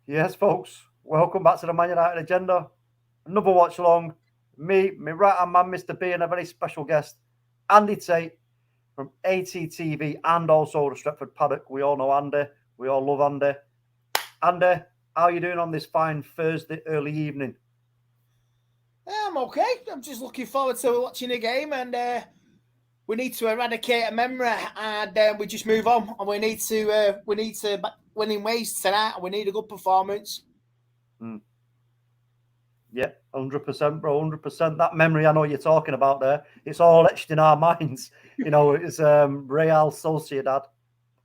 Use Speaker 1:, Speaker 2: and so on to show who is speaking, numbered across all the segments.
Speaker 1: Yes, folks, welcome back to the Man United Agenda. Another watch along. Me, my right hand man, Mr. B, and a very special guest, Andy Tate from ATTV and also the Stretford Paddock. We all know Andy. We all love Andy. Andy, how are you doing on this fine Thursday early evening?
Speaker 2: I'm okay. I'm just looking forward to watching the game, and we need to eradicate a memory, and we just move on. And we need to win in ways tonight, and we need a good performance.
Speaker 1: Yeah, 100%, bro, 100%. That memory I know you're talking about there, it's all etched in our minds. You know, it's Real Sociedad,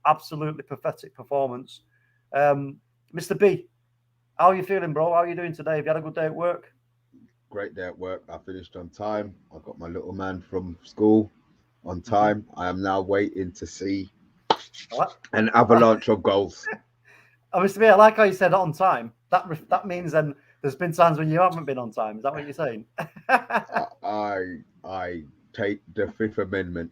Speaker 1: absolutely pathetic performance. Mr. B, how are you feeling, bro? How are you doing today? Have you had a good day at work?
Speaker 3: Great day at work. I finished on time. I got my little man from school on
Speaker 1: Mm-hmm.
Speaker 3: time. I am now waiting to see
Speaker 1: What?
Speaker 3: an avalanche of goals.
Speaker 1: Mr. B, I like how you said on time. That means then there's been times when you haven't been on time. Is that what you're saying?
Speaker 3: I take the Fifth Amendment.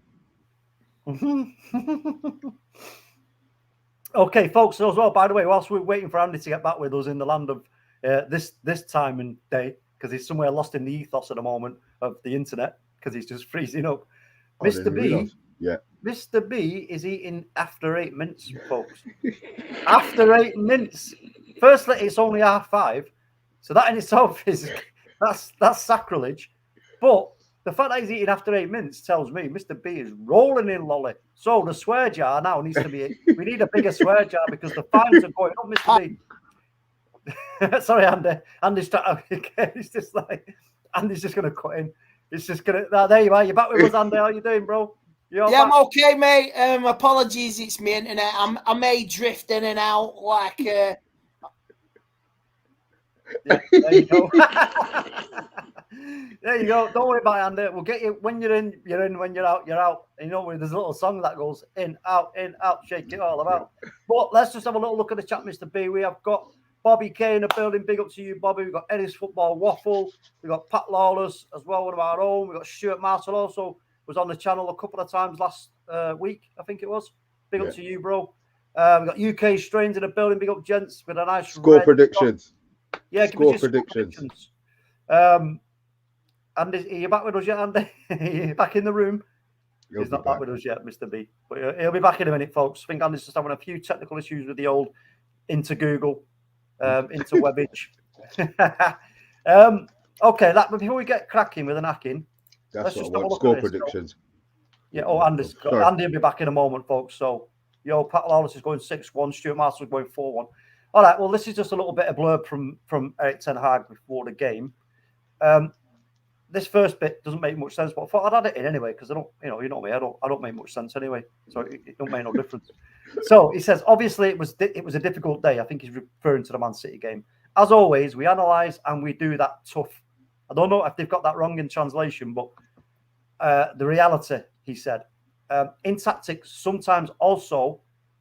Speaker 1: Okay, folks. So as well, by the way, whilst we're waiting for Andy to get back with us in the land of this time and day, because he's somewhere lost in the ethos at the moment of the internet, because he's just freezing up.
Speaker 3: Oh,
Speaker 1: Mr.
Speaker 3: didn't
Speaker 1: B,
Speaker 3: realise. Yeah.
Speaker 1: Mr. B is eating after 8 minutes, folks. After 8 minutes. Firstly, it's only 5:30, so that in itself is that's sacrilege. But the fact that he's eating after 8 minutes tells me Mr. B is rolling in lolly. So the swear jar now needs to be. We need a bigger swear jar because the fines are going up, Mr. B. Sorry, Andy. Andy's trying. It's just like Andy's just going to cut in. It's just going to. There you are. You're back with us, Andy. How you doing, bro?
Speaker 2: Yeah,
Speaker 1: back?
Speaker 2: I'm okay, mate. Apologies, it's my internet. I may drift in and out like.
Speaker 1: Yeah, there you go. There you go. Don't worry about it, Andy. We'll get you when you're in. You're in. When you're out, you're out. You know, there's a little song that goes in, out, shake it all about. But let's just have a little look at the chat, Mr. B. We have got Bobby K in the building. Big up to you, Bobby. We've got Eddie's Football Waffle. We've got Pat Lawless as well, one of our own. We've got Stuart Marshall also was on the channel a couple of times last week, I think it was. Big up to you, bro. We've got UK Strains in the building. Big up, gents, with a nice
Speaker 3: Score predictions.
Speaker 1: Yeah,
Speaker 3: score predictions.
Speaker 1: Andy, are you back with us yet, Andy? Are you back in the room? He's not back with us yet, Mr. B. But he'll be back in a minute, folks. I think Andy's just having a few technical issues with the old into Google, into Webbage. Okay, before we get cracking with an hacking,
Speaker 3: let's just have a look score predictions.
Speaker 1: So, yeah, Andy will be back in a moment, folks. So, Pat Lawless is going 6-1, Stuart Marshall is going 4-1. All right, well, this is just a little bit of blurb from Erik ten Hag before the game. This first bit doesn't make much sense, but I thought I'd add it in anyway because I don't, you know me, I don't make much sense anyway, so it don't make no difference. So he says, obviously it was a difficult day. I think he's referring to the Man City game. As always, we analyse and we do that tough. I don't know if they've got that wrong in translation, but the reality, he said, in tactics, sometimes also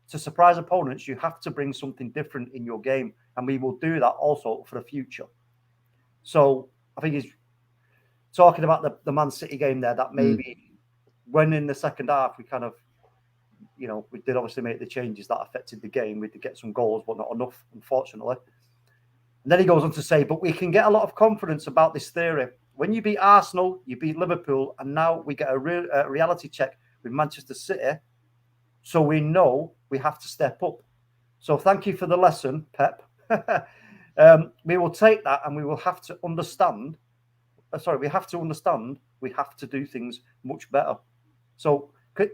Speaker 1: to surprise opponents, you have to bring something different in your game, and we will do that also for the future. So I think he's talking about the Man City game there, that maybe when in the second half we kind of, we did obviously make the changes that affected the game. We did get some goals, but not enough, unfortunately. And then he goes on to say, but we can get a lot of confidence about this theory. When you beat Arsenal, you beat Liverpool, and now we get a reality check with Manchester City. So we know we have to step up. So thank you for the lesson, Pep. We will take that and we will have to understand. We have to understand we have to do things much better. So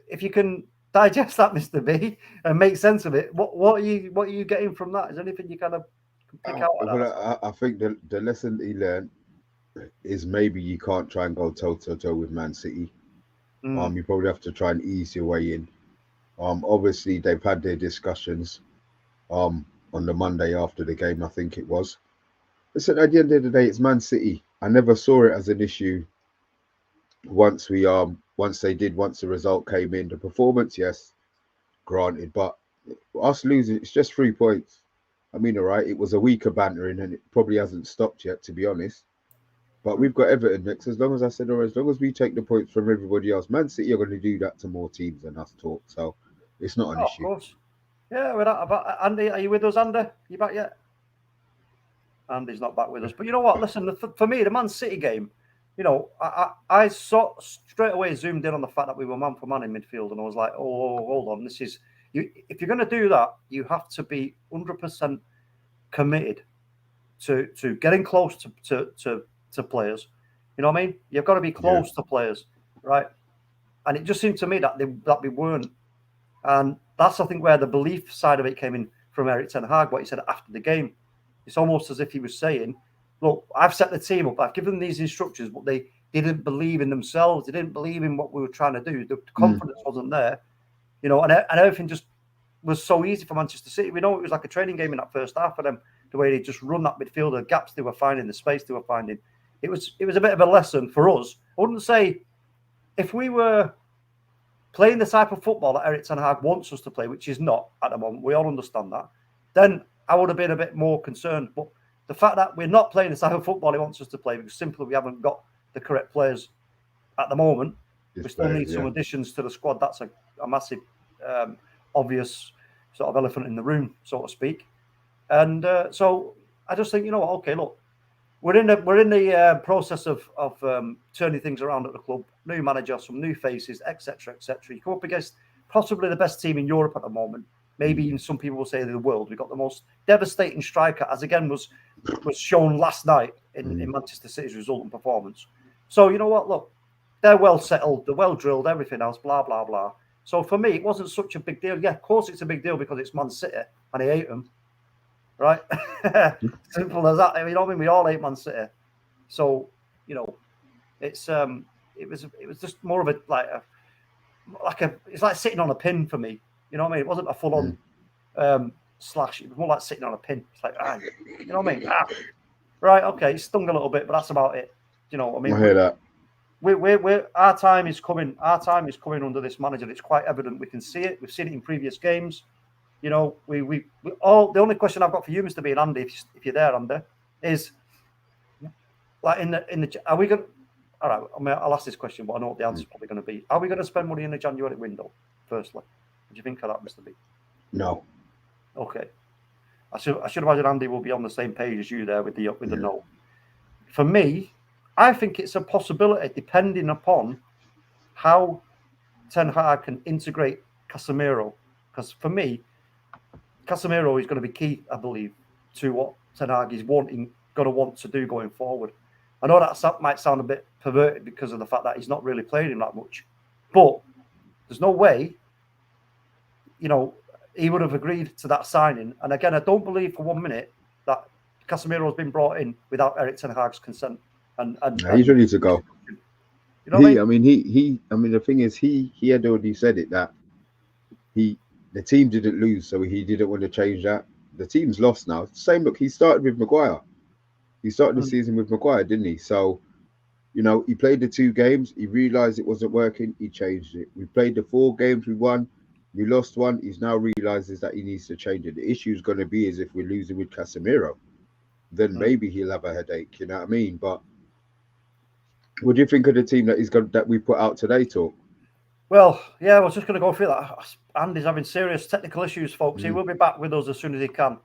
Speaker 1: if you can digest that, Mr. B, and make sense of it, what are you getting from that? Is there anything you kind of pick out of that?
Speaker 3: I think the lesson he learned is maybe you can't try and go toe-to-toe with Man City. You probably have to try and ease your way in. Obviously, they've had their discussions on the Monday after the game, I think it was. Listen, at the end of the day, it's Man City. I never saw it as an issue once the result came in. The performance, yes, granted, but us losing, it's just 3 points. I mean, all right, it was a weaker bantering and it probably hasn't stopped yet, to be honest. But we've got Everton next. As long as we take the points from everybody else, Man City are going to do that to more teams than us talk. So it's not an issue.
Speaker 1: Of course. Yeah, we're not about Andy. Are you with us, Andy? You back yet? Andy's not back with us. But you know what? Listen, for me, the Man City game, you know, I saw straight away zoomed in on the fact that we were man for man in midfield, and I was like, oh, hold on, this is you. If you're going to do that, you have to be 100% committed to getting close to players. You know what I mean? You've got to be close to players, right? And it just seemed to me that we weren't, and that's I think where the belief side of it came in from Erik ten Hag. What he said after the game, it's almost as if he was saying, look, I've set the team up, I've given them these instructions, but they didn't believe in themselves. They didn't believe in what we were trying to do. The confidence wasn't there, you know, and everything just was so easy for Manchester City. We know it was like a training game in that first half for them, the way they just run that midfield, the gaps they were finding, the space they were finding. It was a bit of a lesson for us. I wouldn't say if we were playing the type of football that Erik ten Hag wants us to play, which is not at the moment, we all understand that, then I would have been a bit more concerned. But the fact that we're not playing the type of football he wants us to play because simply we haven't got the correct players at the moment, we still need some additions to the squad. That's a massive, obvious sort of elephant in the room, so to speak. And so I just think, you know what, okay, look, we're in the process of turning things around at the club. New manager, some new faces, etc., etc. You come up against possibly the best team in Europe at the moment. Maybe even some people will say the world. We've got the most devastating striker, as again was shown last night in Manchester City's result and performance. So you know what? Look, they're well settled, they're well drilled, everything else, blah blah blah. So for me, it wasn't such a big deal. Yeah, of course it's a big deal because it's Man City and I hate them. Right? Simple as that. You know what I mean? We all hate Man City. So, you know, it's it was just more of a it's like sitting on a pin for me. You know what I mean? It wasn't a full on slash. It was more like sitting on a pin. It's like, you know what I mean? Right, okay, it stung a little bit, but that's about it. You know what I mean?
Speaker 3: I hear that.
Speaker 1: We're our time is coming. Our time is coming under this manager. It's quite evident. We can see it. We've seen it in previous games. You know, we all. The only question I've got for you, Mr. B and Andy, if you're there, Andy, is like in the. Are we going? All right, I mean, I'll ask this question, but I know what the answer's probably going to be. Are we going to spend money in the January window? Firstly, what do you think of that, Mr. B?
Speaker 3: No.
Speaker 1: Okay, I should imagine Andy will be on the same page as you there with the no. For me, I think it's a possibility, depending upon how Ten Hag can integrate Casemiro, because for me, Casemiro is going to be key, I believe, to what Ten Hag is going to want to do going forward. I know that might sound a bit perverted because of the fact that he's not really playing him that much, but there's no way, you know, he would have agreed to that signing. And again, I don't believe for 1 minute that Casemiro has been brought in without Erik ten Hag's consent. And
Speaker 3: he's ready to go.
Speaker 1: You know what
Speaker 3: I mean, the thing is, he had already said it that the team didn't lose, so he didn't want to change that. The team's lost now. Same look, he started with Maguire. He started the season with Maguire, didn't he? So, you know, he played the 2 games. He realised it wasn't working. He changed it. We played the 4 games. We won. We lost 1. He's now realises that he needs to change it. The issue is going to be is if we're losing with Casemiro, then maybe he'll have a headache. You know what I mean? But what do you think of the team that we put out today, Talk?
Speaker 1: Well, yeah, I was just going to go through that. Andy's having serious technical issues, folks. He will be back with us as soon as he can.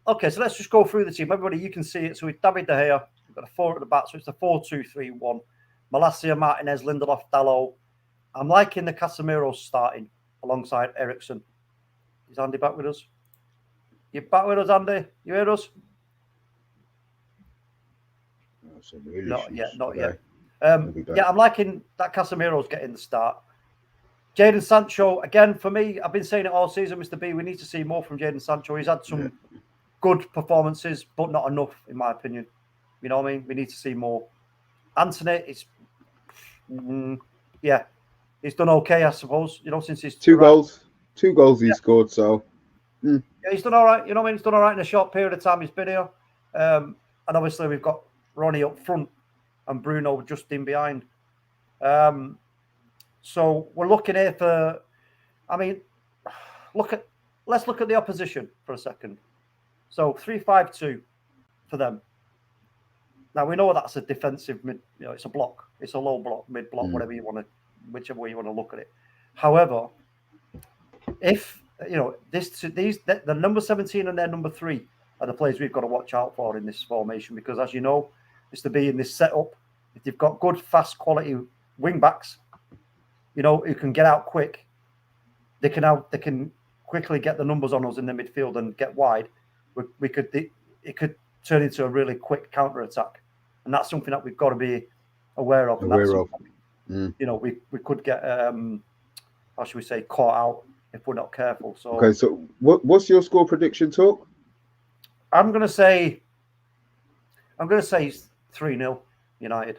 Speaker 1: Okay, so let's just go through the team. Everybody, you can see it. So with David De Gea, we've got a 4 at the back, so it's a 4-2-3-1. Malacia, Martinez, Lindelof, Dalot. I'm liking the Casemiro starting alongside Eriksen. Is Andy back with us? You back with us, Andy? You hear us? Not yet. Yeah, I'm liking that Casemiro's getting the start. Jadon Sancho, again, for me, I've been saying it all season, Mr. B, we need to see more from Jadon Sancho. He's had some good performances, but not enough, in my opinion. You know what I mean? We need to see more. Anthony, he's done okay, I suppose. You know, since he's
Speaker 3: 2 goals. 2 goals he scored, so.
Speaker 1: Yeah, he's done all right. You know what I mean? He's done all right in a short period of time he's been here. And obviously, we've got Ronnie up front and Bruno just in behind. So we're looking here for, I mean, let's look at the opposition for a second. So 3-5-2 for them. Now we know that's a defensive mid, you know, it's a block, it's a low block, mid block, whichever way you want to look at it. However, if you know the number 17 and their number 3 are the players we've got to watch out for in this formation, because as you know, Mr. B, in this setup, if you've got good, fast quality wing backs, you know, who can get out quick, they can quickly get the numbers on us in the midfield and get wide. It could turn into a really quick counter attack, and that's something that we've got to be aware of. You know, we could get how should we say, caught out if we're not careful. So
Speaker 3: okay, so what's your score prediction, Talk?
Speaker 1: I'm gonna say 3-0 United.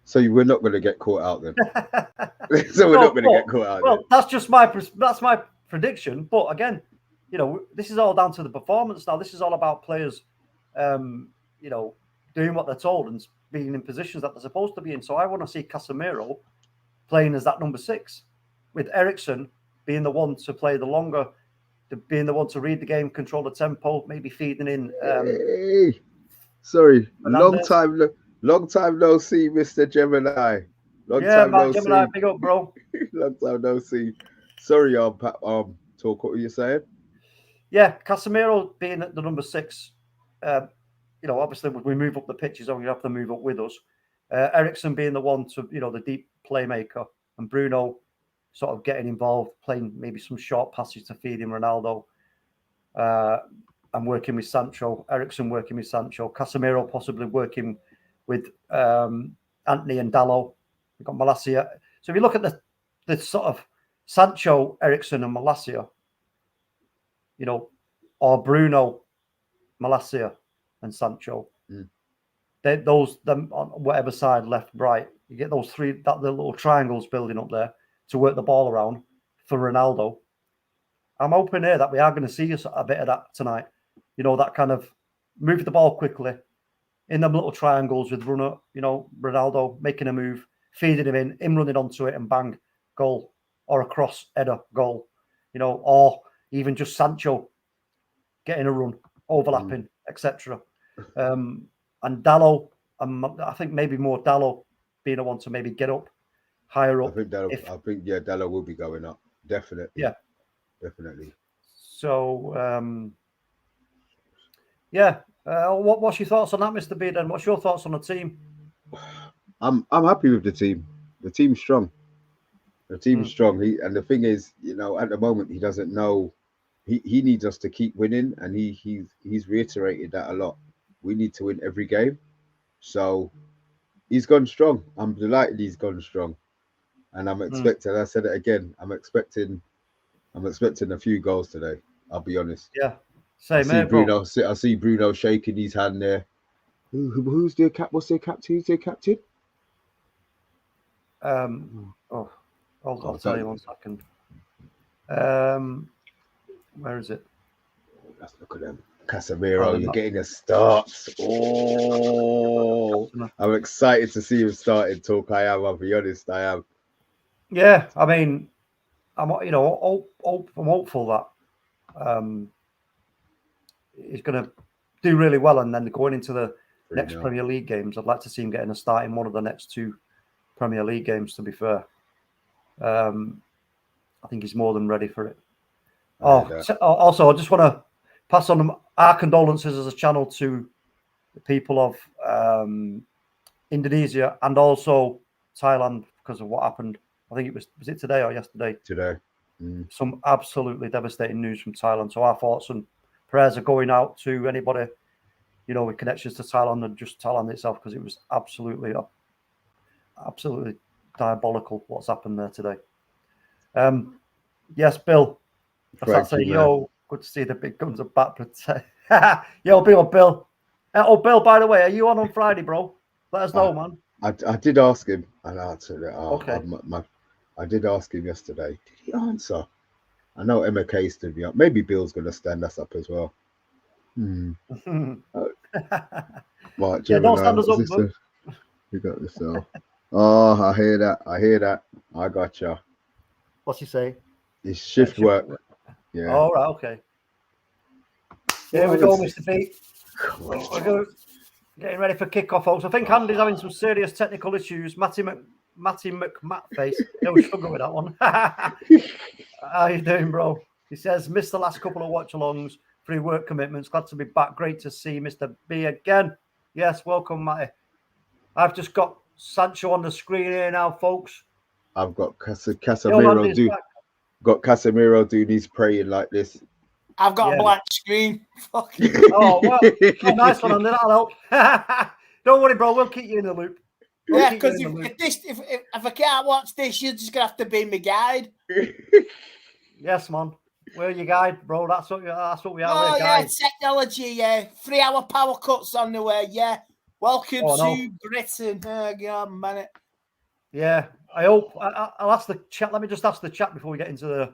Speaker 3: So we're not going to get caught out then. So we're not going to get caught out.
Speaker 1: Well, that's just my prediction. But again, you know, this is all down to the performance now. This is all about players, you know, doing what they're told and being in positions that they're supposed to be in. So I want to see Casemiro playing as that number 6, with Eriksen being the one to play the longer, being the one to read the game, control the tempo, maybe feeding in.
Speaker 3: Hey, sorry,
Speaker 1: Fernandez.
Speaker 3: long time no see, Mr. Gemini.
Speaker 1: Gemini, big up, bro.
Speaker 3: Long time no see. Sorry, Talk. What were you saying?
Speaker 1: Yeah, Casemiro being at the number 6. You know, obviously, when we move up the pitch, he's only have to move up with us. Eriksen being the one to, you know, the deep playmaker, and Bruno sort of getting involved, playing maybe some short passes to feed in Ronaldo. And working with Sancho, Eriksen working with Sancho, Casemiro possibly working with Anthony and Dalot. We've got Malacia. So if you look at the sort of Sancho, Eriksen and Malacia, you know, or Bruno, Malacia and Sancho, them on whatever side, left, right, you get those three, the little triangles building up there to work the ball around for Ronaldo. I'm hoping here that we are going to see a bit of that tonight. You know, that kind of move the ball quickly in them little triangles with Ronaldo making a move, feeding him running onto it and bang, goal, or a cross header, goal, you know, or even just Sancho getting a run, overlapping, etc. And Dalot, I think maybe more Dalot being the one to maybe get up higher up.
Speaker 3: I think Dalot will be going up, definitely.
Speaker 1: Yeah,
Speaker 3: definitely.
Speaker 1: So what's your thoughts on that, Mr. B? Then what's your thoughts on the team?
Speaker 3: I'm happy with the team. The team's strong. The team's strong. And the thing is, you know, at the moment he doesn't know. He needs us to keep winning, and he's reiterated that a lot. We need to win every game. So he's gone strong. I'm delighted he's gone strong, and I'm expecting. I said it again. I'm expecting a few goals today. I'll be honest.
Speaker 1: Yeah.
Speaker 3: I see Bruno shaking his hand there. Who's the cap? What's their captain? Who's their captain?
Speaker 1: I'll tell you 1 second. Where is it?
Speaker 3: Let's look at them. Casemiro, you're getting a start. Oh, I'm excited to see him starting. Talk. I'll be honest. I am.
Speaker 1: Yeah, I mean, I'm hopeful that he's going to do really well, and then going into the next Premier League games, I'd like to see him getting a start in one of the next 2 Premier League games. To be fair, I think he's more than ready for it. Also, I just want to pass on our condolences as a channel to the people of Indonesia and also Thailand because of what happened. I think was it today or yesterday?
Speaker 3: Today.
Speaker 1: Some absolutely devastating news from Thailand. So our thoughts and prayers are going out to anybody, you know, with connections to Thailand and just Thailand itself, because it was absolutely diabolical what's happened there today. Yes, Bill. Good to see the big guns are back. Yo, Bill. Oh, Bill, by the way, are you on Friday, bro? Let us know, man.
Speaker 3: I did ask him, and I answered it.
Speaker 1: Okay.
Speaker 3: I did ask him yesterday. Did he answer? I know MK stood me up. Maybe Bill's going to stand us up as well. Right,
Speaker 1: don't stand us up, bro.
Speaker 3: You got this. Oh, I hear that. I gotcha.
Speaker 1: What's he say?
Speaker 3: It's shift work. Yeah.
Speaker 1: All right. Okay. Here we go, Mr. B. We're getting ready for kickoff, folks. I think Andy's having some serious technical issues. Matty McMatface. No struggle with that one. How you doing, bro? He says, missed the last couple of watch-alongs. free work commitments. Glad to be back. Great to see Mr. B again. Yes, welcome, Matty. I've just got Sancho on the screen here now, folks.
Speaker 3: I've got Casemiro doing his praying like this.
Speaker 2: I've got a blank screen.
Speaker 1: Oh, well, nice one, Andy. That'll help. Don't worry, bro. We'll keep you in the loop.
Speaker 2: Yeah, because if I can't watch this, you're just gonna have to be my guide.
Speaker 1: Yes, man. We're your guide, bro. That's what we are.
Speaker 2: Oh yeah, technology. Yeah, 3 hour power cuts on the way. Yeah, welcome to Britain. Oh God, man.
Speaker 1: Yeah, I hope I'll ask the chat. Let me just ask the chat before we get into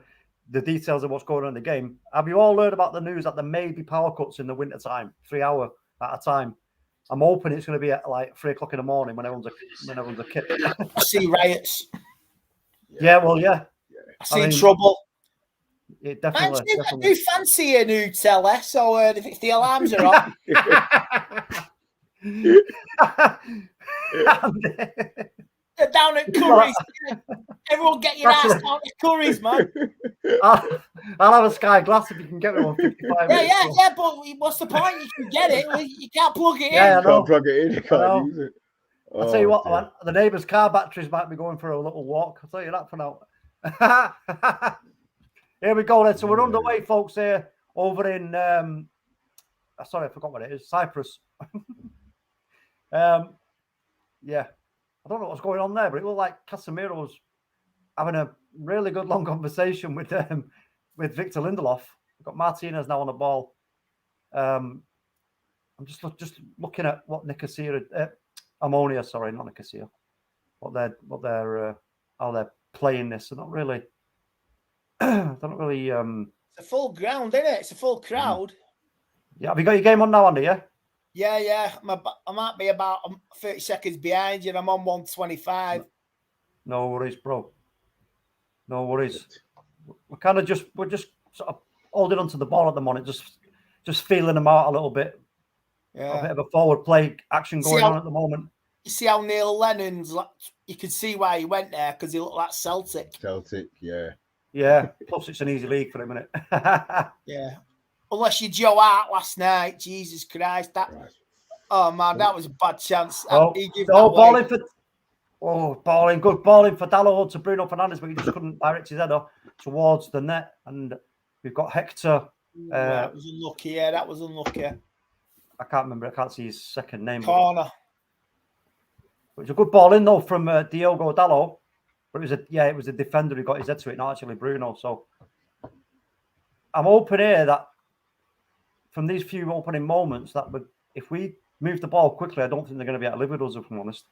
Speaker 1: the details of what's going on in the game. Have you all heard about the news that there may be power cuts in the winter time, 3 hour at a time? I'm hoping it's going to be at like 3 o'clock in the morning when everyone's a kid.
Speaker 2: I see riots.
Speaker 1: Yeah, well, yeah.
Speaker 2: I see trouble.
Speaker 1: It definitely.
Speaker 2: I do fancy a new telly, so if the alarms are on. Down at Curry's. Everyone get your ass down at Curry's, man.
Speaker 1: I'll have a Sky Glass if you can get me one 55 minutes.
Speaker 2: Yeah, but what's the point? You can get it. You can't plug it in.
Speaker 3: You can't plug it in. You can't use it.
Speaker 1: I'll tell you what, man, the neighbour's car batteries might be going for a little walk. I'll tell you that for now. Here we go then. So we're underway, folks, here over in sorry, I forgot what it is. Cyprus. Yeah. I don't know what's going on there, but it looked like Casemiro's having a really good long conversation with Victor Lindelof. We've got Martinez now on the ball. I'm just looking at what Nicosia, Omonia, sorry, not Nicosia. What they're how they're playing this. They're not really. They're not really.
Speaker 2: It's a full ground, isn't it? It's a full crowd.
Speaker 1: Yeah, have you got your game on now, Andy? Yeah.
Speaker 2: Yeah. I might be about 30 seconds behind you, and I'm on 125.
Speaker 1: No worries, bro. No worries. We're just sort of holding onto the ball at the moment, just feeling them out a little bit.
Speaker 2: Yeah.
Speaker 1: A bit of a forward play action going on at the moment.
Speaker 2: You see how Neil Lennon's like? You can see why he went there because he looked like Celtic.
Speaker 3: Yeah.
Speaker 1: Yeah. Plus, it's an easy league for a minute.
Speaker 2: Yeah. Unless you Joe Hart last night, Jesus Christ! Oh man, that was a bad chance.
Speaker 1: Good balling for Dalot to Bruno Fernandes, but he just couldn't direct his header towards the net. And we've got Hector.
Speaker 2: That was unlucky. Yeah, that was unlucky.
Speaker 1: I can't remember. I can't see his second name.
Speaker 2: Corner.
Speaker 1: It was a good ball in though from Diogo Dalot, but it was a defender who got his head to it, not actually Bruno. So I'm hoping here that from these few opening moments that if we move the ball quickly, I don't think they're going to be able to live with us, if I'm honest.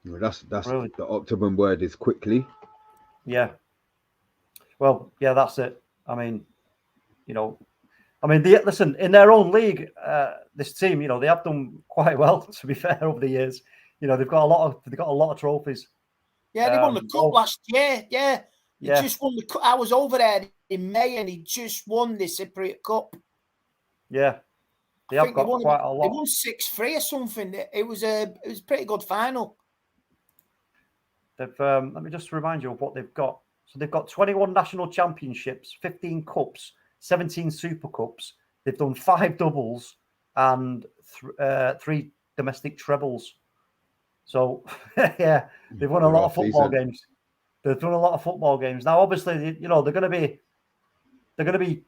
Speaker 3: Well, that's really the optimum word is quickly.
Speaker 1: Yeah. Well, yeah, that's it. I mean, listen, in their own league, this team, they have done quite well, to be fair, over the years. They've got a lot of trophies.
Speaker 2: Yeah, they won the cup last year. Yeah. They just won the cup. I was over there in May and he just won the Cypriot Cup.
Speaker 1: Yeah. They have got quite a lot.
Speaker 2: They won 6-3 or something. It was a pretty good final.
Speaker 1: They've let me just remind you of what they've got. So they've got 21 national championships, 15 cups, 17 super cups. They've done 5 doubles and 3 domestic trebles. So yeah, they've won a lot of football games. They've done a lot of football games. Now, obviously, they're going to be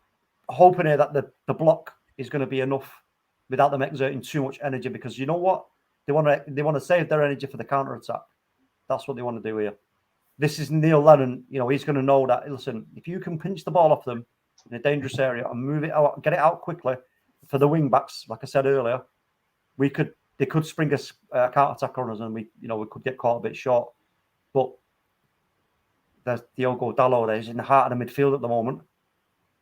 Speaker 1: hoping here that the block is going to be enough without them exerting too much energy, because you know what, they want to save their energy for the counter attack. That's what they want to do here. This is Neil Lennon. He's going to know that. Listen, if you can pinch the ball off them in a dangerous area and move it out, get it out quickly for the wing backs, like I said earlier, they could spring a counter attack on us, and we could get caught a bit short. But there's Diogo Dalot there. He's in the heart of the midfield at the moment.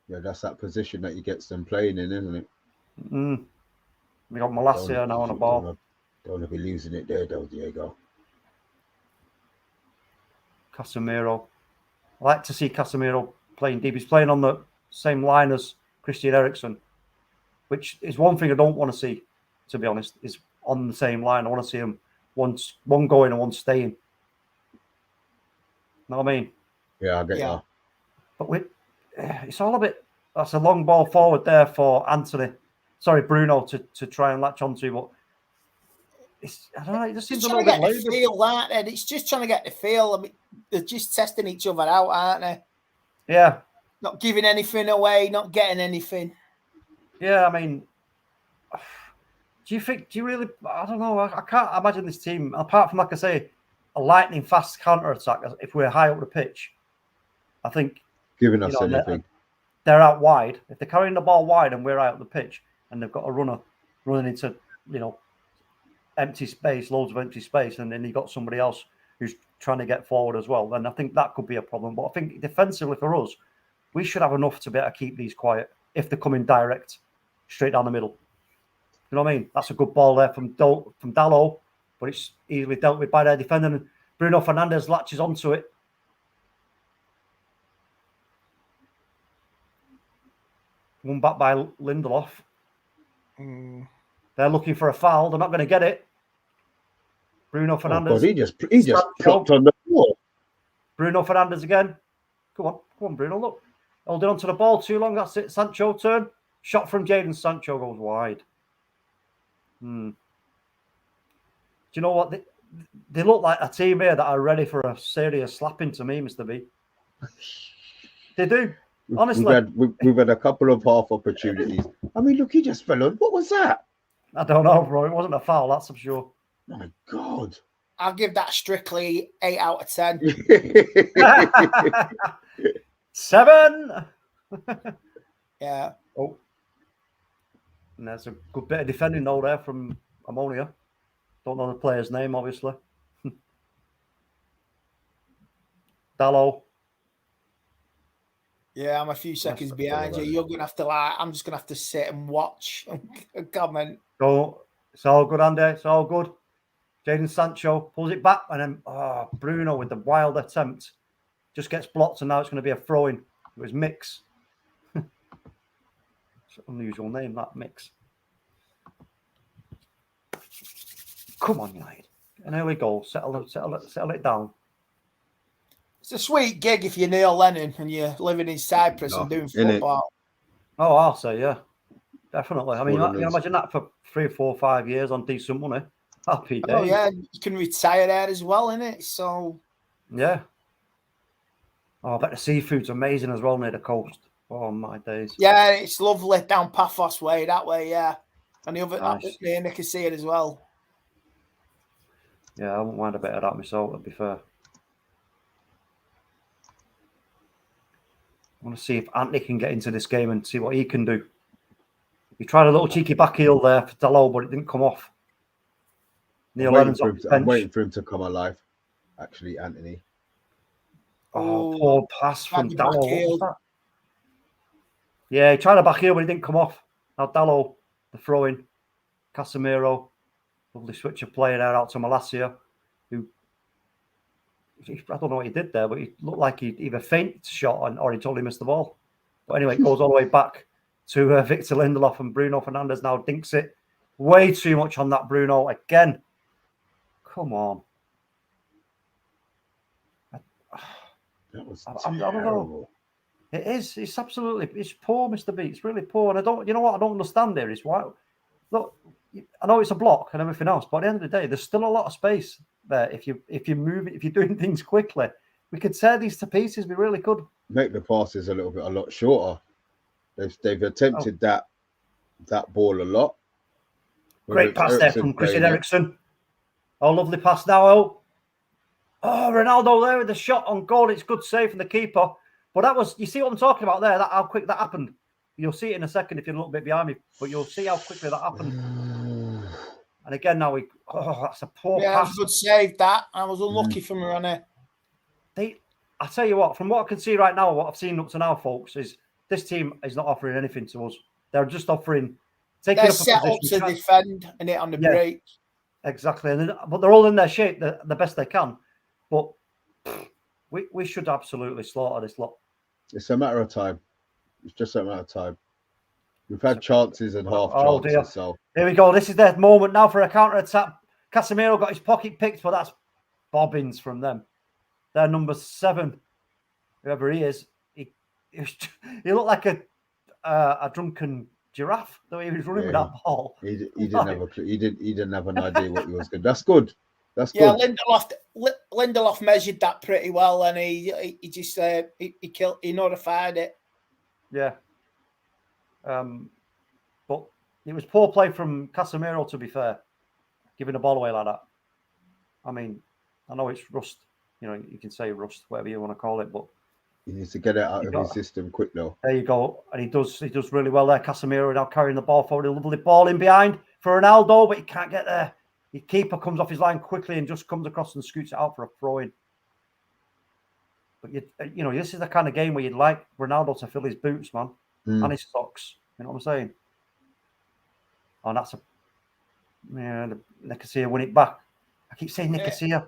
Speaker 3: Yeah, that's that position that he gets them playing in, isn't it?
Speaker 1: We got Malacia now on the ball.
Speaker 3: Don't want to be losing it there, though, Diego.
Speaker 1: Casemiro. I like to see Casemiro playing deep. He's playing on the same line as Christian Eriksen, which is one thing I don't want to see, to be honest, is on the same line. I want to see him one going and one staying. Know what I mean?
Speaker 3: Yeah, I get you.
Speaker 1: But it's all a bit That's a long ball forward there for Anthony. Sorry, Bruno to try and latch onto, but I don't know. It just seems a little bit lazy.
Speaker 2: Feel, aren't they? It's just trying to get the feel. I mean, they're just testing each other out, aren't they?
Speaker 1: Yeah.
Speaker 2: Not giving anything away, not getting anything.
Speaker 1: Yeah, I mean, do you really? I don't know. I can't imagine this team apart from, like I say, a lightning fast counter attack. If we're high up the pitch, I think
Speaker 3: giving us anything.
Speaker 1: They're out wide. If they're carrying the ball wide and we're out of the pitch, and they've got a runner running into empty space, loads of empty space, and then you got somebody else who's trying to get forward as well, then I think that could be a problem. But I think defensively for us, we should have enough to be able to keep these quiet if they're coming direct, straight down the middle. You know what I mean? That's a good ball there from Dalot, but it's easily dealt with by their defender. And Bruno Fernandes latches onto it. One back by Lindelof. They're looking for a foul. They're not going to get it. Bruno Fernandes.
Speaker 3: Oh God, he just plopped on the floor.
Speaker 1: Bruno Fernandes again. Come on, Bruno. Look, holding onto the ball too long. That's it. Sancho turn. Shot from Jadon Sancho goes wide. Do you know what? They look like a team here that are ready for a serious slapping to me, Mr. B. They do. Honestly.
Speaker 3: We've had a couple of half opportunities. I mean, look, he just fell on. What was that?
Speaker 1: I don't know, bro. It wasn't a foul, that's for sure.
Speaker 3: Oh, my God.
Speaker 2: I'll give that strictly 8 out of 10.
Speaker 1: 7.
Speaker 2: Yeah.
Speaker 1: Oh. And there's a good bit of defending though there from Omonia. Don't know the player's name, obviously. Dalot.
Speaker 2: Yeah, I'm a few seconds behind you. You're going to have to I'm just going to have to sit and watch and comment.
Speaker 1: So it's all good, Andy. It's all good. Jadon Sancho pulls it back, and then Bruno with the wild attempt just gets blocked, and now it's going to be a throw-in. It was Mix. It's an unusual name, that Mix. Come on, United. An early goal. Settle it down.
Speaker 2: It's a sweet gig if you're Neil Lennon and you're living in Cyprus and doing football.
Speaker 1: Oh, I'll say, yeah. Definitely. I mean, you imagine that for 3, 4, 5 years on decent money. Happy days.
Speaker 2: Oh, yeah. You can retire there as well, innit? So.
Speaker 1: Yeah. Oh, I bet the seafood's amazing as well near the coast. Oh, my days.
Speaker 2: Yeah, it's lovely down Paphos way, that way, yeah. And the other up near Nicosia as well.
Speaker 1: Yeah, I wouldn't mind a bit of that myself, to be fair. I want to see if Anthony can get into this game and see what he can do. He tried a little cheeky back heel there for Dalot, but it didn't come off.
Speaker 3: I'm waiting for him to come alive, actually, Anthony.
Speaker 1: Oh, poor pass from Dalot. Yeah, he tried a back heel, but it didn't come off. Now Dalot, the throw-in. Casemiro, lovely switch of play there out to Malacia, who, I don't know what he did there, but he looked like he either fainted shot or he totally missed the ball. But anyway, it goes all the way back to Victor Lindelof, and Bruno Fernandes now dinks it. Way too much on that Bruno again. Come on.
Speaker 3: That was
Speaker 1: I don't know. It is. It's absolutely. It's poor, Mr. B. It's really poor. And I don't. You know what? I don't understand here is why. Look, I know it's a block and everything else, but at the end of the day, there's still a lot of space there. If you move it, if you're doing things quickly, we could tear these to pieces. We really could
Speaker 3: make the passes a lot shorter. They've attempted that ball a lot.
Speaker 1: Great pass there from Christian Eriksen. Oh, lovely pass now. Oh, Ronaldo there with the shot on goal. It's good save from the keeper. But that was, you see what I'm talking about there, how quick that happened. You'll see it in a second if you're a little bit behind me, but you'll see how quickly that happened. And again, now that's a poor pass.
Speaker 2: Yeah, that's a good save, that. I was unlucky from Ronnie.
Speaker 1: I tell you what, from what I can see right now, what I've seen up to now, folks, is this team is not offering anything to us. They're just offering,
Speaker 2: taking up a position. They're set up to defend and hit on the break.
Speaker 1: Exactly. But they're all in their shape the best they can. But we should absolutely slaughter this lot.
Speaker 3: It's a matter of time. It's just a matter of time. We've had chances and half chances.
Speaker 1: Dear.
Speaker 3: So
Speaker 1: here we go. This is their moment now for a counter attack. Casemiro got his pocket picked, but that's bobbins from them. They're number 7, whoever he is. He looked like a drunken giraffe the way he was running with that ball.
Speaker 3: He didn't have a clue. He didn't have an idea what he was good. That's good. That's
Speaker 2: yeah,
Speaker 3: good.
Speaker 2: Lindelof measured that pretty well, and he just he notified it.
Speaker 1: Yeah. But it was poor play from Casemiro, to be fair, giving the ball away like that. I mean, I know it's rust. You know, you can say rust, whatever you want to call it, but
Speaker 3: He needs to get it out of his system quick, though.
Speaker 1: There you go. And he does really well there. Casemiro now carrying the ball forward. A lovely ball in behind for Ronaldo, but he can't get there. The keeper comes off his line quickly and just comes across and scoots it out for a throw-in. But, you know, this is the kind of game where you'd like Ronaldo to fill his boots, man, and his socks. You know what I'm saying? Oh, that's Nicosia win it back. I keep saying Nicosia.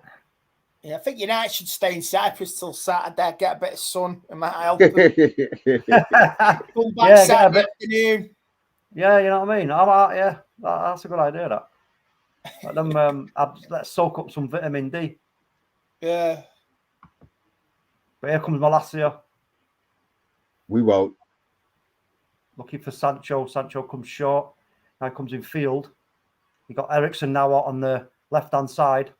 Speaker 2: Yeah, I think United should stay in Cyprus till Saturday, get a bit of sun, and might help them. Come back Saturday afternoon.
Speaker 1: Yeah, you know what I mean? That's a good idea, that. Let them let's soak up some vitamin D.
Speaker 2: Yeah.
Speaker 1: But here comes Malacia.
Speaker 3: We won't.
Speaker 1: Looking for Sancho. Sancho comes short. Now he comes in field. You got Eriksen now out on the left-hand side.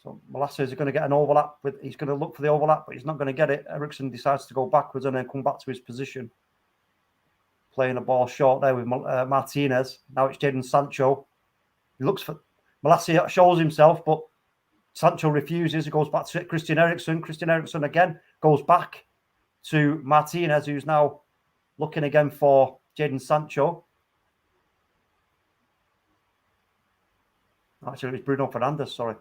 Speaker 1: So Malacia is going to get an overlap. He's going to look for the overlap, but he's not going to get it. Eriksen decides to go backwards and then come back to his position. Playing the ball short there with Martinez. Now it's Jadon Sancho. He looks for Malacia, shows himself, but Sancho refuses. He goes back to Christian Eriksen. Christian Eriksen again goes back to Martinez, who's now looking again for Jadon Sancho. Actually, it was Bruno Fernandes, sorry.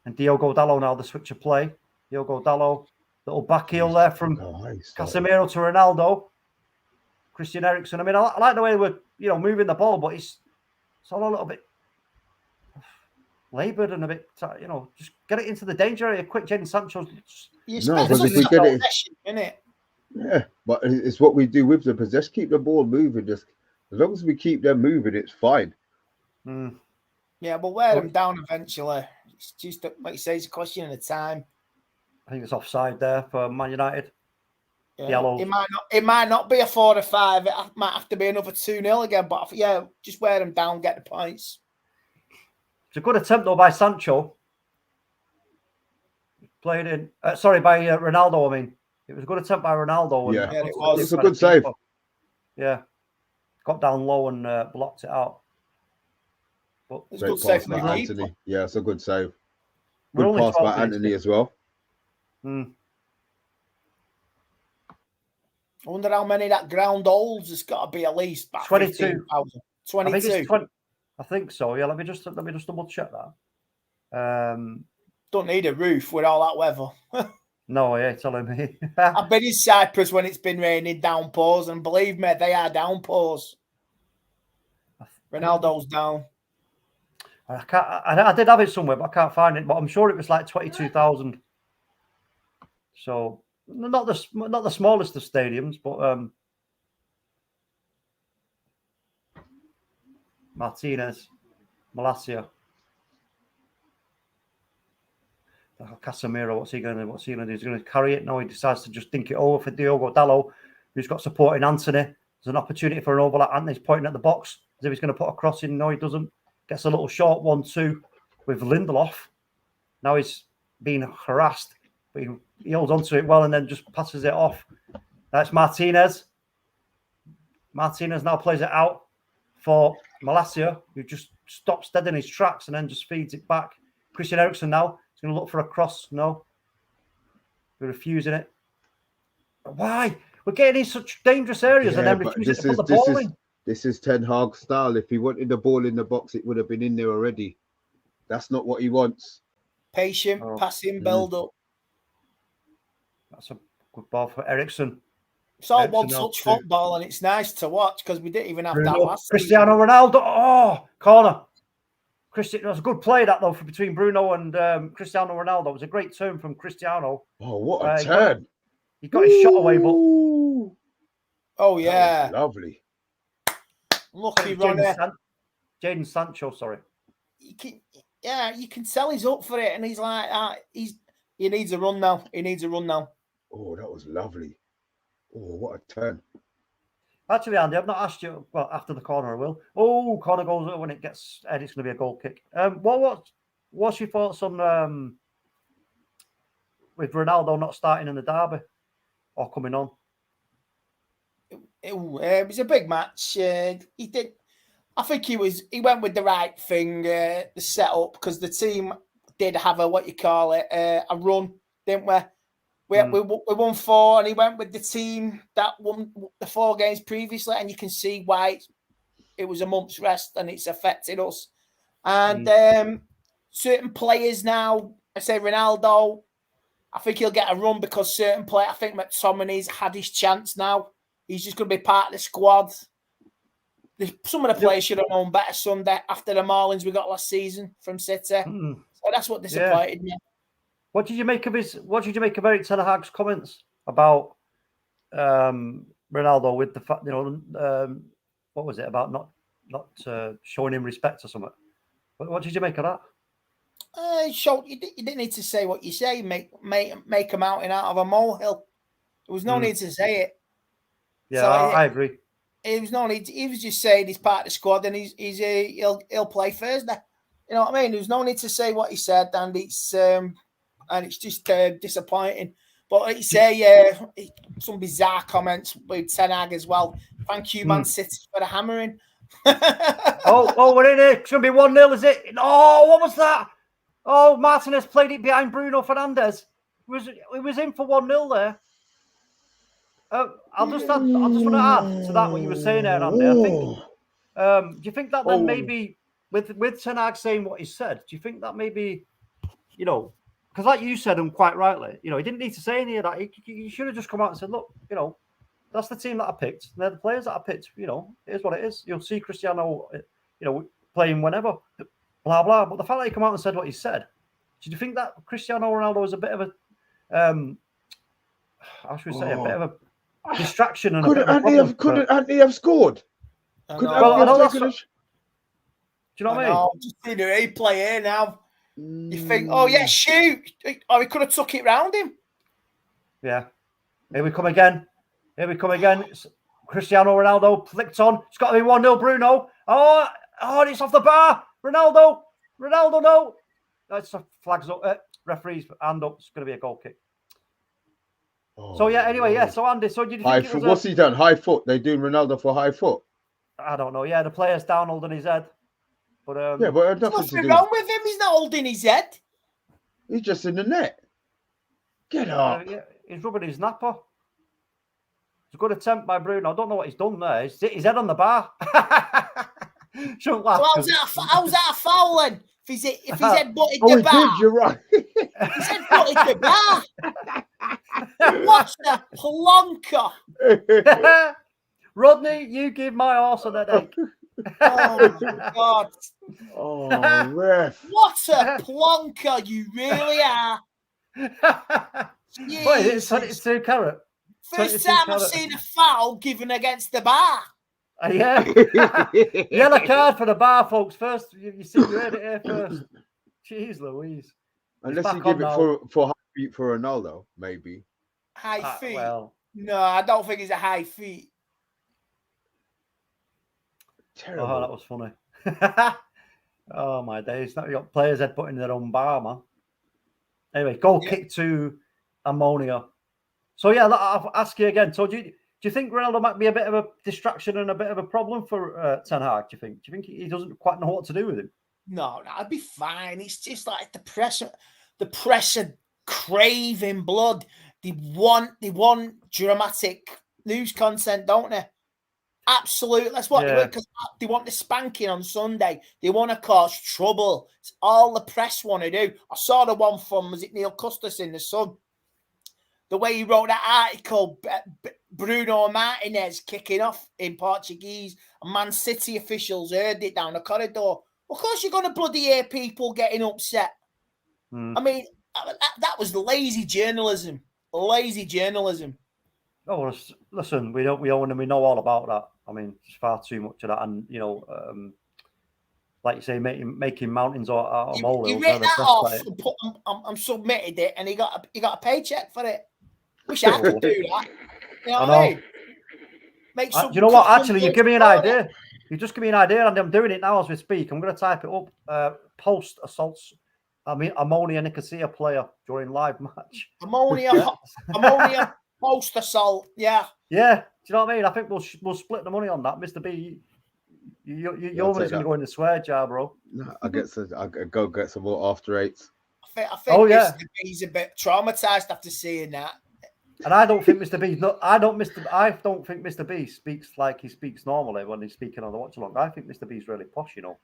Speaker 1: And Diogo Dalot now the switch of play. Diogo Dalot, little back heel there from Casemiro to Ronaldo. Christian Eriksen. I mean, I like the way we're, moving the ball, but it's all a little bit laboured and a bit, just get it into the danger area quick. Jadon Sancho.
Speaker 3: Because if we get it,
Speaker 2: innit?
Speaker 3: Yeah, but it's what we do with the possession. Just keep the ball moving. Just as long as we keep them moving, it's fine.
Speaker 2: Yeah, we'll wear them down eventually. It's just, like you say, it's a question of time.
Speaker 1: I think it's offside there for Man United.
Speaker 2: Yeah.
Speaker 1: Yellow.
Speaker 2: It might not be a 4 to 5. It might have to be another 2-0 again. But yeah, just wear them down, get the points.
Speaker 1: It's a good attempt though by Sancho. Played in. By Ronaldo. I mean, it was a good attempt by Ronaldo.
Speaker 3: Yeah,
Speaker 2: it was.
Speaker 3: It's a good save.
Speaker 1: Yeah, got down low and blocked it out. But
Speaker 2: it's a good save from
Speaker 3: Anthony. Yeah, it's a good save. Good pass by Anthony as well.
Speaker 2: I wonder how many that ground holds. It's got to be at least about
Speaker 1: 22.
Speaker 2: 22.
Speaker 1: I think so. Yeah, let me just double check that.
Speaker 2: Don't need a roof with all that weather.
Speaker 1: No, yeah, telling me.
Speaker 2: I've been in Cyprus when it's been raining downpours, and believe me, they are downpours. Ronaldo's down.
Speaker 1: I did have it somewhere, but I can't find it. But I'm sure it was like 22,000. So not the smallest of stadiums, but Martinez, Malacia, Casemiro. What's he going to do? He's going to carry it. No, he decides to just dink it over for Diogo Dalot, who's got supporting Anthony. There's an opportunity for an overlap. Anthony's pointing at the box as if he's going to put a cross in. No, he doesn't. Gets a little short 1-2 with Lindelof. Now he's being harassed, but he holds onto it well and then just passes it off. That's Martinez. Martinez now plays it out for Malacia, who just stops dead in his tracks and then just feeds it back. Christian Eriksen now is going to look for a cross. No. We're refusing it. Why? We're getting in such dangerous areas and then refusing to put the ball in.
Speaker 3: This is Ten Hag style. If he wanted the ball in the box, it would have been in there already. That's not what he wants.
Speaker 2: Patient, passing, build up.
Speaker 1: That's a good ball for Eriksen.
Speaker 2: It's all one-touch football, and it's nice to watch because we didn't even have that last
Speaker 1: Cristiano Ronaldo. Oh, corner. It was a good play, that, though, between Bruno and Cristiano Ronaldo. It was a great turn from Cristiano.
Speaker 3: Oh, what a turn.
Speaker 1: He got his shot away, but...
Speaker 2: Oh, yeah.
Speaker 3: Lovely.
Speaker 2: Lucky runner.
Speaker 1: Jadon Sancho, sorry.
Speaker 2: You can tell he's up for it, and he's like, he needs a run now.
Speaker 3: Oh, that was lovely. Oh, what a turn.
Speaker 1: Actually, Andy, I've not asked you. Well, after the corner, I will. Oh, corner goes when it gets Ed. It's going to be a goal kick. What's your thoughts on with Ronaldo not starting in the derby or coming on?
Speaker 2: It was a big match. He did. I think he went with the right thing, the setup, because the team did have a run, didn't we? We won 4, and he went with the team that won the 4 games previously, and you can see why it was a month's rest and it's affected us. And certain players now, I say Ronaldo, I think he'll get a run because certain players, I think McTominay's had his chance now. He's just going to be part of the squad. Some of the players should have known better Sunday after the Marlins we got last season from City. So that's what disappointed me.
Speaker 1: What did you make of Erik ten Hag's comments about Ronaldo with the fact, what was it about not showing him respect or something? What did you make of that?
Speaker 2: You didn't need to say what you say. Make a mountain out of a molehill. There was no need to say it.
Speaker 1: Yeah, so I agree.
Speaker 2: It was no need. He was just saying he's part of the squad and he'll play Thursday. You know what I mean? There was no need to say what he said, and it's just disappointing. But he say some bizarre comments with Ten Hag as well. Thank you, Man City, for the hammering.
Speaker 1: We're in it. It's going to be 1-0, is it? Oh, what was that? Oh, Martinez played it behind Bruno Fernandes. It was in for 1-0 there. I just want to add to that what you were saying there, Andy. I think. Do you think that then maybe with Ten Hag saying what he said, do you think that maybe, because like you said, and quite rightly, he didn't need to say any of that. He should have just come out and said, look, that's the team that I picked. They're the players that I picked. Here's what it is. You'll see Cristiano, playing whenever, blah blah. But the fact that he come out and said what he said, do you think that Cristiano Ronaldo is a bit of a, how should we say, a bit of a distraction? And
Speaker 3: couldn't Anthony have scored?
Speaker 1: Do you know what I mean?
Speaker 2: Just see the replay here now. You think, oh yeah, shoot, or he could have took it round him.
Speaker 1: Yeah. Here we come again. It's Cristiano Ronaldo flicked on. It's got to be 1-0, Bruno. Oh, it's off the bar. Ronaldo, no. That's a flags up. Referee's hand up. It's going to be a goal kick. So yeah. Anyway, yeah. So Andy, so did you think
Speaker 3: what's he done? High foot. They're doing Ronaldo for high foot.
Speaker 1: I don't know. Yeah, the player's down holding his head. But
Speaker 3: but
Speaker 2: what's wrong with him? He's not holding his head.
Speaker 3: He's just in the net. Get up.
Speaker 1: Yeah, he's rubbing his napper. It's a good attempt by Bruno. I don't know what he's done there. He's his head on the bar. Shouldn't laugh.
Speaker 2: So how's that a foul then? If his head butted the bar.
Speaker 3: Did, you're right.
Speaker 2: His head butted the bar. What a plonker.
Speaker 1: Rodney, you give my horse an headache.
Speaker 2: Oh my God.
Speaker 3: Oh, ref.
Speaker 2: What a plonker you really are.
Speaker 1: Wait, it's 22 carat.
Speaker 2: First time I've seen a foul given against the bar.
Speaker 1: Yeah. Yellow card for the bar, folks. First, you see, you heard it here first. Jeez Louise.
Speaker 3: Unless you give it for high feet for Ronaldo, maybe.
Speaker 2: High feet?
Speaker 1: Well.
Speaker 2: No, I don't think it's a high feet.
Speaker 3: Terrible.
Speaker 1: Oh, that was funny. Oh, my days. Now you got players headbutting their own bar, man. Anyway, goal kick to Omonia. So, yeah, I'll ask you again. So, do you think Ronaldo might be a bit of a distraction and a bit of a problem for Ten Hag, do you think? Do you think he doesn't quite know what to do with him?
Speaker 2: No, it'd be fine. It's just like the pressure craving blood. They want dramatic news content, don't they? Absolutely. That's what they want, because they want the spanking on Sunday. They want to cause trouble. It's all the press want to do. I saw the one from, was it Neil Custis in The Sun? The way he wrote that article, Bruno Martinez kicking off in Portuguese, and Man City officials heard it down the corridor. Of course you're going to bloody hear people getting upset. I mean, that was lazy journalism. Lazy journalism.
Speaker 1: Oh, listen, we know all about that. I mean, it's far too much of that, and like you say, making mountains out of molehills.
Speaker 2: You read that off and submitted it, and he got a paycheck for it. Wish I could do that. You know what I mean? Make some.
Speaker 1: Do you know what? Actually, you give me an idea. You just give me an idea, and I'm doing it now as we speak. I'm going to type it up. Post assaults. I mean, Omonia Nicosia player during live match.
Speaker 2: Ammonia post assault. Yeah.
Speaker 1: Yeah. Do you know what I mean? I think we'll split the money on that, Mr. B. Your money's going to go in the swear jar, bro.
Speaker 3: No, I go get some more after eights.
Speaker 2: I think Mr. B's a bit traumatized after seeing that.
Speaker 1: And I don't think Mr. B. I don't think Mr. B speaks like he speaks normally when he's speaking on the Watchalong. I think Mr. B's really posh, you know.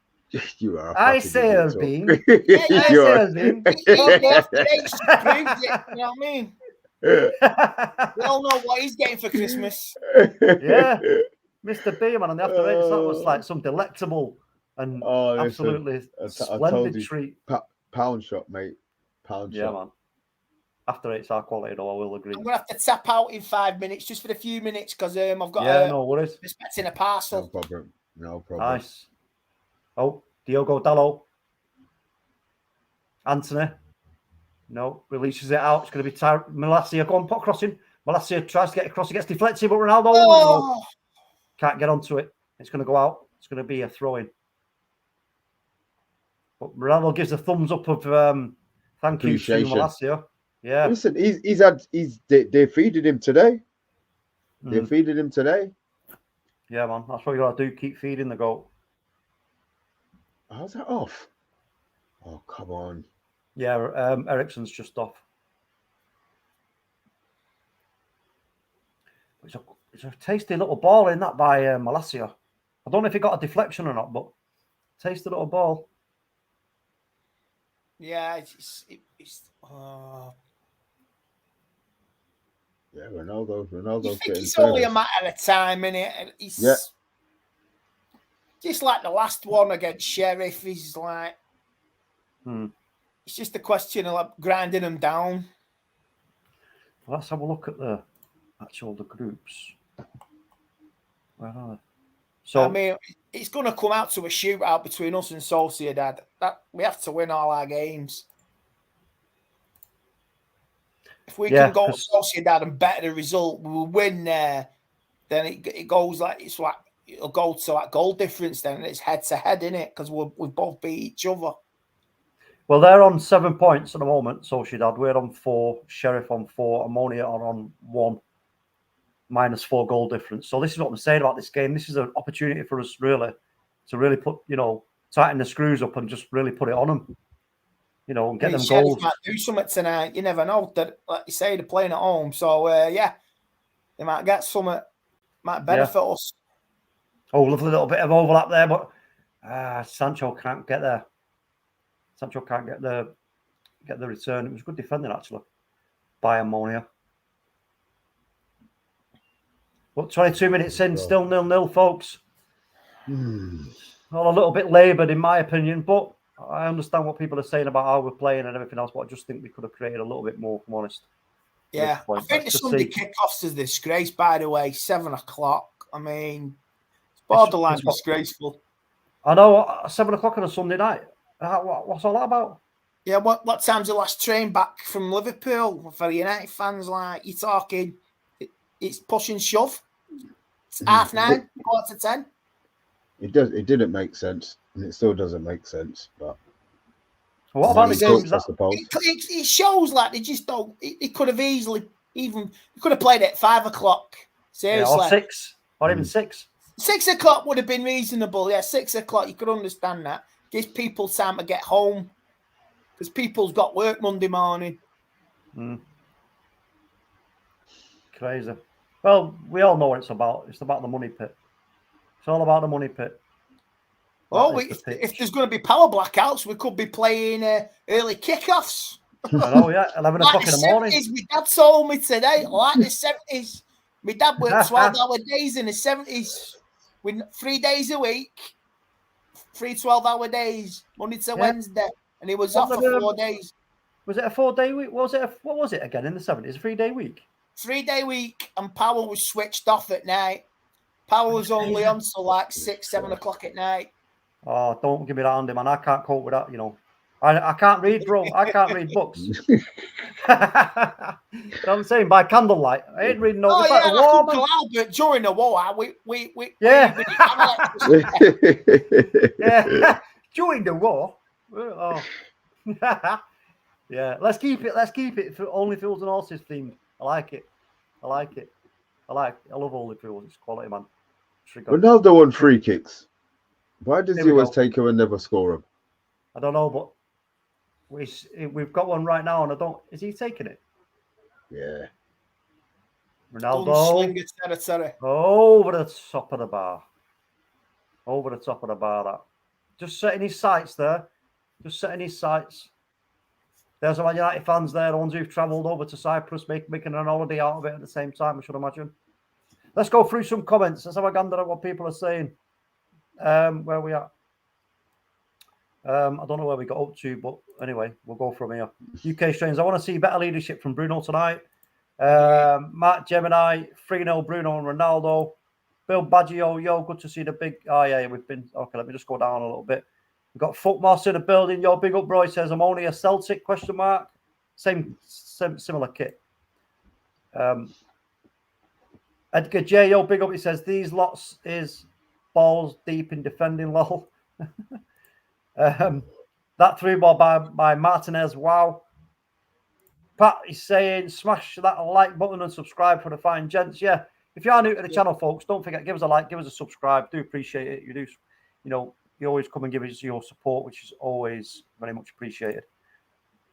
Speaker 3: You are.
Speaker 1: I say has been.
Speaker 2: I
Speaker 1: say has been.
Speaker 2: You know what I mean? We all know what he's getting for Christmas.
Speaker 1: Yeah. Mr. B, man, on the after eights, that was like some delectable and absolutely splendid treat.
Speaker 3: Pound shot, mate. Pound shot.
Speaker 1: Yeah, man. After eights are quality, though, I will agree.
Speaker 2: I'm going to have to tap out in 5 minutes, just for a few minutes, because I've got
Speaker 1: no worries.
Speaker 2: expecting a parcel.
Speaker 3: No problem.
Speaker 1: Nice. Oh, Diogo Dallo. Anthony. No, releases it out. It's going to be Malacia. Go on, pot crossing. Malacia tries to get across. It gets deflected, but Ronaldo can't get onto it. It's going to go out. It's going to be a throw-in. But Ronaldo gives a thumbs up of thank you to Malacia. Yeah.
Speaker 3: Listen, they defeated him today. They defeated him today.
Speaker 1: Yeah, man. That's what you got to do. Keep feeding the goat.
Speaker 3: How's that off? Oh, come on.
Speaker 1: Yeah, Ericsson's just off. It's a tasty little ball in that by Malacia. I don't know if he got a deflection or not, but tasty little ball.
Speaker 2: Yeah,
Speaker 3: Yeah, Ronaldo.
Speaker 2: I think it's only a matter of time, innit? It's just like the last one against Sheriff. He's like, it's just a question of like grinding them down.
Speaker 1: Well, let's have a look at the groups. Where are they? So,
Speaker 2: I mean, it's going to come out to a shootout between us and Sociedad. That we have to win all our games. If we can go to Sociedad and better the result, we will win there. Then it goes like it'll go to like goal difference. Then it's head to head, innit? Because we both beat each other.
Speaker 1: Well, they're on 7 points at the moment. Sociedad, we're on 4. Sheriff on 4. Omonia are on 1. -4 goal difference. So this is what I'm saying about this game. This is an opportunity for us really to really put, tighten the screws up and just really put it on them. And get them goals.
Speaker 2: Might do something tonight. You never know. That, like you say, they're playing at home. So they might get something. Might benefit us.
Speaker 1: Oh, lovely little bit of overlap there, but Sancho can't get there. Sancho can't get the return. It was good defending actually by Omonia. But 22 minutes in, still 0-0, folks. All a little bit laboured, in my opinion, but I understand what people are saying about how we're playing and everything else, but I just think we could have created a little bit more, if I'm honest.
Speaker 2: Yeah, I think the Sunday kickoff's a disgrace, by the way, 7 o'clock. I mean, it's borderline disgraceful.
Speaker 1: I know, 7 o'clock on a Sunday night. What's all that about?
Speaker 2: Yeah, what time's the last train back from Liverpool for United fans? Like, you're talking, it's push and shove. It's 9:30, 9:45.
Speaker 3: It didn't make sense, and it still doesn't make sense. But
Speaker 1: what about the games?
Speaker 2: It shows like they just don't. It could have easily could have played it at 5 o'clock. Seriously,
Speaker 1: or 6, or even 6.
Speaker 2: 6 o'clock would have been reasonable. Yeah, 6 o'clock. You could understand that. Gives people time to get home because people's got work Monday morning.
Speaker 1: Crazy. Well, we all know what it's about. It's about the money pit. It's all about the money pit.
Speaker 2: Oh, if there's going to be power blackouts, we could be playing early kickoffs.
Speaker 1: I know, yeah. 11 o'clock in the morning.
Speaker 2: My dad told me today, like the 70s. My dad worked 12-hour days in the 70s. With 3 days a week. 3 12-hour days, Monday to Wednesday. And he was off for 4 days.
Speaker 1: Was it a 4-day week? What was it again in the 70s? A 3-day week?
Speaker 2: 3-day week, and power was switched off at night. Power was only on till like 6, 7 o'clock at night.
Speaker 1: Oh, don't give me that, Andy, man. I can't cope with that, I can't read, bro. I can't read books. You know what I'm saying? By candlelight. I ain't reading no.
Speaker 2: Oh
Speaker 1: It's
Speaker 2: yeah,
Speaker 1: like a war,
Speaker 2: Uncle Albert during the war. We
Speaker 1: Yeah.
Speaker 2: we
Speaker 1: Yeah. During the war. Oh. Yeah. Let's keep it for Only Fools and Horses themed. I like it. I love Only Fools. It's quality, man.
Speaker 3: Ronaldo on free kicks. Why does
Speaker 1: Here
Speaker 3: he
Speaker 1: we
Speaker 3: always
Speaker 1: go.
Speaker 3: take them and never score them?
Speaker 1: I don't know, but we've got one right now, and I don't. Is he taking it?
Speaker 3: Yeah.
Speaker 1: Ronaldo.
Speaker 2: territory.
Speaker 1: Over the top of the bar. Over the top of the bar. That. Just setting his sights there. Just setting his sights. There's some Man United fans there, the ones who've travelled over to Cyprus, making an holiday out of it at the same time, I should imagine. Let's go through some comments. Let's have a gander at what people are saying. Where we at? I don't know where we got up to, but anyway, we'll go from here. UK Strains, I want to see better leadership from Bruno tonight. Matt Gemini, 3-0 Bruno and Ronaldo. Bill Baggio, yo, good to see the big. Oh, yeah, we've been. Okay, let me just go down a little bit. We've got Footmoss in the building. Yo, big up, bro. He says, Omonia Celtic, ? Same similar kit. Edgar J, yo, big up. He says, these lots is balls deep in defending, lol. That through ball by Martinez, wow. Pat is saying, smash that like button and subscribe for the fine gents. Yeah, if you are new to the channel, folks, don't forget, give us a like, give us a subscribe. Do appreciate it. You do, you always come and give us your support, which is always very much appreciated.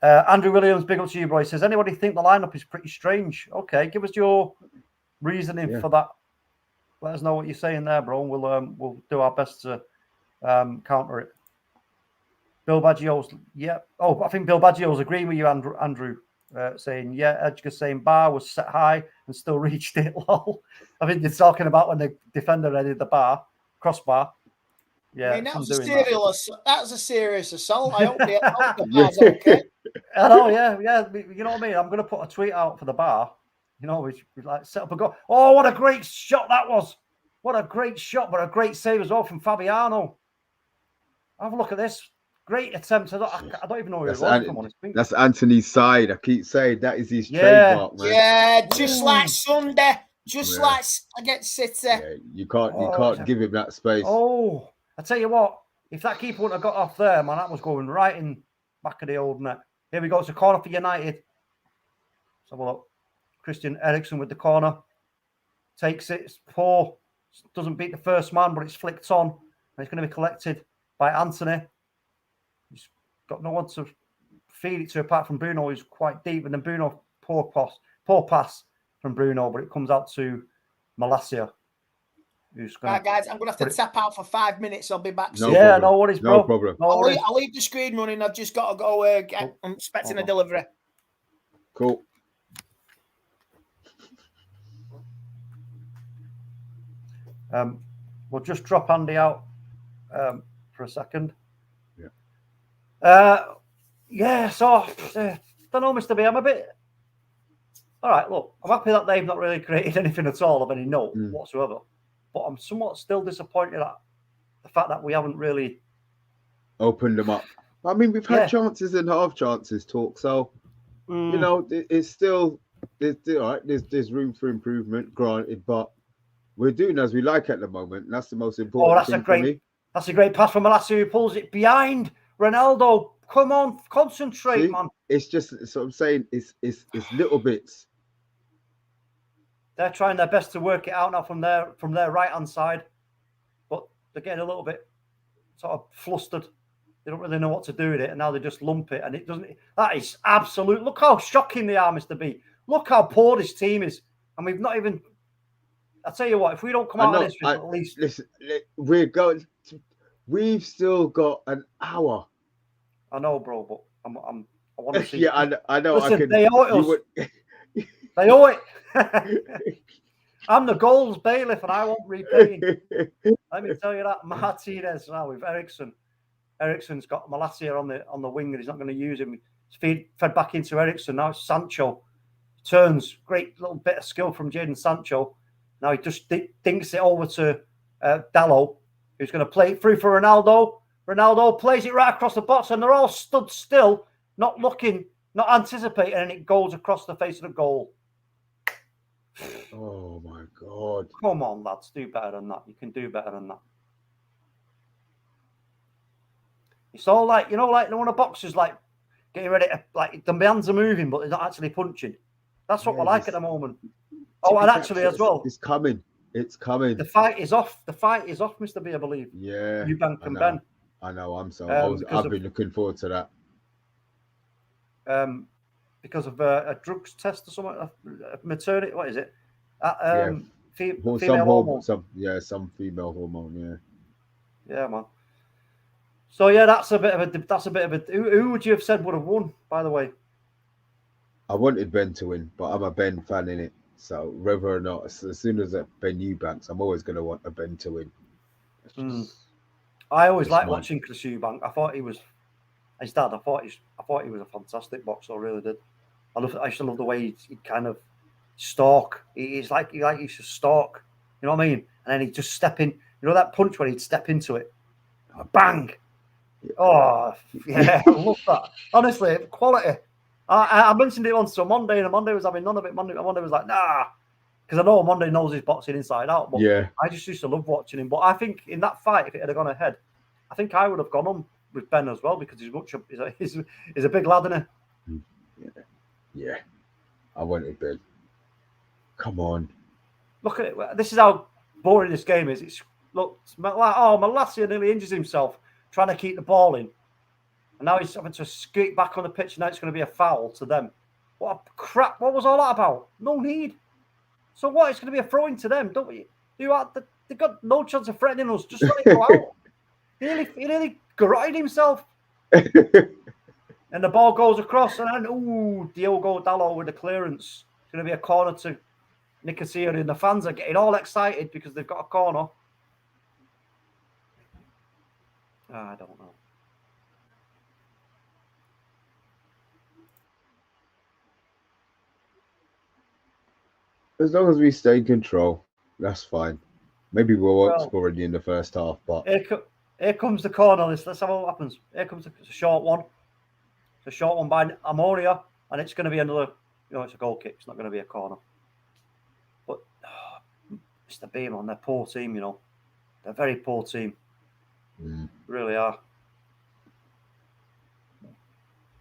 Speaker 1: Andrew Williams, big up to you, bro. He says, anybody think the lineup is pretty strange? Okay, give us your reasoning for that. Let us know what you're saying there, bro. We'll do our best to counter it. Bill Baggio's, yeah. Oh, I think Bill Baggio's agreeing with you, Andrew. Saying, yeah, Edgar saying bar was set high and still reached it. Lol. I think you're talking about when the defender headed the crossbar. Yeah,
Speaker 2: I mean, that was a serious assault. I hope the bar's okay.
Speaker 1: I know, yeah. You know what I mean? I'm going to put a tweet out for the bar. You know, we like set up a goal. Oh, what a great shot that was! What a great shot, but a great save as well from Fabiano. Have a look at this. Great attempt. I don't even know who it was.
Speaker 3: That's Anthony's side. I keep saying that is his trademark, man.
Speaker 2: Yeah, just like Sunday, like against City.
Speaker 3: Yeah, you can't give him that space.
Speaker 1: Oh, I tell you what, if that keeper wouldn't have got off there, man, that was going right in back of the old net. Here we go. It's a corner for United. Let's have a look. Christian Eriksen with the corner. Takes it. It's poor. Doesn't beat the first man, but it's flicked on. And it's going to be collected by Anthony. He's got no one to feed it to apart from Bruno, who's quite deep. And then Bruno, poor pass from Bruno, but it comes out to Malacia.
Speaker 2: Right, guys, I'm going to have to tap out for 5 minutes. I'll be back soon.
Speaker 1: No worries, bro.
Speaker 3: No problem.
Speaker 2: I'll leave the screen running. I've just got to go. I'm expecting a delivery.
Speaker 3: Cool.
Speaker 1: We'll just drop Andy out for a second. So don't know, Mr. B. I'm a bit. All right, look, I'm happy that they've not really created anything at all of any note whatsoever. But I'm somewhat still disappointed at the fact that we haven't really
Speaker 3: opened them up. I mean, we've had chances and half chances talk, so you know, it's still there's room for improvement, granted, but we're doing as we like at the moment. And that's the most important thing for me.
Speaker 1: That's a great pass from Malacia, who pulls it behind Ronaldo. Come on, concentrate, man.
Speaker 3: It's just so I'm saying it's little bits.
Speaker 1: They're trying their best to work it out now from their right hand side, but they're getting a little bit sort of flustered. They don't really know what to do with it, and now they just lump it, and it doesn't. That is absolute. Look how shocking they are, Mr. B. Look how poor this team is, and we've not even. I tell you what, if we don't come out of this, at least
Speaker 3: listen. We've still got an hour.
Speaker 1: I know, bro, but I want to see.
Speaker 3: Yeah, I know.
Speaker 1: Listen, they owe it us. They owe it. I'm the goals bailiff, and I won't repay. Let me tell you that. Martinez now with Eriksen. Eriksen's got Malacia on the wing, and he's not going to use him. He's fed back into Eriksen. Now it's Sancho. Turns. Great little bit of skill from Jadon Sancho. Now he just dinks it over to Dallo, who's going to play it through for Ronaldo. Ronaldo plays it right across the box, and they're all stood still, not looking, not anticipating, and it goes across the face of the goal.
Speaker 3: Oh my God.
Speaker 1: Come on, lads, do better than that. You can do better than that. It's all like, you know, like when a boxer's like getting ready to, like, the hands are moving, but they're not actually punching. That's what we're like at the moment. Oh, and actually as well.
Speaker 3: It's coming. It's coming.
Speaker 1: The fight is off. The fight is off, Mr. B, I believe.
Speaker 3: Yeah.
Speaker 1: Eubank and Ben.
Speaker 3: I know. I've been looking forward to
Speaker 1: that. Because of a drugs test or something, a maternity. What is it? Female hormone.
Speaker 3: Some female hormone.
Speaker 1: Yeah, man. So yeah, that's a bit of a. Who would you have said would have won? By the way,
Speaker 3: I wanted Ben to win, but I'm a Ben fan in it. So whether or not, as soon as Ben Eubanks, I'm always going to want a Ben to win.
Speaker 1: I always liked watching Chris Eubank. I thought he was his dad. I thought he was a fantastic boxer. I really did. I used to love the way he'd kind of stalk. He's like he used to stalk. You know what I mean? And then he'd just step in. You know that punch when he'd step into it, bang. Oh yeah, I love that. Honestly, quality. I mentioned it once to Omondi, and Omondi was having none of it. Omondi was like, nah, because I know Omondi knows his boxing inside out. But
Speaker 3: yeah,
Speaker 1: I just used to love watching him. But I think in that fight, if it had gone ahead, I think I would have gone on with Ben as well, because he's a big lad, isn't he?
Speaker 3: Yeah. I wanted Ben. Come on.
Speaker 1: Look at it. This is how boring this game is. It's like, Malacia nearly injures himself trying to keep the ball in. And now he's having to skate back on the pitch, and now it's going to be a foul to them. What a crap. What was all that about? No need. So what? It's going to be a throw-in to them, don't we? They've got no chance of threatening us. Just let it go out. He nearly garroted himself. And the ball goes across, and then, Diogo Dalot with the clearance. It's going to be a corner to Nicosia, and the fans are getting all excited because they've got a corner. I don't know.
Speaker 3: As long as we stay in control, that's fine. Maybe we won't score already in the first half, but
Speaker 1: here comes the corner. Let's have what happens. Here comes a short one. It's a short one by Omonia, and it's going to be another. It's a goal kick. It's not going to be a corner. But Mr. Beam on their poor team, they're a very poor team. Really are.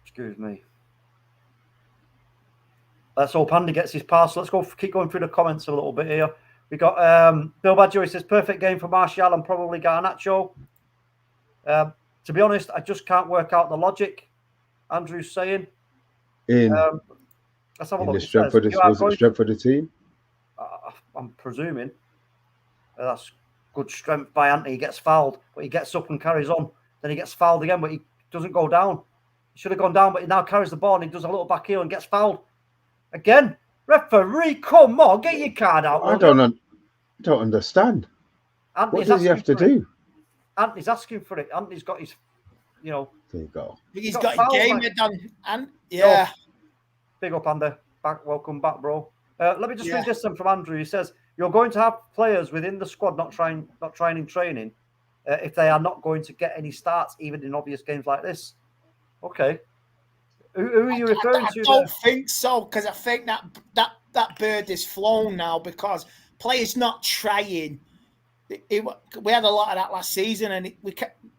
Speaker 1: Excuse me. Let's hope Andy gets his pass. Let's keep going through the comments a little bit here. We got Bill Badger. He says perfect game for Martial and probably Garnacho. To be honest, I just can't work out the logic. Andrew's saying. Let's have a look.
Speaker 3: The strength for strength for the team?
Speaker 1: I'm presuming that's good strength by Anthony. He gets fouled, but he gets up and carries on. Then he gets fouled again, but he doesn't go down. He should have gone down, but he now carries the ball and he does a little back heel and gets fouled. Again, referee, come on, get your card out.
Speaker 3: I don't understand. What does he have to do?
Speaker 1: Anthony's asking for it. Anthony's got his,
Speaker 3: There you go.
Speaker 2: He's got his game done. And yeah.
Speaker 1: Big up, Andy. Welcome back, bro. Let me just read this from Andrew. He says, you're going to have players within the squad not trying in training if they are not going to get any starts, even in obvious games like this. Okay. Who are you referring to?
Speaker 2: I don't think so, because I think that bird is flown now because players not trying. We had a lot of that last season, and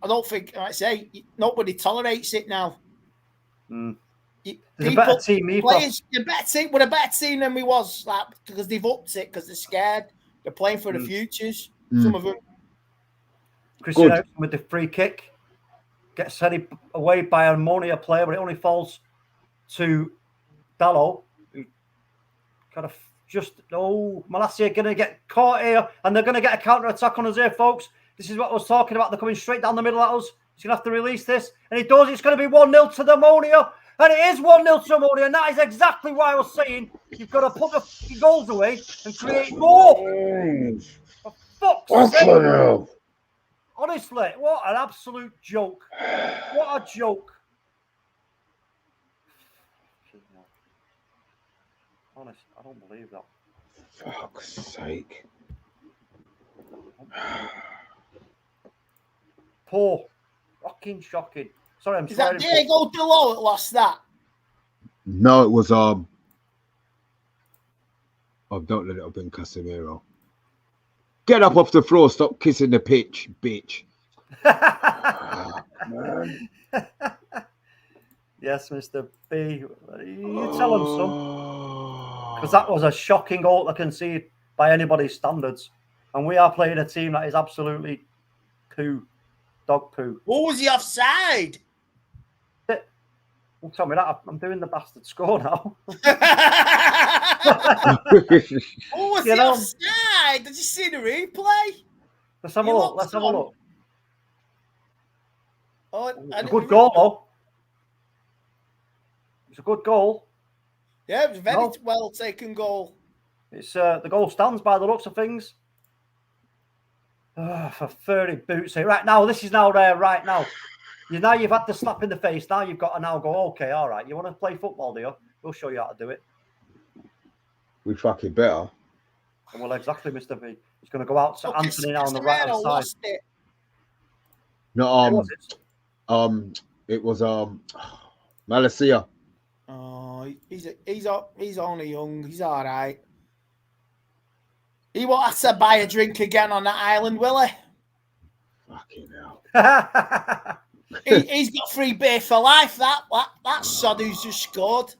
Speaker 2: I don't think, like I say, nobody tolerates it now.
Speaker 1: There's a better team.
Speaker 2: Players, we're a better team than we was, because they've upped it, because they're scared. They're playing for the futures. Some of them.
Speaker 1: Christian with the free kick gets headed away by an Omonia player, but it only falls to Dalot, who kind of Malacia going to get caught here, and they're going to get a counter attack on us here, folks. This is what I was talking about. They're coming straight down the middle at us. He's going to have to release this, and he does. It's going to be 1-0 to the Omonia, and it is 1-0 to Omonia, and that is exactly why I was saying you've got to put the goals away and create more. For fuck's sake. Honestly, what an absolute joke. What a joke. Honest, I don't believe that.
Speaker 3: Fuck's sake.
Speaker 1: Poor. shocking. Sorry, I'm
Speaker 2: Is that
Speaker 1: swearing.
Speaker 2: Diego Delo that lost that?
Speaker 3: No, it was Oh, don't let it have been Casemiro. Get up off the floor. Stop kissing the pitch, bitch. Man.
Speaker 1: Yes, Mr. B. You tell them some. Because that was a shocking goal to concede by anybody's standards. And we are playing a team that is absolutely dog poo.
Speaker 2: What was he offside?
Speaker 1: Well, tell me that. I'm doing the bastard score now.
Speaker 2: What was he offside? Did you see the replay?
Speaker 1: Let's have a look.
Speaker 2: Oh,
Speaker 1: it's a good goal, though. It's a good goal.
Speaker 2: Yeah, it was a very well taken goal.
Speaker 1: It's the goal stands by the looks of things. For furry boots. Right now, this is now there. Right now, you've had the slap in the face. Now you've got to now go. Okay, all right. You want to play football, do you? We'll show you how to do it.
Speaker 3: We fucking better.
Speaker 1: Well, exactly, Mr. V. He's going to go out to Anthony now on the right hand side.
Speaker 3: No, it was Malacia.
Speaker 2: Oh, he's only young. He's all right. He won't have to buy a drink again on that island, will he?
Speaker 3: Fucking hell.
Speaker 2: He's got free beer for life. That sod who's just scored.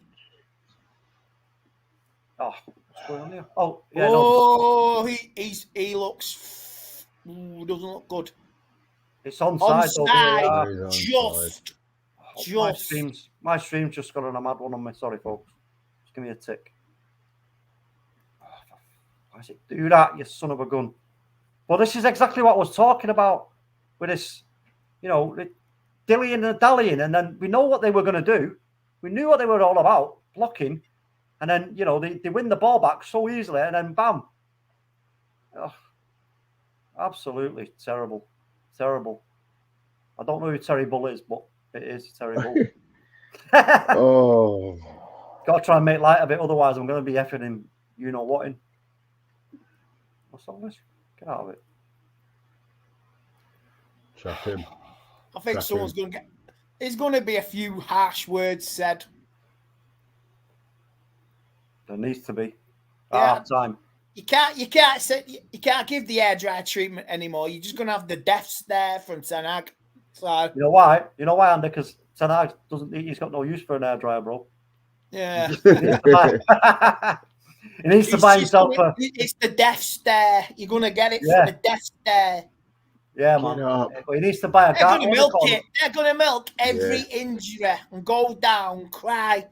Speaker 1: Oh, what's going on here? Oh, yeah.
Speaker 2: Oh, no. he looks. Doesn't look good.
Speaker 1: It's onside.
Speaker 2: Just.
Speaker 1: My stream's just got on a mad one on me. Sorry, folks. Just give me a tick. Why does it do that, you son of a gun? Well, this is exactly what I was talking about with this, dillying and dallying. And then we know what they were going to do. We knew what they were all about, blocking. And then, they win the ball back so easily. And then, bam. Oh, absolutely terrible. Terrible. I don't know who Terrible is, but it is terrible.
Speaker 3: Oh.
Speaker 1: Got to try and make light of it. Otherwise, I'm going to be effing him, what in. What's all this? Get out of it.
Speaker 3: Trap him.
Speaker 2: I think someone's going to get. There's going to be a few harsh words said.
Speaker 1: There needs to be.
Speaker 2: Yeah.
Speaker 1: Time.
Speaker 2: You can't give the air dry treatment anymore. You're just going to have the deaths there from Ten Hag. So
Speaker 1: you know why? Andy? Because Ten Hag he's got no use for an air dryer, bro.
Speaker 2: Yeah.
Speaker 1: He needs to buy himself
Speaker 2: it's the death stare. You're going to get it for the death stare.
Speaker 1: Yeah, man. He needs to buy a
Speaker 2: They're going to milk it. They're going to milk every injury and go down, cry.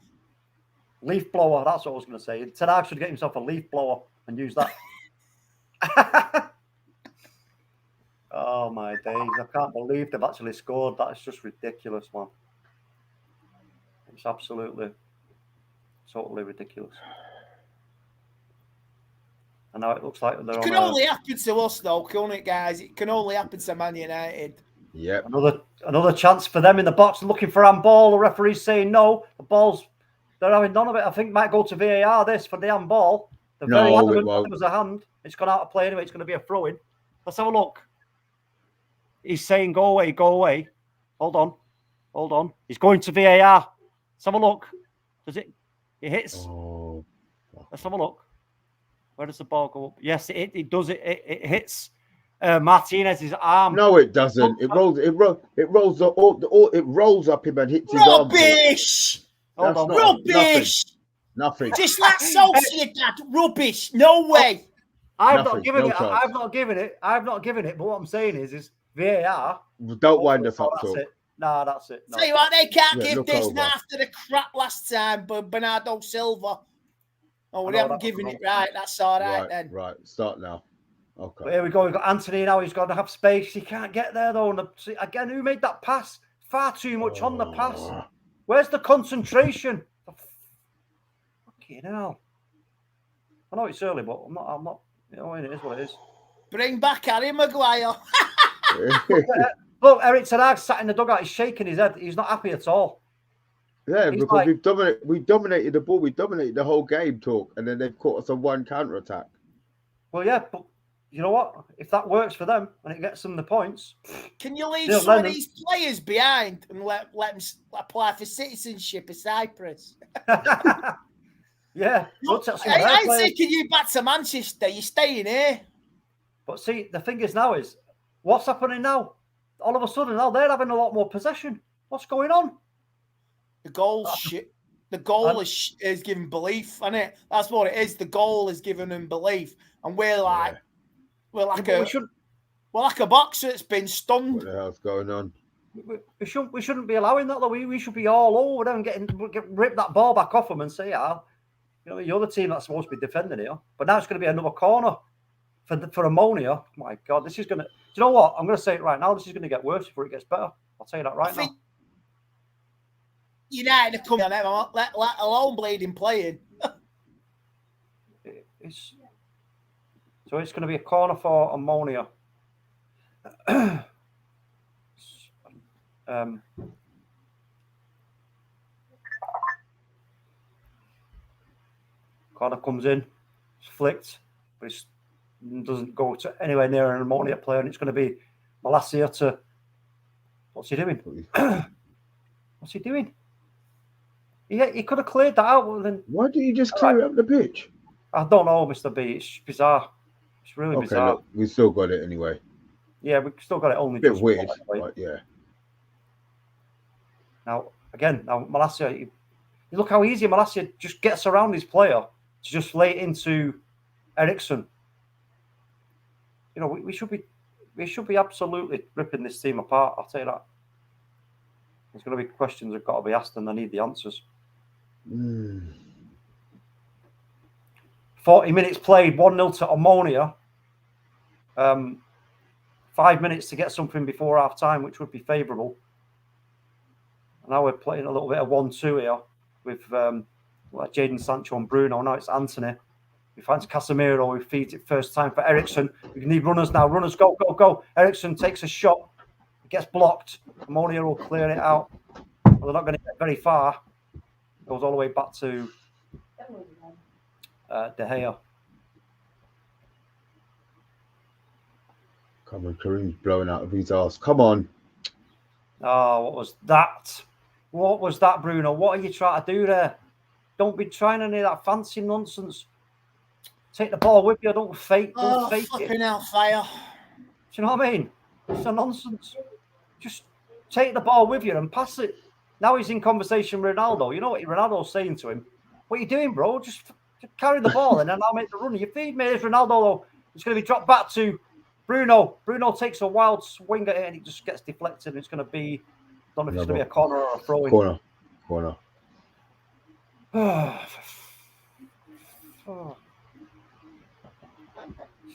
Speaker 1: Leaf blower. That's what I was going to say. Ten Hag should get himself a leaf blower and use that. Oh, my days. I can't believe they've actually scored. That is just ridiculous, man. It's absolutely, totally ridiculous. And now it looks like they're
Speaker 2: It can only happen to us, though, can't it, guys? It can only happen to Man United.
Speaker 3: Yep.
Speaker 1: Another chance for them in the box, looking for handball. The referee's saying no. They're having none of it. I think might go to VAR this for the handball. They're very adamant it was a hand. It's gone out of play anyway. It's going to be a throw-in. Let's have a look. He's saying go away, go away. Hold on. He's going to VAR. Let's have a look. Does it hits?
Speaker 3: Oh.
Speaker 1: Let's have a look. Where does the ball go up? Yes, it does. It hits Martinez's arm.
Speaker 3: No, it doesn't. It rolls up him and hits his arm.
Speaker 2: Rubbish! Rubbish!
Speaker 3: Nothing.
Speaker 2: Just like Sociedad. Rubbish. No way.
Speaker 1: I've not given it. But what I'm saying is VAR.
Speaker 3: Don't wind us up.
Speaker 1: That's it. Nah, that's it.
Speaker 2: Tell you what, they can't give this now after the crap last time, but Bernardo Silva. Oh, we haven't given it right. That's all right then.
Speaker 3: Right, start now. Okay.
Speaker 1: But here we go. We've got Anthony now. He's got to have space. He can't get there though. And again, who made that pass? Far too much on the pass. Where's the concentration? Fucking hell. I know it's early, but I'm not. It is what it is.
Speaker 2: Bring back Harry Maguire.
Speaker 1: Look, Eric Ten Hag sat in the dugout. He's shaking his head. He's not happy at all.
Speaker 3: Yeah, he's because we dominated the ball. We dominated the whole game, and then they've caught us on one counter attack.
Speaker 1: Well, yeah, but you know what? If that works for them and it gets them the points,
Speaker 2: can you leave some of these players behind and let them apply for citizenship in Cyprus?
Speaker 1: Yeah.
Speaker 2: I'm taking you back to Manchester. You're staying here.
Speaker 1: But see, the thing is now is, what's happening now? All of a sudden now they're having a lot more possession. What's going on?
Speaker 2: The goal shit. The goal is giving belief, isn't it? That's what it is. The goal is giving them belief, and we're like a boxer that's been stunned.
Speaker 3: What the hell's going on?
Speaker 1: We shouldn't be allowing that though. We should be all over them, rip that ball back off them and say, you're the team that's supposed to be defending here. But now it's going to be another corner for Omonia. My God, this is going to. Do you know what? I'm going to say it right now. This is going to get worse before it gets better. I'll tell you that right now.
Speaker 2: United are coming on them, let alone bleeding playing.
Speaker 1: So it's going to be a corner for Omonia. Corner comes in, it's flicked, but it doesn't go to anywhere near an Omonia player, and it's going to be Malacia to. What's he doing? What's he doing? He could have cleared that out. Then
Speaker 3: why do you just clear up the pitch?
Speaker 1: I don't know, Mr. B. It's bizarre. It's really bizarre.
Speaker 3: Look, we still got it anyway.
Speaker 1: Yeah, we still got it only.
Speaker 3: A bit weird, but yeah.
Speaker 1: Now Malacia, you look how easy Malacia just gets around his player to just lay it into Ericsson. You know, we should be absolutely ripping this team apart. I'll tell you that. There's going to be questions that have got to be asked, and I need the answers. 40 minutes played, 1-0 to Omonia. 5 minutes to get something before half time, which would be favourable. And now we're playing a little bit of 1-2 here with Jadon Sancho and Bruno. Now it's Anthony. He finds Casemiro, who feeds it first time for Ericsson. We need runners now. Runners, go, go, go. Ericsson takes a shot. It gets blocked. Omonia will clear it out. Well, they're not going to get very far. It goes all the way back to De Gea.
Speaker 3: Come on, Kareem's blowing out of his arse. Come on.
Speaker 1: Oh, what was that? What was that, Bruno? What are you trying to do there? Don't be trying any of that fancy nonsense. Take the ball with you. Don't fake it.
Speaker 2: Flipping hellfire.
Speaker 1: Do you know what I mean? It's a nonsense. Just take the ball with you and pass it. Now he's in conversation with Ronaldo. You know what Ronaldo's saying to him? What are you doing, bro? Just carry the ball and then I'll make the run. You feed me. There's Ronaldo, though. It's going to be dropped back to Bruno. Bruno takes a wild swing at it and it just gets deflected. And it's going to be, I don't know if it's going to be a corner or a throw-in.
Speaker 3: Corner.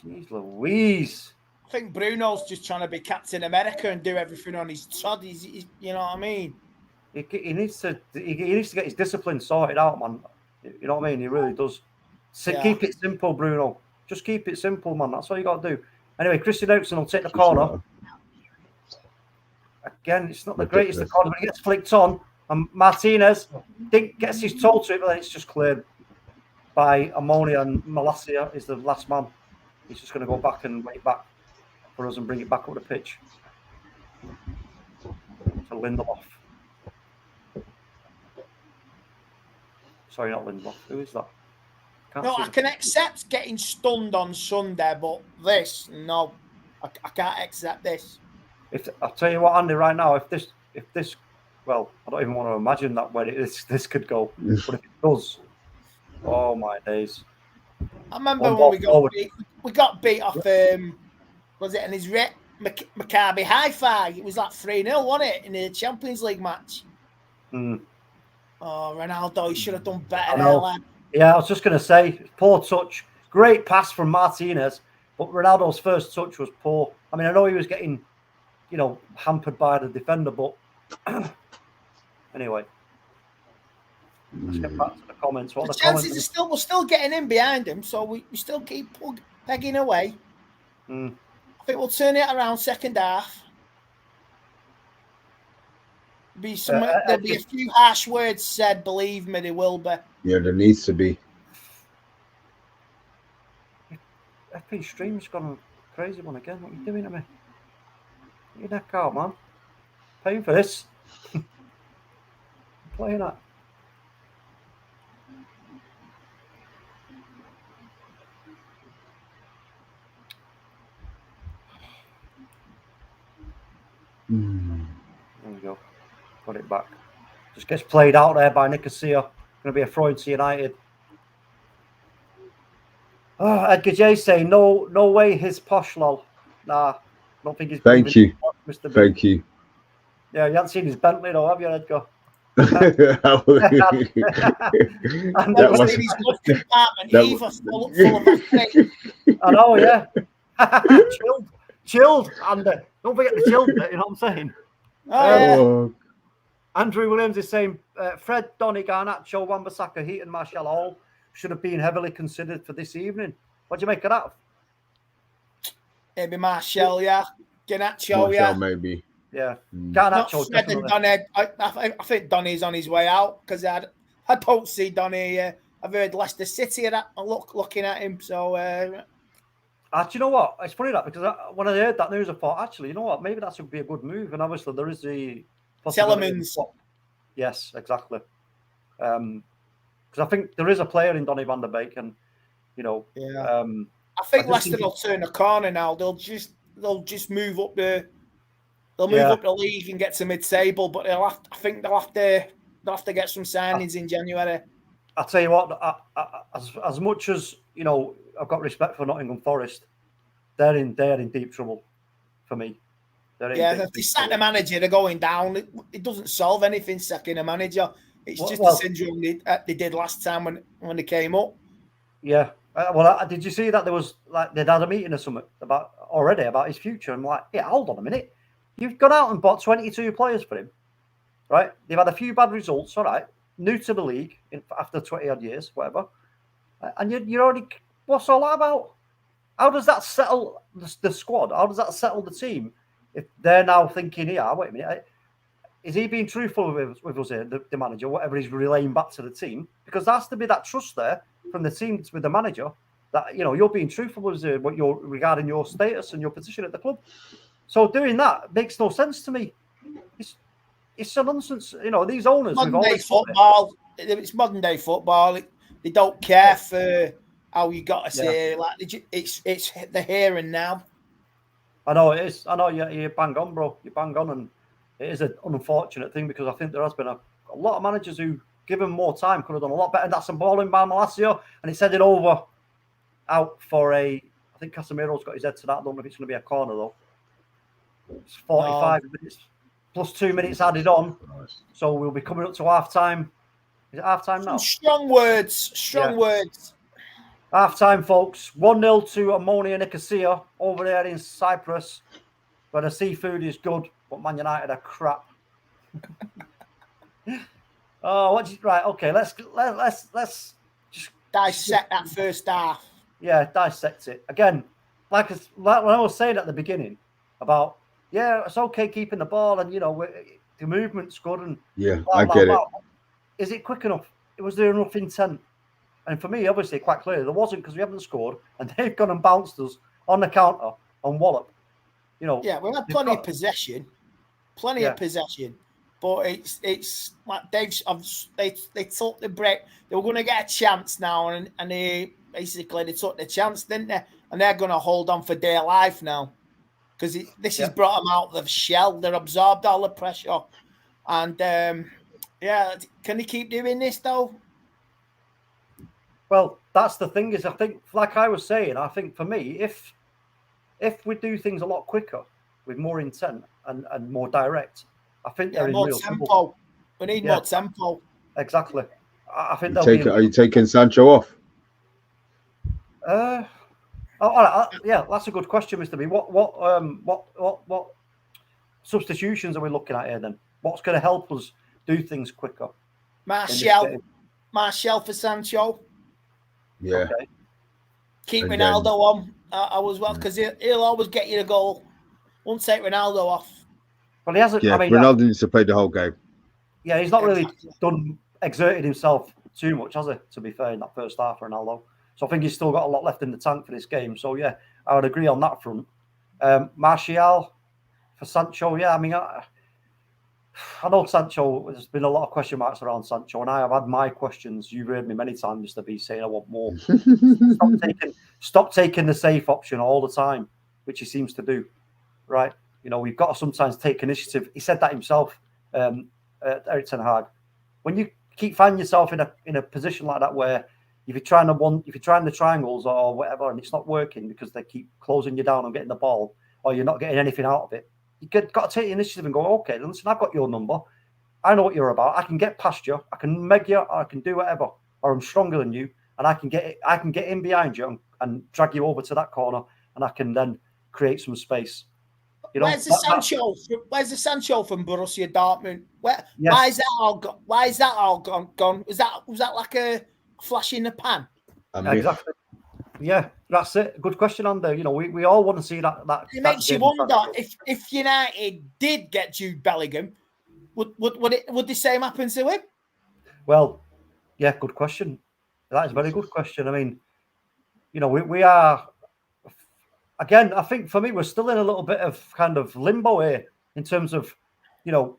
Speaker 1: Jeez Louise.
Speaker 2: I think Bruno's just trying to be Captain America and do everything on his trod. He's you know what I mean?
Speaker 1: He needs to get his discipline sorted out, man. You know what I mean? He really does. Keep it simple, Bruno. Just keep it simple, man. That's all you got to do. Anyway, Christian Eriksen will take the corner. Again, it's not the greatest of corner, but he gets flicked on. And Martinez gets his toe to it, but then it's just cleared by Omonia, and Malacia is the last man. He's just going to go back and wait back for us and bring it back up the pitch. To Lindelof. Sorry, not Lindelof. Who is that?
Speaker 2: I can accept getting stunned on Sunday, but this, no. I can't accept this.
Speaker 1: I'll tell you what, Andy, right now, if this, well, I don't even want to imagine that where this could go. But if it does, oh my days.
Speaker 2: I remember when we got beat off, was it in his Maccabi Hi-Fi? It was like 3-0, wasn't it, in the Champions League match? Oh, Ronaldo, he should have done better there, lad.
Speaker 1: Yeah, I was just going to say, poor touch. Great pass from Martinez, but Ronaldo's first touch was poor. I mean, I know he was getting, hampered by the defender, but anyway. Let's get back to the comments.
Speaker 2: The chances we're still getting in behind him, so we still keep pegging away. I think we'll turn it around second half. There'll be a few harsh words said, believe me, there will be.
Speaker 3: Yeah, there needs to be.
Speaker 1: FP Stream's gone Crazy one again. What are you doing to me? Get your neck out, man. Paying for this. Playing that. There we go. Got it back. Just gets played out there by Nicosia. Going to be a throw into United. Oh, Edgar J saying no way his posh lol. Nah, don't think he's.
Speaker 3: Thank you.
Speaker 1: Mr. B.
Speaker 3: Thank you.
Speaker 1: Yeah, you haven't seen his Bentley though, have you, Edgar?
Speaker 3: That
Speaker 1: was I know, yeah. chilled, and don't forget the chilled bit. You know what I'm saying?
Speaker 2: Oh,
Speaker 1: yeah. Andrew Williams is saying Fred, Donny, Garnacho, Wan-Bissaka, Heat, and Martial all should have been heavily considered for this evening. What do you make of that?
Speaker 2: Maybe Martial, yeah. Garnacho, yeah.
Speaker 3: Maybe.
Speaker 1: Yeah. Garnacho,
Speaker 2: Fred and Donny. I think Donny's on his way out because I don't see Donny. I've heard Leicester City looking at him. So,
Speaker 1: do you know what? It's funny that because when I heard that news, I thought, actually, you know what? Maybe that would be a good move. And obviously, there is the
Speaker 2: Telemans.
Speaker 1: Yes, exactly. Because I think there is a player in Donny van der Beek, and you know,
Speaker 2: yeah. I think Leicester will turn a corner now. They'll just move up the. They'll move up the league and get to mid-table, but I think they'll have to get some signings in January.
Speaker 1: I'll tell you what, as much as you know, I've got respect for Nottingham Forest. They're in deep trouble for me.
Speaker 2: If they sack the manager, they're going down. It doesn't solve anything sacking a manager. It's just the syndrome they did last time when they came up.
Speaker 1: Yeah. Did you see that there was they'd had a meeting or something about his future? I'm like, yeah, hold on a minute. You've gone out and bought 22 players for him, right? They've had a few bad results, all right. New to the league after 20 odd years, whatever. And you're already, what's all that about? How does that settle the squad? How does that settle the team? If they're now thinking, yeah, wait a minute, is he being truthful with us here, the manager, whatever he's relaying back to the team? Because there has to be that trust there from the team with the manager that, you know, you're being truthful with what you're regarding your status and your position at the club. So doing that makes no sense to me. It's a nonsense. You know, these owners.
Speaker 2: Modern day football. It's modern day football. They don't care for how you got to say. It's the here and now.
Speaker 1: I know it is. I know you bang on, bro. You bang on, and it is an unfortunate thing because I think there has been a lot of managers who, given more time, could have done a lot better. And that's a ball in by Malacio, and it's headed out for a. I think Casemiro's got his head to that. I don't know if it's going to be a corner though. It's 45 minutes plus 2 minutes added on, so we'll be coming up to half time. Is it half time now?
Speaker 2: Strong words.
Speaker 1: Half time, folks. 1-0 to Omonia Nicosia over there in Cyprus, where the seafood is good, but Man United are crap. Right? Okay, let's just
Speaker 2: dissect that first half.
Speaker 1: Yeah, dissect it again. Like when I was saying at the beginning about. Yeah, it's okay keeping the ball, and you know the movement's good. And
Speaker 3: I get it.
Speaker 1: Is it quick enough? Was there enough intent? And for me, obviously, quite clearly, there wasn't because we haven't scored, and they've gone and bounced us on the counter on Wallop. You know.
Speaker 2: Yeah, we had plenty of possession, but it's like they took the break. They were going to get a chance now, and they took the chance, didn't they? And they're going to hold on for dear life now. Because this has brought them out of the shell. They're absorbed all the pressure. And, can they keep doing this, though?
Speaker 1: Well, that's the thing is, I think, like I was saying, I think for me, if we do things a lot quicker with more intent and more direct, I think they're in real trouble.
Speaker 2: We need more tempo.
Speaker 1: Exactly. I think
Speaker 3: are you taking Sancho off?
Speaker 1: All right, that's a good question, Mr. B. What substitutions are we looking at here then? What's going to help us do things quicker?
Speaker 2: Martial for Sancho.
Speaker 3: Yeah.
Speaker 2: Okay. Keep Ronaldo on as well because he'll always get you the goal. Won't take Ronaldo off.
Speaker 1: Well, he hasn't.
Speaker 3: Yeah, Ronaldo needs to play the whole game.
Speaker 1: Yeah, he's not really exerted himself too much, has he? To be fair, in that first half, Ronaldo. So I think he's still got a lot left in the tank for this game. So yeah, I would agree on that front. Martial for Sancho, yeah. I mean, I know Sancho. There's been a lot of question marks around Sancho, and I have had my questions. You've heard me many times, Mr. B, saying I want more. Stop taking the safe option all the time, which he seems to do. Right? We've got to sometimes take initiative. He said that himself, Erik ten Hag. When you keep finding yourself in a position like that where if you're trying the triangles or whatever and it's not working because they keep closing you down and getting the ball or you're not getting anything out of it, you've got to take the initiative and go, okay, listen, I've got your number. I know what you're about. I can get past you. I can meg you. Or I can do whatever. Or I'm stronger than you, and I can get in behind you and drag you over to that corner, and I can then create some space.
Speaker 2: Where's the Sancho? Where's the Sancho from Borussia Dortmund? Why is that all gone? Why is that all gone? Was that like a flash in the pan?
Speaker 1: Exactly. Yeah, that's it. Good question, Andy. We all want to see that.
Speaker 2: It makes you wonder if United did get Jude Bellingham, would the same happen to him?
Speaker 1: Well, yeah, good question. That is a very good question. I mean, we are. Again, I think for me, we're still in a little bit of kind of limbo here in terms of,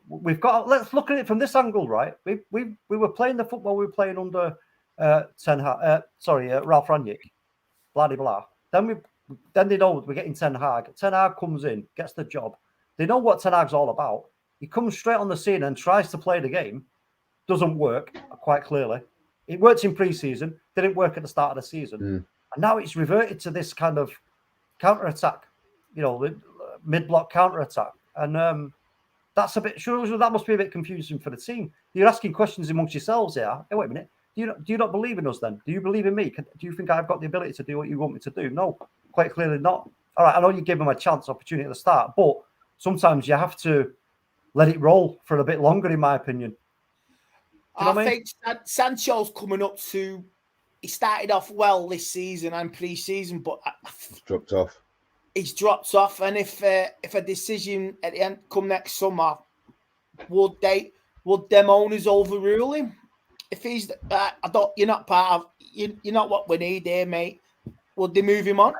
Speaker 1: we've got. Let's look at it from this angle, right? We were playing the football we were playing under Ralph Rangnick, blah blah blah. Then they know we're getting Ten Hag. Ten Hag comes in, gets the job. They know what Ten Hag's all about. He comes straight on the scene and tries to play the game. Doesn't work quite clearly. It worked in pre-season, didn't work at the start of the season, and now it's reverted to this kind of counter-attack, mid-block counter-attack. And that's a bit, sure, that must be a bit confusing for the team. You're asking questions amongst yourselves here. Hey, wait a minute. Do you not believe in us then? Do you believe in me? Do you think I've got the ability to do what you want me to do? No, quite clearly not. All right, I know you give them a opportunity at the start, but sometimes you have to let it roll for a bit longer, in my opinion.
Speaker 2: I think Sancho's coming up to. He started off well this season and pre-season, but
Speaker 3: dropped off.
Speaker 2: He's dropped off, and if a decision at the end come next summer, would them owners overrule him? If he's, you're not part of, you're not what we need here, mate. Would they move him on?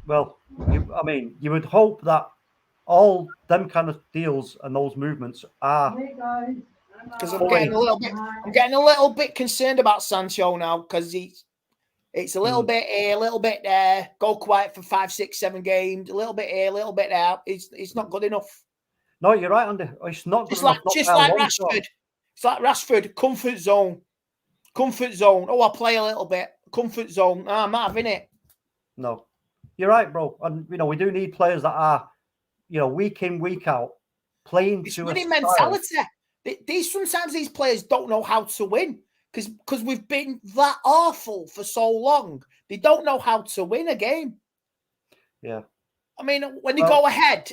Speaker 1: Well, you would hope that all them kind of deals and those movements are.
Speaker 2: Because I'm getting a little bit concerned about Sancho now because it's a little bit here, a little bit there. Go quiet for 5, 6, 7 games. A little bit here, a little bit there. It's not good enough.
Speaker 1: No, you're right, Andy. It's not good enough.
Speaker 2: Just like Rashford. It's like Rashford. Comfort zone. Oh, I'll play a little bit. Comfort zone. I'm not having it.
Speaker 1: No, you're right, bro. And we do need players that are, week in, week out, playing
Speaker 2: it's
Speaker 1: to
Speaker 2: winning
Speaker 1: a
Speaker 2: mentality. Sometimes these players don't know how to win because we've been that awful for so long. They don't know how to win a game.
Speaker 1: Yeah.
Speaker 2: I mean, when they go ahead,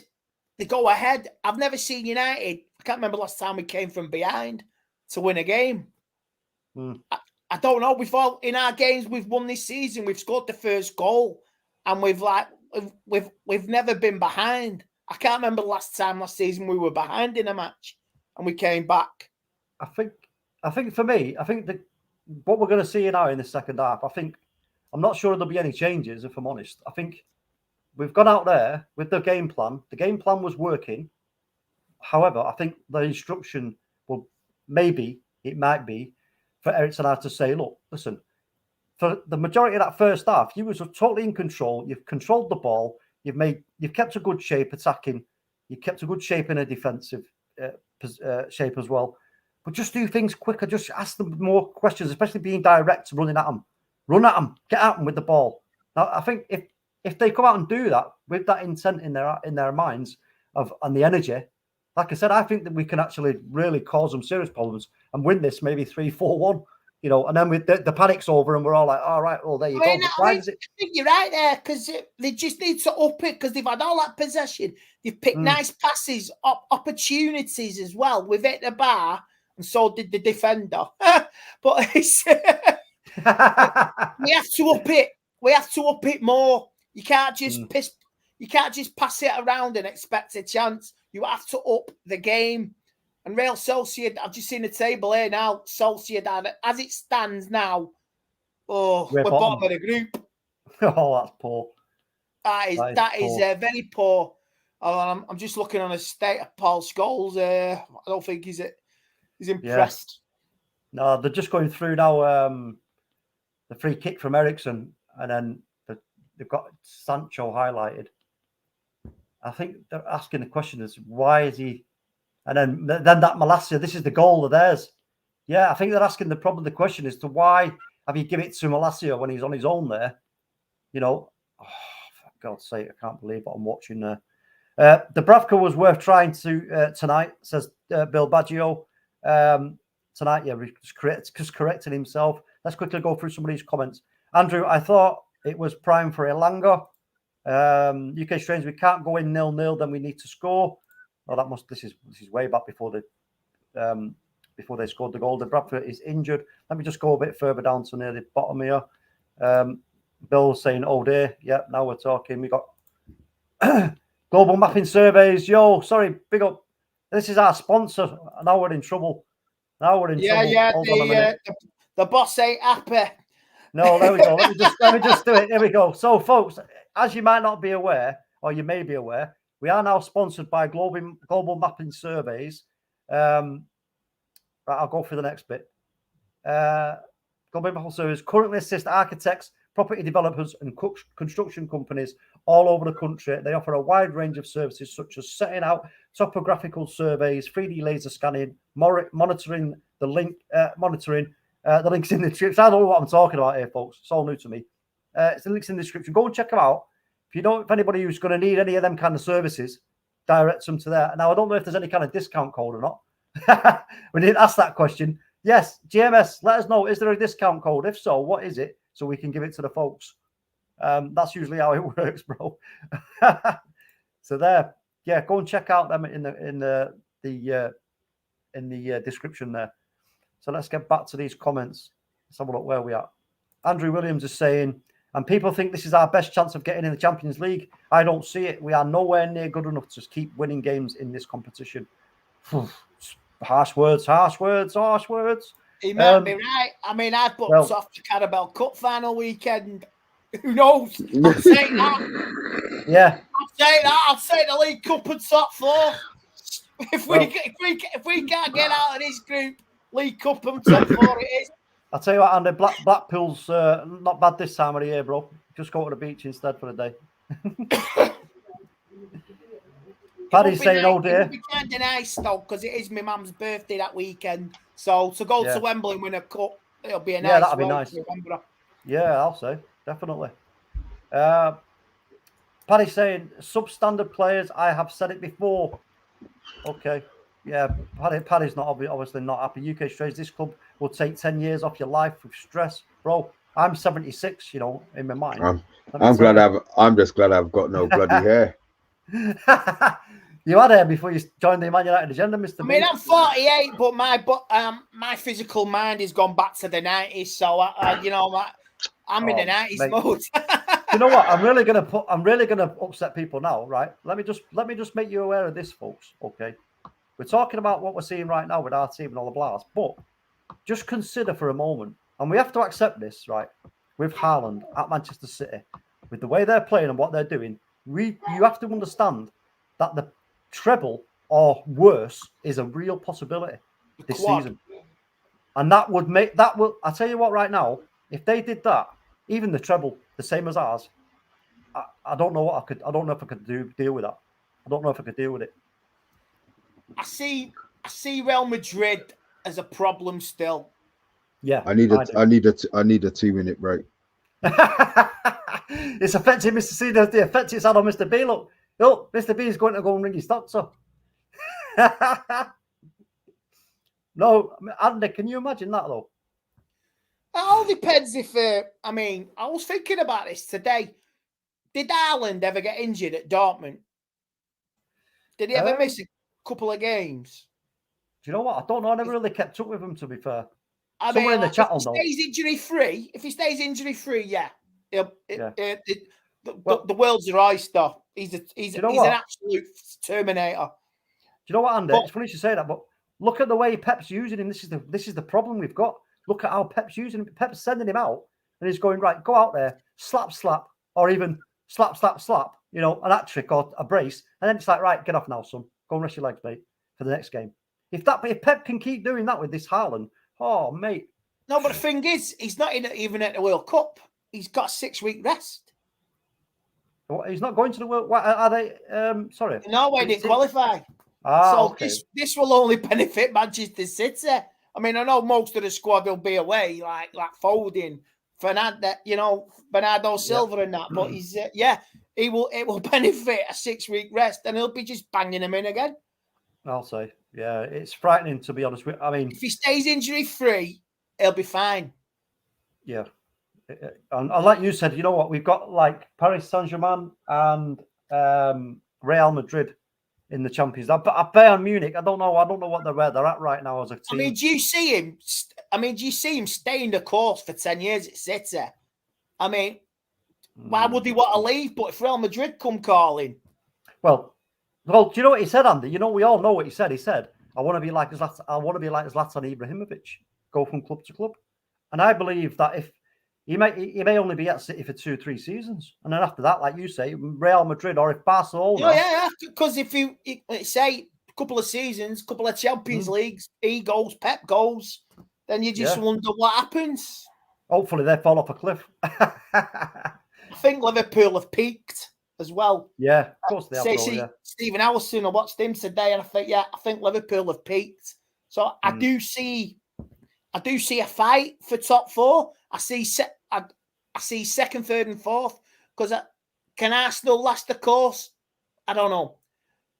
Speaker 2: they go ahead. I've never seen United. I can't remember last time we came from behind to win a game. I don't know. In our games we've won this season, we've scored the first goal, and we've never been behind. I can't remember the last season we were behind in a match. And we came back.
Speaker 1: I think for me, what we're going to see now in the second half, I'm not sure there'll be any changes, if I'm honest. I think we've gone out there with the game plan. The game plan was working. However, I think the instruction it might be for Erik ten Hag to say, look, listen, for the majority of that first half, you were totally in control. You've controlled the ball. You've kept a good shape attacking. You've kept a good shape in a defensive shape as well, but just do things quicker. Just ask them more questions, especially being direct, running at them. Run at them, get at them with the ball. Now, I think if they come out and do that with that intent in their minds and the energy, like I said, I think that we can actually really cause them serious problems and win this maybe 3-4-1. And then with the panic's over and we're all like, all right, well, there you go.
Speaker 2: I think you're right there because they just need to up it because they've had all that possession. They've picked nice passes, opportunities as well. We've hit the bar and so did the defender. But it's, we have to up it. We have to up it more. You can't just pass it around and expect a chance. You have to up the game. And Real Sociedad, I've just seen the table here now. Sociedad, as it stands now, we're bottom of the group.
Speaker 1: Oh, that's poor.
Speaker 2: That is very poor. I'm just looking on a state of Paul Scholes. I don't think he's impressed.
Speaker 1: Yeah. No, they're just going through now. The free kick from Ericsson, and then they've got Sancho highlighted. I think they're asking the question is why is he? And then that Malacia. This is the goal of theirs. Yeah, I think they're asking the question is to why have you given it to Malacia when he's on his own there? You know, oh, for God's sake, I can't believe what I'm watching there. Dubravka was worth trying to tonight, says Bill Baggio. Tonight, yeah, just correcting himself. Let's quickly go through some of these comments. Andrew, I thought it was prime for Elanga. UK Strange, we can't go in 0-0, then we need to score. Oh, this is way back before they scored the goal. Dubravka is injured. Let me just go a bit further down to near the bottom here. Bill saying, oh dear, yeah, now we're talking. We got Global Mapping Surveys. Yo, sorry, big up. This is our sponsor. Now we're in trouble. Trouble.
Speaker 2: Yeah. The boss ain't happy.
Speaker 1: No, there we go. Let me just do it. Here we go. So, folks, as you might not be aware, or you may be aware, we are now sponsored by Global Mapping Surveys. I'll go for the next bit. Global Mapping Surveys currently assist architects, property developers, and construction companies all over the country. They offer a wide range of services such as setting out topographical surveys, 3D laser scanning, monitoring the links in the description. I don't know what I'm talking about here, folks. It's all new to me. It's the links in the description. Go and check them out. If anybody who's going to need any of them kind of services, direct them to there. Now, I don't know if there's any kind of discount code or not. We didn't ask that question. Yes, GMS, let us know. Is there a discount code? If so, what is it? So we can give it to the folks. That's usually how it works, bro. So there, yeah, go and check out them in the description there. So let's get back to these comments. Let's have a look where we are. Andrew Williams is saying, and people think this is our best chance of getting in the Champions League. I don't see it. We are nowhere near good enough to keep winning games in this competition. Harsh words.
Speaker 2: He might be right. I mean, I booked off the Carabao Cup final weekend. Who knows? I'll say that.
Speaker 1: Yeah.
Speaker 2: I'll say the League Cup and top four. If we can't get out of this group, League Cup and top four it is.
Speaker 1: I'll tell you what, Andy, Blackpool's not bad this time of the year, bro. Just go to the beach instead for the day. Paddy's saying, oh dear.
Speaker 2: We can't deny Stoke because it is my mum's birthday that weekend. So to go to Wembley and win a cup, it'll be a nice.
Speaker 1: Yeah, that'll be nice. Yeah, I'll say definitely. Paddy's saying substandard players. I have said it before. Okay, yeah. Paddy's not obviously not happy. UK Strays. This club will take 10 years off your life with stress, bro. I'm 76. You know, in my mind.
Speaker 3: I'm just glad I've got no bloody hair.
Speaker 1: You had hair before you joined the Man United agenda, Mr.
Speaker 2: I mean, I'm 48, but my physical mind has gone back to the 90s. So I'm in the 90s mode.
Speaker 1: You know what? I'm really gonna upset people now, right? Let me just make you aware of this, folks. Okay, we're talking about what we're seeing right now with our team and all the blast, but just consider for a moment, and we have to accept this, right? With Haaland at Manchester City, with the way they're playing and what they're doing, you have to understand that the treble or worse is a real possibility this season, and that will. I tell you what, right now, if they did that, even the treble, the same as ours, I don't know what I don't know if I could deal with that. I don't know if I could deal with it.
Speaker 3: I see Real Madrid as a problem still.
Speaker 1: Yeah,
Speaker 3: I need a 2-minute break.
Speaker 1: It's affecting Mr. C. The effect it's had on Mr. B. Look, Mr. B is going to go and ring his doctor. No, Andy, can you imagine that though?
Speaker 2: It all depends if, I was thinking about this today. Did Haaland ever get injured at Dortmund? Did he ever miss a couple of games?
Speaker 1: Do you know what? I don't know. I never really kept up with him, to be fair.
Speaker 2: Somewhere in the chat, if he stays injury free, yeah. The world's your oyster. He's an absolute Terminator.
Speaker 1: Do you know what, Andy? It's funny you say that, but look at the way Pep's using him. This is the problem we've got. Look at how Pep's using him. Pep's sending him out, and he's going, right, go out there, slap, or even slap, slap, slap, you know, an hat trick or a brace, and then it's like, right, get off now, son. Go and rest your legs, mate, for the next game. If Pep can keep doing that with this Haaland, oh, mate.
Speaker 2: No, but the thing is, he's not even at the World Cup. He's got a 6-week rest.
Speaker 1: He's not going to the World. What are they? Sorry,
Speaker 2: Norway didn't qualify. So okay. this will only benefit Manchester City. I mean, I know most of the squad will be away, like Foden, Bernardo Silva and that. But he's it will benefit a 6-week rest, and he'll be just banging them in again.
Speaker 1: I'll say, yeah, it's frightening to be honest. I mean,
Speaker 2: if he stays injury free, he'll be fine.
Speaker 1: Yeah. And like you said, you know what? We've got like Paris Saint-Germain and Real Madrid in the Champions. But Bayern Munich, I don't know what where they're at right now as a team.
Speaker 2: I mean, do you see him staying the course for 10 years at City? I mean, why would he want to leave? But if Real Madrid come calling,
Speaker 1: well, do you know what he said, Andy? You know, we all know what he said. He said, "I want to be like Zlatan Ibrahimovic, go from club to club." And I believe that if he may only be at City for 2-3 seasons, and then after that, like you say, Real Madrid or if Barcelona.
Speaker 2: Yeah, because if you say a couple of seasons, couple of Champions Leagues, he goes, Pep goes, then you just wonder what happens.
Speaker 1: Hopefully, they fall off a cliff.
Speaker 2: I think Liverpool have peaked as well.
Speaker 1: Yeah, of course they have.
Speaker 2: Stephen Allison, I watched him today, and I think Liverpool have peaked. So I do see a fight for top 4. I see second, third, and fourth. Because can Arsenal last the course? I don't know.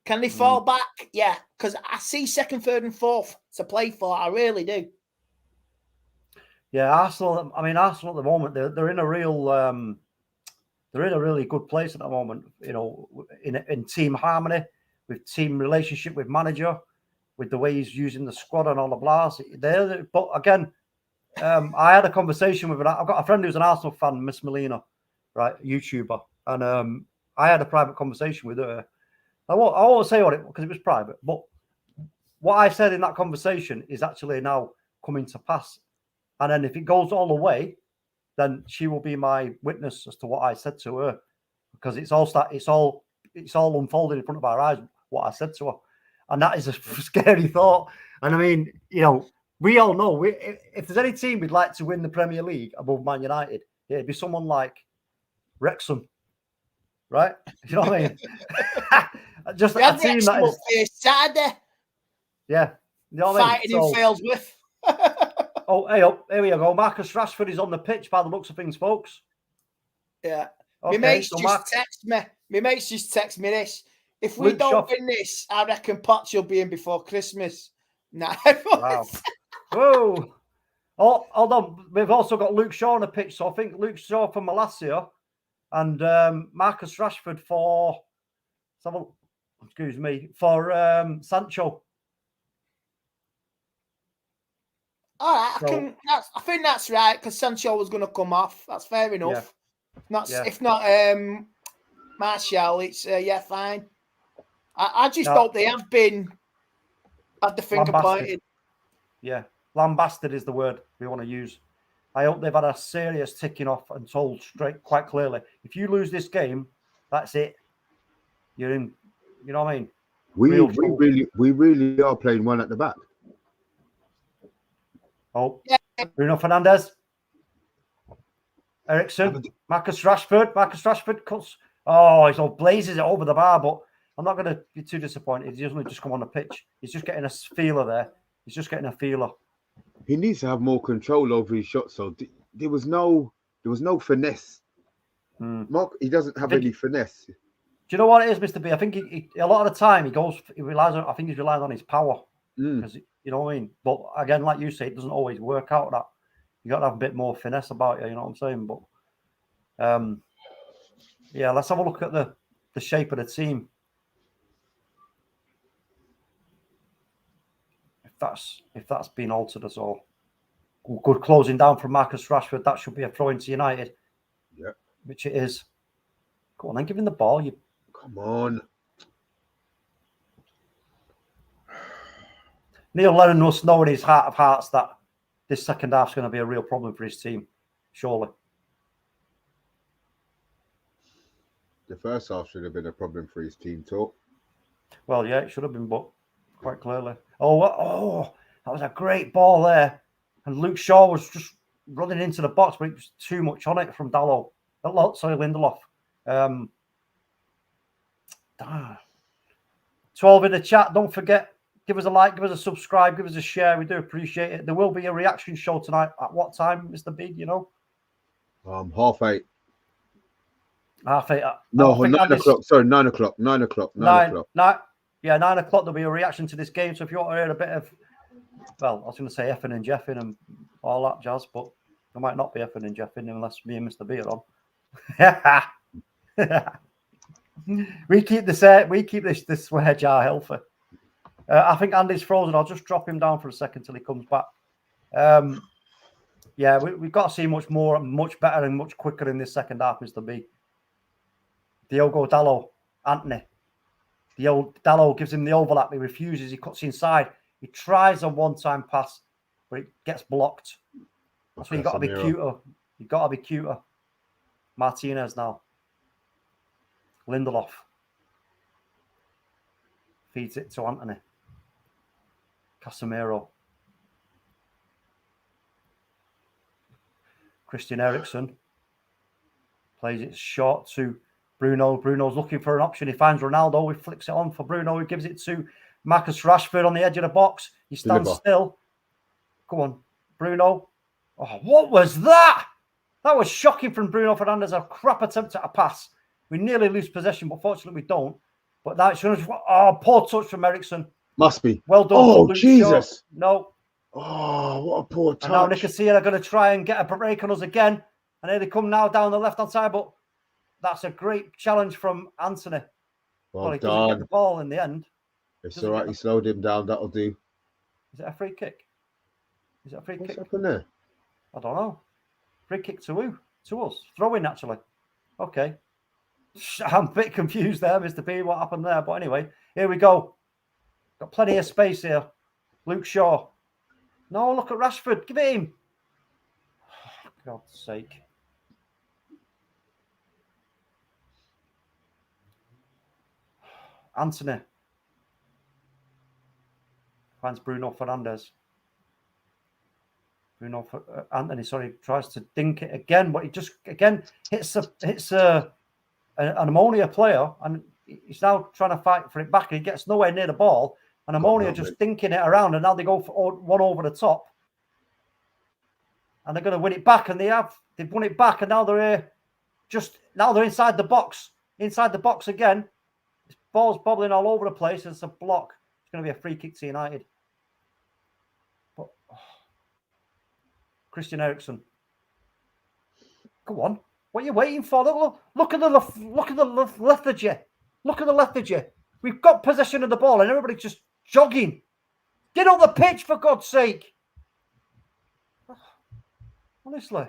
Speaker 2: Can they fall back? Yeah, because I see second, third, and fourth to play for. I really do.
Speaker 1: Yeah, Arsenal. I mean, Arsenal at the moment they're in a real they're in a really good place at the moment. You know, in team harmony, with team relationship with manager, with the way he's using the squad and all the blast. But again, I had a conversation with I've got a friend who's an Arsenal fan, Miss Melina, right, YouTuber, and I had a private conversation with her. I won't say what it because it was private, but what I said in that conversation is actually now coming to pass. And then if it goes all the way, then she will be my witness as to what I said to her, because it's all unfolded in front of our eyes what I said to her, and that is a scary thought. And I mean, you know, we all know if there's any team we'd like to win the Premier League above Man United, it'd be someone like Wrexham, right? You know what I mean? Just a team that is
Speaker 2: Saturday.
Speaker 1: Yeah, you know what I mean?
Speaker 2: Fighting in Fails with.
Speaker 1: Oh, hey, here we go. Marcus Rashford is on the pitch by the looks of things, folks.
Speaker 2: Yeah. Okay, my mates just text me this. If we don't win this, I reckon Potts will be in before Christmas. Nah.
Speaker 1: Wow. Whoa. Oh, hold on. We've also got Luke Shaw on the pitch. So I think Luke Shaw for Malacia and Marcus Rashford for Sancho.
Speaker 2: All right, I think that's right because Sancho was going to come off. That's fair enough. Yeah. If not Martial, it's fine. I just hope they have had the finger pointed.
Speaker 1: Yeah, lambasted is the word we want to use. I hope they've had a serious ticking off and told straight quite clearly. If you lose this game, that's it. You're in. You know what I mean?
Speaker 3: We really are playing one at the back.
Speaker 1: Oh, Bruno Fernandes, Ericsson, Marcus Rashford cuts. Oh, he blazes it over the bar, but I'm not going to be too disappointed. He doesn't just come on the pitch. He's just getting a feeler there. He's just getting a feeler.
Speaker 3: He needs to have more control over his shots. So there was no finesse. Mark, he doesn't have any finesse.
Speaker 1: Do you know what it is, Mr. B? I think he a lot of the time he's relying on his power. Because you know what I mean? But again, like you say, it doesn't always work out that. You got to have a bit more finesse about you know what I'm saying? But let's have a look at the shape of the team. If that's been altered at all. Good closing down from Marcus Rashford. That should be a throw into United.
Speaker 3: Yeah.
Speaker 1: Which it is. Go on, then give him the ball.
Speaker 3: Come on.
Speaker 1: Neil Lennon must know in his heart of hearts that this second half is going to be a real problem for his team, surely.
Speaker 3: The first half should have been a problem for his team talk.
Speaker 1: Well, yeah, it should have been, but quite clearly. Oh, that was a great ball there. And Luke Shaw was just running into the box, but it was too much on it from Dalot. Sorry, Lindelof. 12 in the chat. Don't forget, give us a like, give us a subscribe, give us a share. We do appreciate it. There will be a reaction show tonight. At what time, Mr. Big, you know?
Speaker 3: 8:30.
Speaker 1: 8:30.
Speaker 3: No, 9 o'clock. Sorry, 9 o'clock. 9 o'clock. 9 o'clock.
Speaker 1: 9 o'clock. There'll be a reaction to this game. So if you want to hear a bit of, well, I was going to say effing and jeffing and all that jazz, but there might not be effing and jeffing unless me and Mr. B are on. We keep this swear jar healthy. I think Andy's frozen. I'll just drop him down for a second till he comes back. Yeah, we've got to see much more, much better, and much quicker in this second half, Mr. B. Diogo Dalot, Anthony. Dalot gives him the overlap. He refuses. He cuts inside. He tries a one-time pass, but it gets blocked. That's why you've got to be cuter. You've got to be cuter. Martinez now. Lindelof. Feeds it to Anthony. Casemiro. Christian Eriksen. Plays it short to Bruno. Bruno's looking for an option. He finds Ronaldo. He flicks it on for Bruno. He gives it to Marcus Rashford on the edge of the box. He stands still. Come on, Bruno. Oh, what was that? That was shocking from Bruno Fernandes. A crap attempt at a pass. We nearly lose possession, but fortunately we don't. But that's poor touch from Eriksen.
Speaker 3: Must be.
Speaker 1: Well done.
Speaker 3: Oh, Jesus.
Speaker 1: Shaw. No.
Speaker 3: Oh, what a poor touch.
Speaker 1: And now Nicosia are going to try and get a break on us again. And here they come now down the left-hand side, but that's a great challenge from Anthony.
Speaker 3: Well
Speaker 1: he
Speaker 3: done.
Speaker 1: doesn't get the ball in the end.
Speaker 3: It's all right. He slowed him down. That'll do.
Speaker 1: Is it a free kick? Is it a free
Speaker 3: What's
Speaker 1: kick?
Speaker 3: happened there?
Speaker 1: I don't know. Free kick to who? To us. Throw-in, actually. Okay. I'm a bit confused there, Mr. B, what happened there. But anyway, here we go. Got plenty of space here. Luke Shaw. No, look at Rashford. Give it him. Oh, God's sake. Anthony. Finds Bruno Fernandes. Anthony, sorry, tries to dink it again, but he just, again, hits an Omonia player, and he's now trying to fight for it back, and he gets nowhere near the ball, and Omonia just dinking it around, and now they go for one over the top, and they're going to win it back, and they've won it back, and now they're inside the box again. This ball's bobbling all over the place. It's a block. It's going to be a free kick to United. But Christian Eriksen, go on. What are you waiting for? Look at the lethargy. Look at the lethargy. We've got possession of the ball and everybody's just jogging. Get on the pitch, for God's sake. Honestly.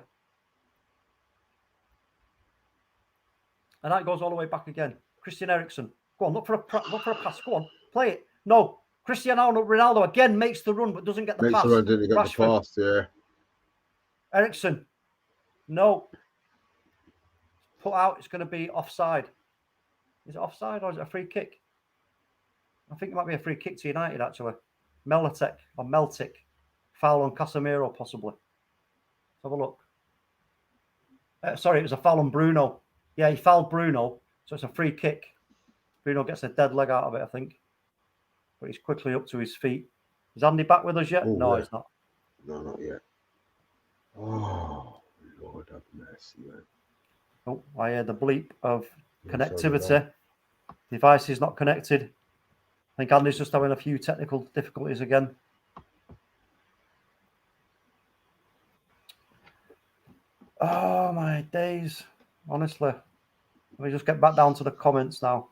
Speaker 1: And that goes all the way back again. Christian Eriksen. Go on, look for a pass. Go on, play it. No. Cristiano Ronaldo again makes the run but doesn't get the pass.
Speaker 3: Didn't get the pass, yeah.
Speaker 1: Eriksen. No. Put out, it's going to be offside. Is it offside or is it a free kick? I think it might be a free kick to United, actually. Meltic. Foul on Casemiro, possibly. Let's have a look. Sorry, it was a foul on Bruno. Yeah, he fouled Bruno, so it's a free kick. Bruno gets a dead leg out of it, I think. But he's quickly up to his feet. Is Andy back with us yet?
Speaker 3: Ooh,
Speaker 1: no,
Speaker 3: yeah.
Speaker 1: He's not.
Speaker 3: No, not yet. Oh, Lord have mercy, man.
Speaker 1: Oh, I hear the bleep of connectivity. Device is not connected. I think Andy's just having a few technical difficulties again. Oh, my days. Honestly. Let me just get back down to the comments now.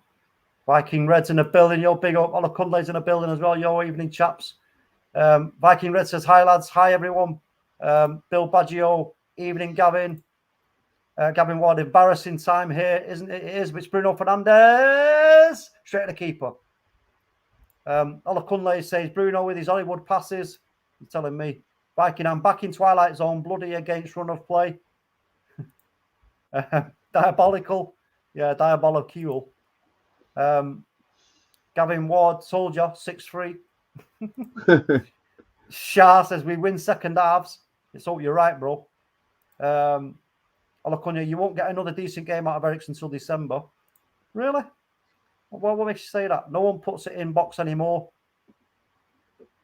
Speaker 1: Viking Red's in the building. Yo, big up. Olakunle's in the building as well. Yo, evening, chaps. Viking Red says, hi, lads. Hi, everyone. Bill Baggio. Evening, Gavin. Gavin Ward, embarrassing time here, isn't it? It is, but it's Bruno Fernandes. Straight to the keeper. Olakunle says, Bruno with his Hollywood passes. He's telling me. Viking, I'm back in Twilight Zone. Bloody against run of play. Diabolical. Yeah, Diabolical. Gavin Ward, Soldier, 6-3. SHAH says we win second halves. It's all you're right, bro. Olakunya, you won't get another decent game out of Ericsson until December. Really? What makes you say that? No one puts it in box anymore.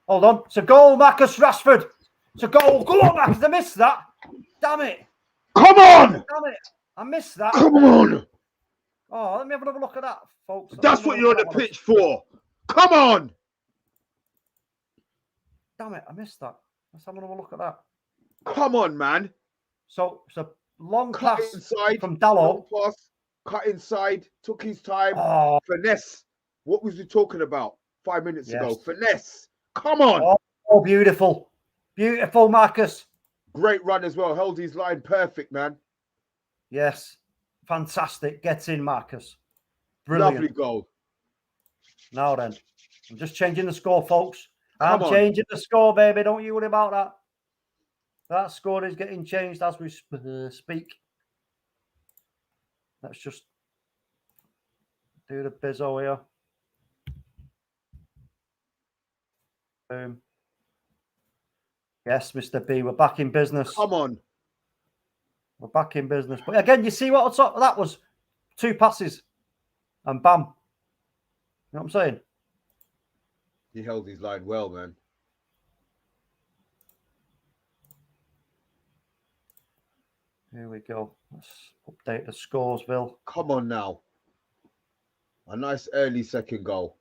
Speaker 1: Hold on. It's a goal, Marcus Rashford. It's a goal. Go on, Marcus. I missed that. Damn it.
Speaker 3: Come on!
Speaker 1: Damn it. I missed that.
Speaker 3: Come on!
Speaker 1: Oh, let me have another look at that, folks.
Speaker 3: That's what you're on the pitch for. Come on!
Speaker 1: Damn it. I missed that. Let's have another look at that.
Speaker 3: Come on, man.
Speaker 1: So it's a long
Speaker 3: Cut
Speaker 1: pass
Speaker 3: inside
Speaker 1: from Dallo.
Speaker 3: Long pass. Cut inside. Took his time.
Speaker 1: Oh.
Speaker 3: Finesse. What was we talking about 5 minutes ago? Finesse. Come on.
Speaker 1: Oh, beautiful. Beautiful, Marcus.
Speaker 3: Great run as well. Held his line perfect, man.
Speaker 1: Yes. Fantastic. Get in, Marcus. Brilliant.
Speaker 3: Lovely goal.
Speaker 1: Now then, I'm just changing the score, folks.
Speaker 3: Come on.
Speaker 1: Changing the score, baby. Don't you worry about that. That score is getting changed as we speak. Let's just do the bizzo here. Boom. Yes, Mr. B, we're back in business.
Speaker 3: Come on.
Speaker 1: We're back in business. But again, you see what that was? 2 passes and bam. You know what I'm saying?
Speaker 3: He held his line well, man.
Speaker 1: Here we go. Let's update the scores, Bill.
Speaker 3: Come on now. A nice early second goal.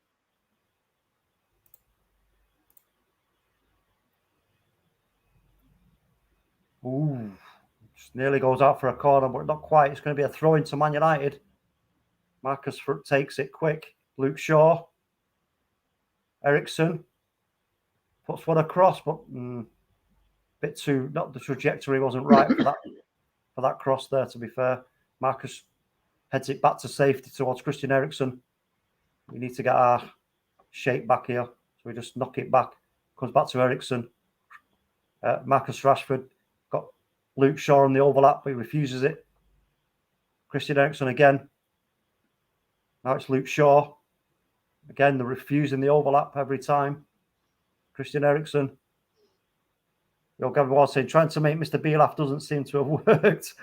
Speaker 1: Ooh. Just nearly goes out for a corner, but not quite. It's going to be a throw into Man United. Marcus takes it quick. Luke Shaw. Ericsson. Puts one across, but bit too, not the trajectory wasn't right for that cross there, to be fair. Marcus heads it back to safety towards Christian Ericsson. We need to get our shape back here. So we just knock it back. Comes back to Ericsson. Marcus Rashford. Got Luke Shaw on the overlap, but he refuses it. Christian Ericsson again. Now it's Luke Shaw. Again, they're refusing the overlap every time. Christian Ericsson. Gavin was saying, trying to make Mr. B laugh doesn't seem to have worked.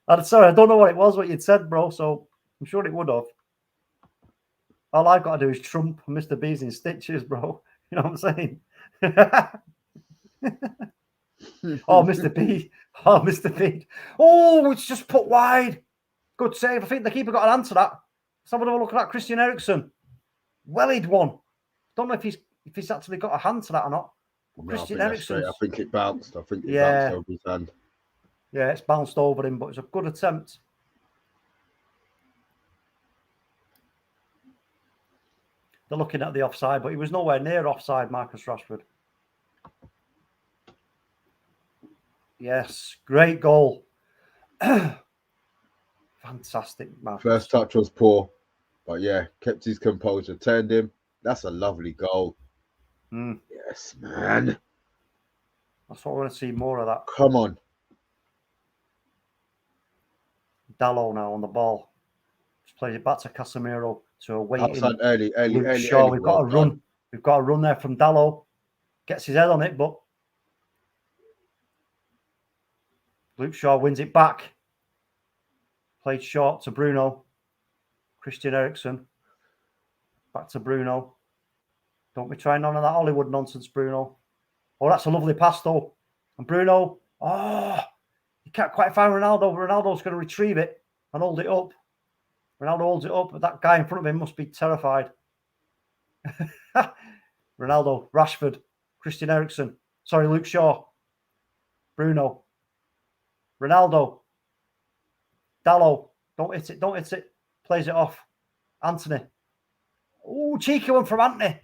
Speaker 1: I'm sorry, I don't know what you'd said, bro, so I'm sure it would have. All I've got to do is trump Mr. B's in stitches, bro. You know what I'm saying? Oh, Mr. B. Oh, Mr. B. Oh, it's just put wide. Good save. I think the keeper got an answer to that. Let's have a look at that. Christian Ericsson. Well, he'd won. Don't know if he's actually got a hand to that or not.
Speaker 3: No,
Speaker 1: Christian Ericsson.
Speaker 3: I think it bounced. I think it bounced over his hand.
Speaker 1: Yeah, it's bounced over him, but it's a good attempt. They're looking at the offside, but he was nowhere near offside, Marcus Rashford. Yes, great goal. Fantastic, Marcus.
Speaker 3: First touch was poor, but yeah, kept his composure, turned him. That's a lovely goal. Yes, man.
Speaker 1: That's what I want to see more of that.
Speaker 3: Come on.
Speaker 1: Dallo now on the ball. Just plays it back to Casemiro to a waiting.
Speaker 3: Outside early.
Speaker 1: Shaw. We've got to run. We've got to run there from Dallo. Gets his head on it, but Luke Shaw wins it back. Played short to Bruno. Christian Ericsson. Back to Bruno. Don't be trying none of that Hollywood nonsense, Bruno. Oh, that's a lovely pass, though. And Bruno, you can't quite find Ronaldo. Ronaldo's going to retrieve it and hold it up. Ronaldo holds it up, but that guy in front of him must be terrified. Ronaldo, Rashford, Christian Ericsson. Sorry, Luke Shaw. Bruno. Ronaldo. Dallo. Don't hit it. Plays it off. Anthony. Oh, cheeky one from Anthony.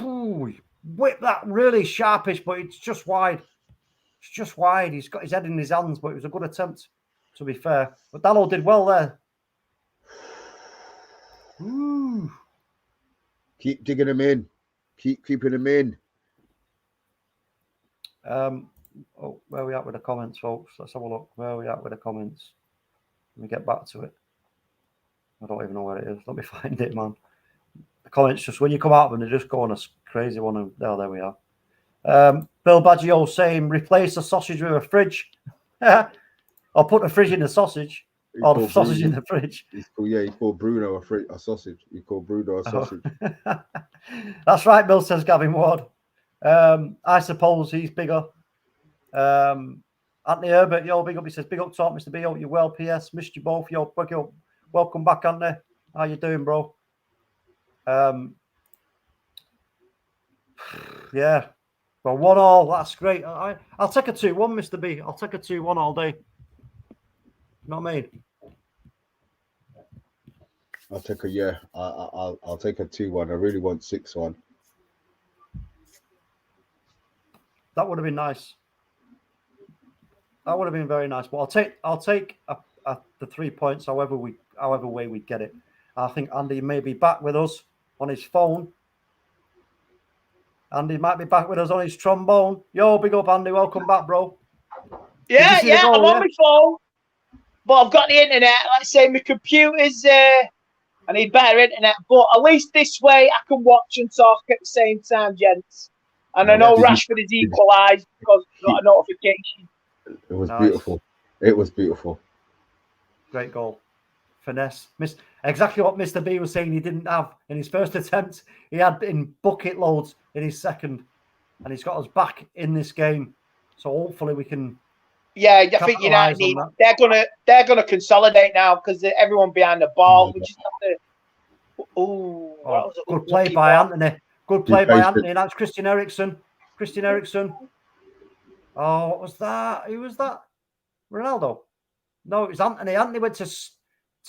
Speaker 1: Ooh, whip that really sharpish, but it's just wide. It's just wide. He's got his head in his hands, but it was a good attempt, to be fair. But Dallo did well there. Ooh.
Speaker 3: Keep digging him in. Keep keeping him in.
Speaker 1: Where are we at with the comments, folks? Let's have a look. Where are we at with the comments? Let me get back to it. I don't even know where it is. Let me find it, man. The comments just when you come out of them, they just go on a crazy one. And there we are. Bill Baggio saying replace the sausage with a fridge. Or put the fridge in the sausage. Or the sausage in the fridge.
Speaker 3: He called Bruno a sausage. He called Bruno a sausage.
Speaker 1: That's right, Bill, says Gavin Ward. I suppose he's bigger. Anthony Herbert, yo, big up. He says, big up talk, Mr. B. Hope you're well. PS, missed you both. Yo, welcome back, Anthony. How you doing, bro? Yeah. Well, 1-1. That's great. I'll take a 2-1, Mr. B. I'll take a 2-1 all day. You know what I mean?
Speaker 3: I'll take I'll take a 2-1. I really want 6-1.
Speaker 1: That would have been nice. That would have been very nice. But I'll take the 3 points however way we get it. I think Andy may be back with us on his phone. Andy might be back with us on his trombone. Yo, big up, Andy. Welcome back, bro.
Speaker 2: Yeah, I'm on my phone. But I've got the internet. Like I say, my computer's I need better internet. But at least this way I can watch and talk at the same time, gents. And I know Rashford is equalised because I got a notification.
Speaker 3: It was beautiful. It was beautiful.
Speaker 1: Great goal. Finesse. Exactly what Mr. B was saying he didn't have in his first attempt. He had in bucket loads in his second. And he's got us back in this game. So hopefully we can...
Speaker 2: Yeah, I think United need, they're gonna consolidate now because everyone behind the ball. We just have to...
Speaker 1: good play by Anthony. Good play by Anthony. That's Christian Eriksen. Oh, what was that? Who was that? Ronaldo? No, it was Anthony. Anthony went to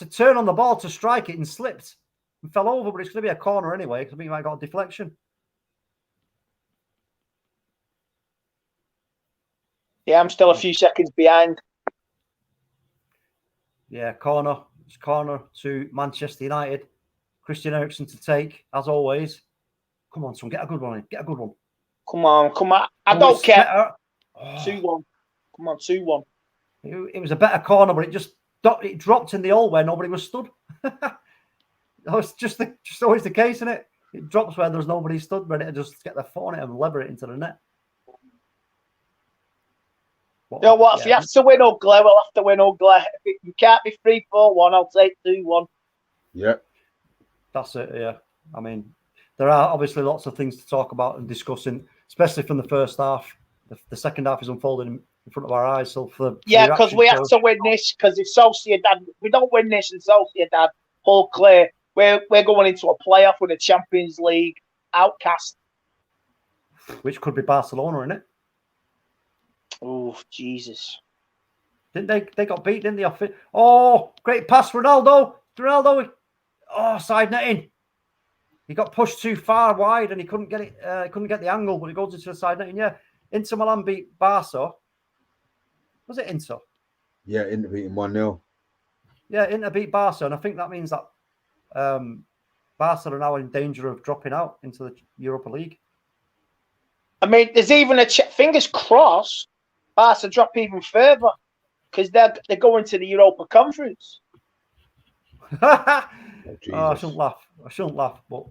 Speaker 1: turn on the ball to strike it and slipped and fell over, but it's going to be a corner anyway because I think he might have got a deflection.
Speaker 2: Yeah, I'm still a few seconds behind.
Speaker 1: Yeah, corner. It's corner to Manchester United. Christian Eriksen to take, as always. Come on, son, get a good one in. Get a good one.
Speaker 2: Come on. I don't care. 2-1. Come on, 2-1.
Speaker 1: It was a better corner, but it dropped in the hole where nobody was stood. It's just always the case, isn't it? It drops where there's nobody stood, ready to just get their foot on it and lever it into the net.
Speaker 2: You know what? If you have to win ugly, we'll have to win ugly. If you can't be 3-4-1, I'll take 2-1.
Speaker 3: Yeah.
Speaker 1: That's it, yeah. I mean, there are obviously lots of things to talk about and discussing, especially from the first half. The second half is unfolding in front of our eyes. So
Speaker 2: because we have to win this, because if Sociedad, we don't win this and Sociedad pull clear, we're going into a playoff with a Champions League outcast.
Speaker 1: Which could be Barcelona, isn't it?
Speaker 2: Oh, Jesus.
Speaker 1: Didn't they got beat, didn't they? Oh, great pass, Ronaldo. Oh, side netting. He got pushed too far wide and he couldn't get it. Couldn't get the angle, but he goes into the side netting. Yeah, Inter Milan beat Barca. Was it Inter?
Speaker 3: Yeah, Inter beating 1-0.
Speaker 1: Yeah, Inter beat Barca, and I think that means that Barca are now in danger of dropping out into the Europa League.
Speaker 2: I mean, there's even fingers crossed. Barca drop even further because they're going to the Europa Conference.
Speaker 1: I shouldn't laugh, but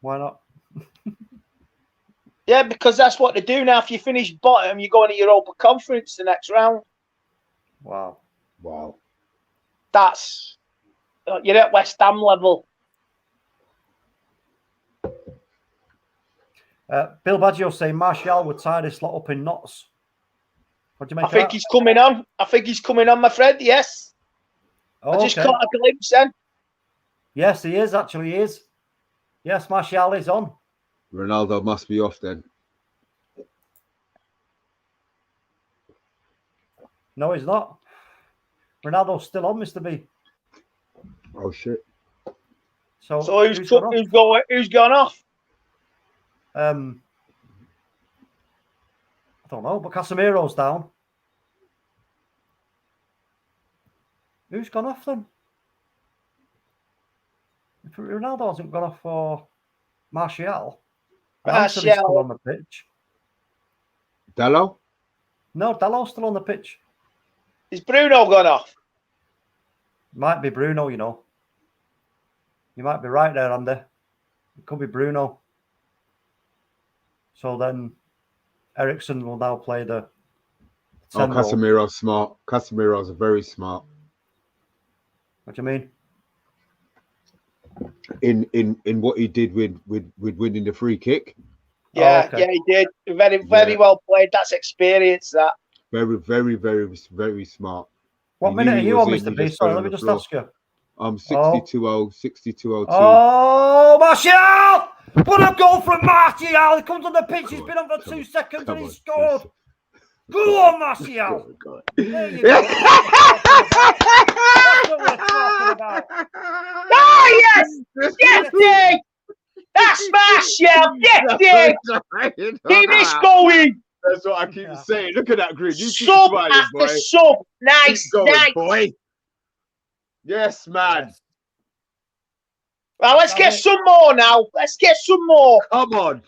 Speaker 1: why not?
Speaker 2: Yeah, because that's what they do now. If you finish bottom, you go in the Europa Conference the next round.
Speaker 1: Wow.
Speaker 2: That's you're at West Ham level.
Speaker 1: Bill Baggio saying Martial would tie this lot up in knots. What do you make?
Speaker 2: I think he's coming on. My friend. Yes. I just caught a glimpse then.
Speaker 1: Yes, he is. Actually, he is. Yes, Martial is on.
Speaker 3: Ronaldo must be off then.
Speaker 1: No, he's not. Ronaldo's still on, Mr. B.
Speaker 3: Oh shit.
Speaker 2: So who's gone off?
Speaker 1: I don't know, but Casemiro's down. Who's gone off then? If Ronaldo hasn't gone off for Martial. Anthony's still on the pitch.
Speaker 3: Dallo?
Speaker 1: No, Dallo's still on the pitch.
Speaker 2: Is Bruno gone off?
Speaker 1: Might be Bruno, you know. You might be right there, Andy. It could be Bruno. So then Ericsson will now play the 10 role.
Speaker 3: Casemiro's smart. Casemiro's very smart.
Speaker 1: What do you mean?
Speaker 3: In what he did with winning the free kick.
Speaker 2: Yeah,
Speaker 1: okay.
Speaker 2: yeah, he did. Very well played. That's experience, that.
Speaker 3: Very smart.
Speaker 1: What
Speaker 3: He
Speaker 1: minute
Speaker 3: knew
Speaker 1: are
Speaker 3: he
Speaker 1: you
Speaker 3: was
Speaker 1: on,
Speaker 3: in,
Speaker 1: Mr.
Speaker 3: he
Speaker 1: B?
Speaker 3: just
Speaker 1: Sorry,
Speaker 3: fell
Speaker 1: let
Speaker 3: on
Speaker 1: me
Speaker 3: the
Speaker 1: just
Speaker 3: floor.
Speaker 1: ask you.
Speaker 3: 62-0.
Speaker 1: Oh, Martial! What a goal from Martial! He comes on the pitch. He's been on for 2 seconds and he scored. Go on, Martial! There you go. That's what we're talking about.
Speaker 2: Oh, yes! Get it! That's Martial! Get it! Keep this going!
Speaker 3: That's what I keep saying. Look at that grid. You keep
Speaker 2: Sub
Speaker 3: smiling,
Speaker 2: at
Speaker 3: boy.
Speaker 2: the sub. Nice,
Speaker 3: Keep going,
Speaker 2: nice.
Speaker 3: boy. Yes, man.
Speaker 1: Yes.
Speaker 2: Well, let's get some more now. Let's get some more.
Speaker 3: Come on.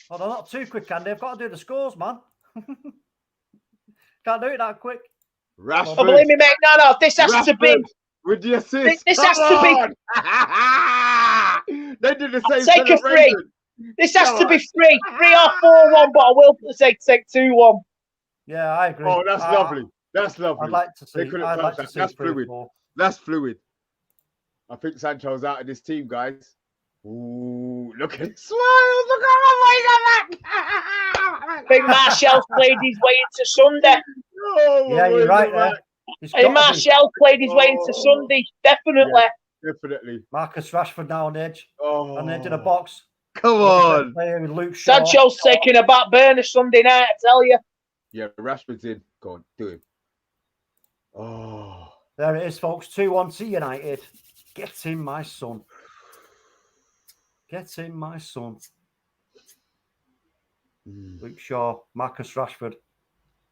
Speaker 1: Hold on, not too quick, Andy. I've got to do the scores, man. Can't do it that quick.
Speaker 3: Rashford.
Speaker 2: Oh, believe me, mate. No. This has to be.
Speaker 3: With the assist.
Speaker 2: This has to be.
Speaker 3: They did the same
Speaker 2: Take a free. This has to be 3 or 4-1, but I will take 2-1.
Speaker 1: Yeah, I agree.
Speaker 3: Oh, that's lovely. That's lovely.
Speaker 1: I'd like to see.
Speaker 3: They couldn't
Speaker 1: I'd
Speaker 3: touch
Speaker 1: like to
Speaker 3: that.
Speaker 1: see
Speaker 3: That's
Speaker 1: 3 or
Speaker 3: fluid.
Speaker 1: 4.
Speaker 3: That's fluid. I think Sancho's out of this team, guys. Ooh, look at smiles. Look at
Speaker 2: I think Martial's played his way into Sunday.
Speaker 1: Yeah, you're right there.
Speaker 2: Hey, Martial played his way into Sunday. Definitely.
Speaker 3: Yeah, definitely.
Speaker 1: Marcus Rashford now on the edge.
Speaker 3: Oh,
Speaker 1: On the edge of the box.
Speaker 3: Come on.
Speaker 1: With Luke Shaw.
Speaker 2: Sancho's taking a back burner Sunday night, I tell you.
Speaker 3: Yeah, Rashford's in. Go on, do it. Oh.
Speaker 1: There it is, folks. 2-1 to United. Get in, my son. Get in, my son. Luke Shaw, Marcus Rashford.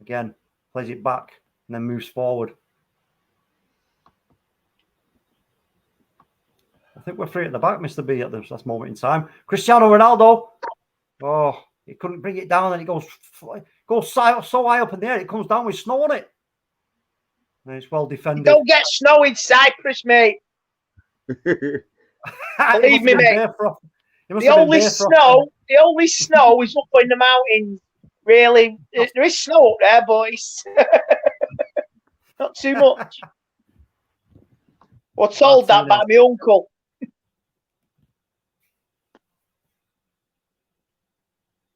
Speaker 1: Again, plays it back and then moves forward. I think we're free at the back, Mr. B, at this moment in time. Cristiano Ronaldo. Oh, he couldn't bring it down and it goes so high up in the air, it comes down with snow on it. And it's well defended.
Speaker 2: Don't get snow in Cyprus, mate. Believe me, mate. The only snow is up in the mountains. Really, there is snow up there, but it's not too much. We're told that by my uncle.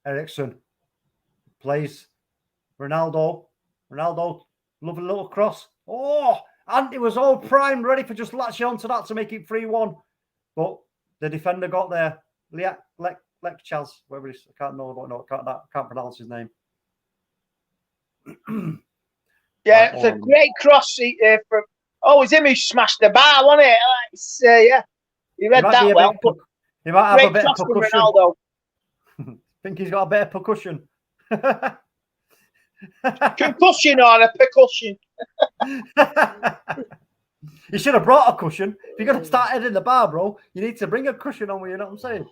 Speaker 1: Ericsson plays Ronaldo. Lovely little cross. Oh, and it was all primed, ready for just latching onto that to make it 3-1. But the defender got there. Lekchaz, whatever it is. I can't pronounce his name.
Speaker 2: Yeah, it's a great cross from. Oh, it was him who smashed the bar, wasn't it? Yeah, he read that well.
Speaker 1: He might have a bit of percussion.
Speaker 2: Ronaldo.
Speaker 1: I think he's got a bit of percussion.
Speaker 2: Concussion or a percussion?
Speaker 1: You should have brought a cushion. If you're going to start heading the bar, bro, you need to bring a cushion on with you, know what I'm saying?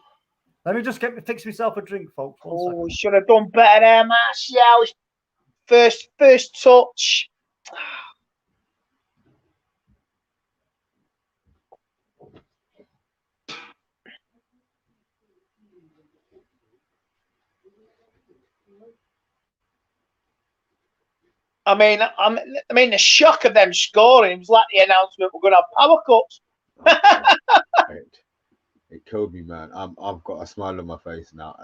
Speaker 1: Let me just fix myself a drink, folks.
Speaker 2: Oh, we should have done better there, Martial. First touch. I mean, the shock of them scoring was like the announcement we're going to have power cuts.
Speaker 3: It killed me, man. I've got a smile on my face now.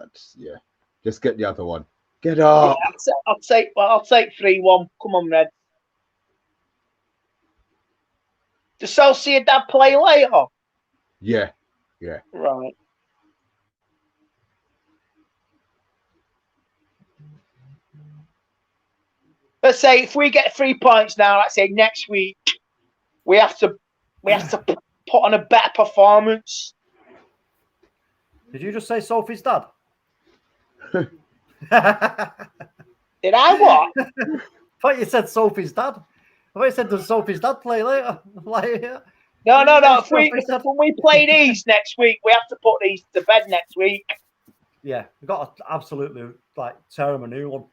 Speaker 3: Just get the other one. Get up.
Speaker 2: Yeah, I'll take 3-1. Come on, Red. Does Sociedad play later?
Speaker 3: Yeah.
Speaker 2: Right. Let's say if we get 3 points now, let's say next week, we have to put on a better performance.
Speaker 1: Did you just say Sophie's dad?
Speaker 2: Did I what?
Speaker 1: I thought you said Sophie's dad. I thought you said, does Sophie's dad play later?
Speaker 2: No. When we play these next week, we have to put these to bed next week.
Speaker 1: Yeah, we've got to absolutely tear them a new one.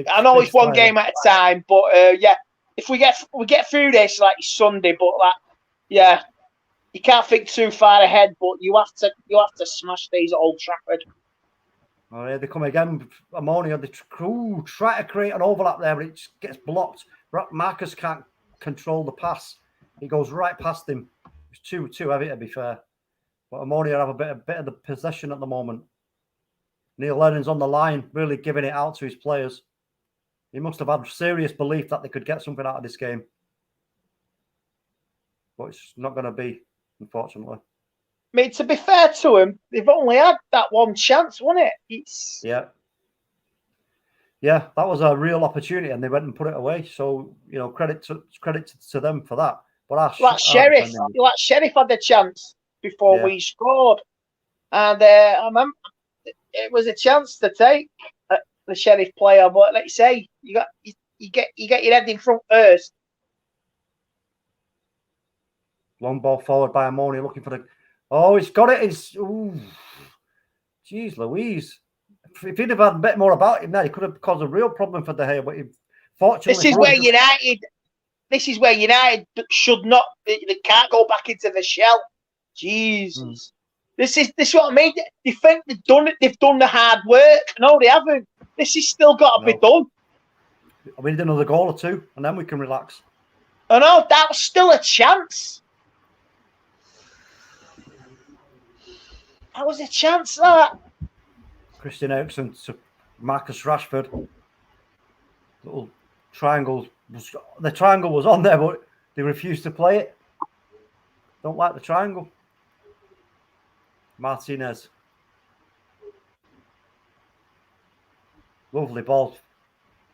Speaker 2: I know it's one game at a time, but yeah, if we get through this like Sunday, but yeah, you can't think too far ahead. But you have to smash these at Old Trafford.
Speaker 1: Oh yeah, they come again. Omonia, they try to create an overlap there, but it just gets blocked. Marcus can't control the pass. He goes right past him. It's too heavy, to be fair. But Omonia have a bit of the possession at the moment. Neil Lennon's on the line, really giving it out to his players. He must have had serious belief that they could get something out of this game. But it's not going to be, unfortunately.
Speaker 2: I mean, to be fair to him, they've only had that one chance, wasn't it?
Speaker 1: Yeah, that was a real opportunity, and they went and put it away. So credit to them for that. But
Speaker 2: Sheriff had the chance before we scored, and I remember it was a chance to take the Sheriff player. But like you say, you get your head in front first.
Speaker 1: Long ball forward by Omonia, looking for the. Oh, he's got it. Jeez Louise. If he'd have had a bit more about him there, he could have caused a real problem for De Gea. But fortunately,
Speaker 2: this is where United should not. They can't go back into the shell. Jesus, this is what I mean. They think they've done it. They've done the hard work. No, they haven't. This is still got to be done.
Speaker 1: We need another goal or two, and then we can relax.
Speaker 2: I know that was still a chance. That was a chance. That.
Speaker 1: Christian Eriksen to Marcus Rashford. Little triangle. The triangle was on there, but they refused to play it. Don't like the triangle. Martinez. Lovely ball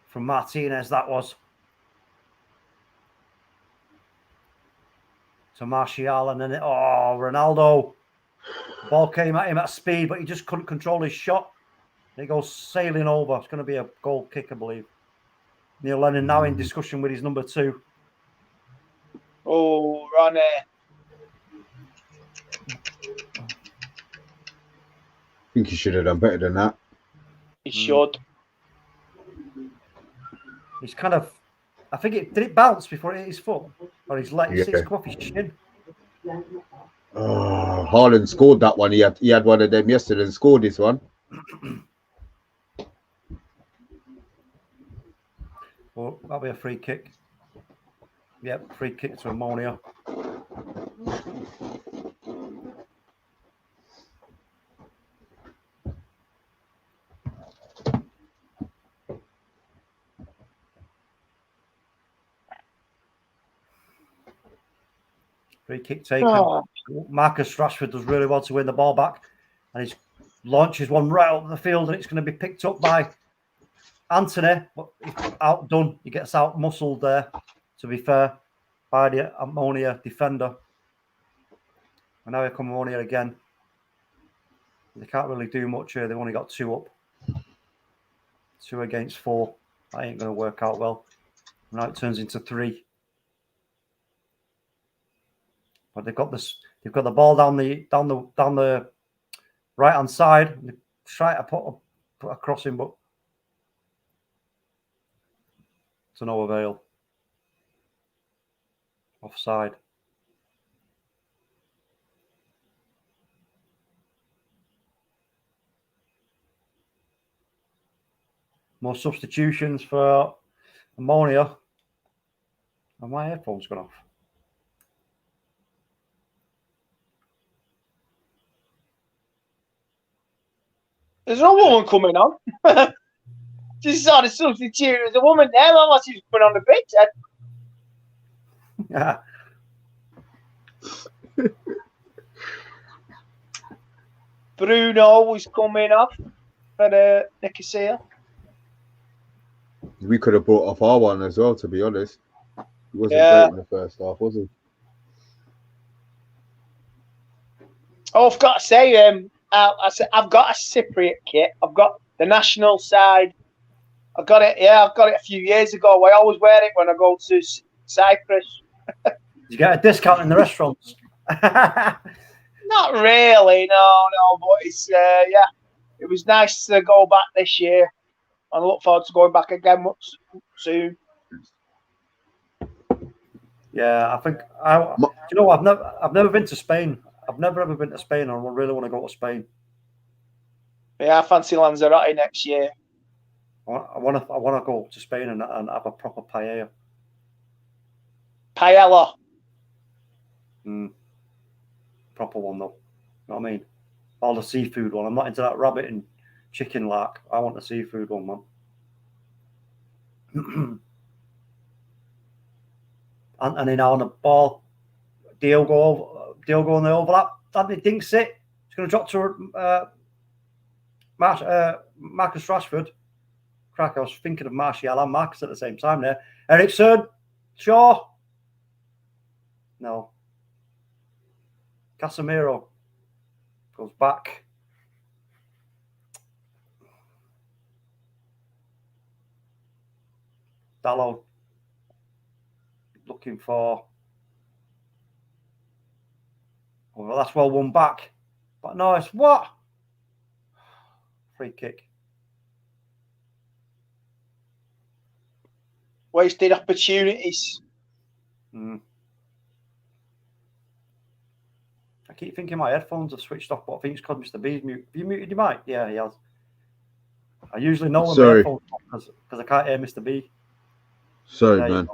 Speaker 1: from Martinez, that was. To Martial, and then Ronaldo. The ball came at him at speed, but he just couldn't control his shot. It goes sailing over. It's going to be a goal kick, I believe. Neil Lennon now in discussion with his number 2.
Speaker 2: Oh, Ronnie.
Speaker 3: I think he should have done better than that.
Speaker 2: He should.
Speaker 1: He's kind of. I think did it bounce before it hit his foot, or he's let it come off his shin.
Speaker 3: Oh, Haaland scored that one. He had one of them yesterday and scored this one.
Speaker 1: Well, that'll be a free kick. Yep, free kick to Omonia. Free kick taken. Oh. Marcus Rashford does really well to win the ball back, and he launches one right up the field, and it's going to be picked up by Anthony, but he's outdone. He gets out muscled there, to be fair, by the Omonia defender. And now here come Omonia again. They can't really do much here. They've only got 2 up. 2 against 4. That ain't going to work out well. Now it turns into 3. But they've got this. They've got the ball down the right hand side. They try to put a crossing, but to no avail. Offside. More substitutions for Omonia. And my headphones gone off.
Speaker 2: There's no woman coming on. Just saw the substitute. There's a woman there. Well, she's coming on the pitch.
Speaker 1: Yeah.
Speaker 2: Bruno was coming off for Nicosia.
Speaker 3: We could have brought off our one as well, to be honest. He wasn't great in the first half, was he?
Speaker 2: Oh, I've got to say, I've got a Cypriot kit. I've got the national side. I got it. Yeah, I've got it a few years ago. I always wear it when I go to Cyprus.
Speaker 1: You get a discount in the restaurants?
Speaker 2: Not really, no. But it's it was nice to go back this year. I look forward to going back again soon.
Speaker 1: Yeah, I think you know, I've never been to Spain. I've never ever been to Spain, and I really want to go to Spain.
Speaker 2: Yeah, I fancy Lanzarote next year.
Speaker 1: I want to go to Spain and have a proper paella.
Speaker 2: Paella.
Speaker 1: Proper one though. You know what I mean? All the seafood one. I'm not into that rabbit and chicken lark. I want the seafood one, man. Anthony now on the ball. Diogo on the overlap. Anthony dinks it. It's going to drop to Marcus Rashford. Crack, I was thinking of Martial and Marcus at the same time there. Ericsson. Shaw. No. Casemiro goes back. Dalot looking for. Oh, well, that's well won back. But no, it's what? Free kick.
Speaker 2: Wasted opportunities.
Speaker 1: I keep thinking my headphones have switched off, but I think it's because Mr. B's mute. Have you muted your mic? Yeah, he has. I usually know when my headphones off because I can't hear Mr. B.
Speaker 3: Sorry, man.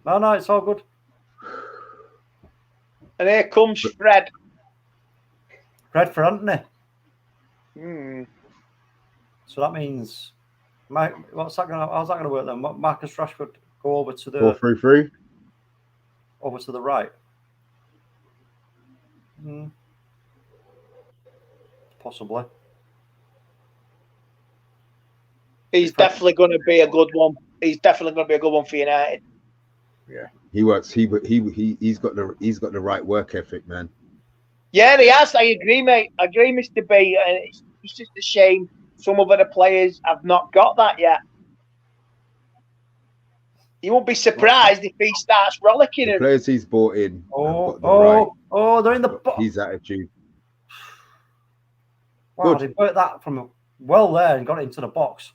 Speaker 1: No, it's all good.
Speaker 2: And here comes Fred.
Speaker 1: Fred for Anthony. So that means, how's that going to work then? Marcus Rashford go over to the
Speaker 3: 4-3-3.
Speaker 1: Over to the right. Possibly.
Speaker 2: He's definitely going to be a good one. He's definitely going to be a good one for United.
Speaker 3: Yeah, he works. He's got the right work ethic, man.
Speaker 2: Yeah, he has. I agree, mate. I agree, Mr. B. It's just a shame some of the players have not got that yet. You won't be surprised if he starts rollicking.
Speaker 3: The players he's bought in.
Speaker 1: They're in the box.
Speaker 3: His attitude.
Speaker 1: Wow, they put that from well there and got it into the box.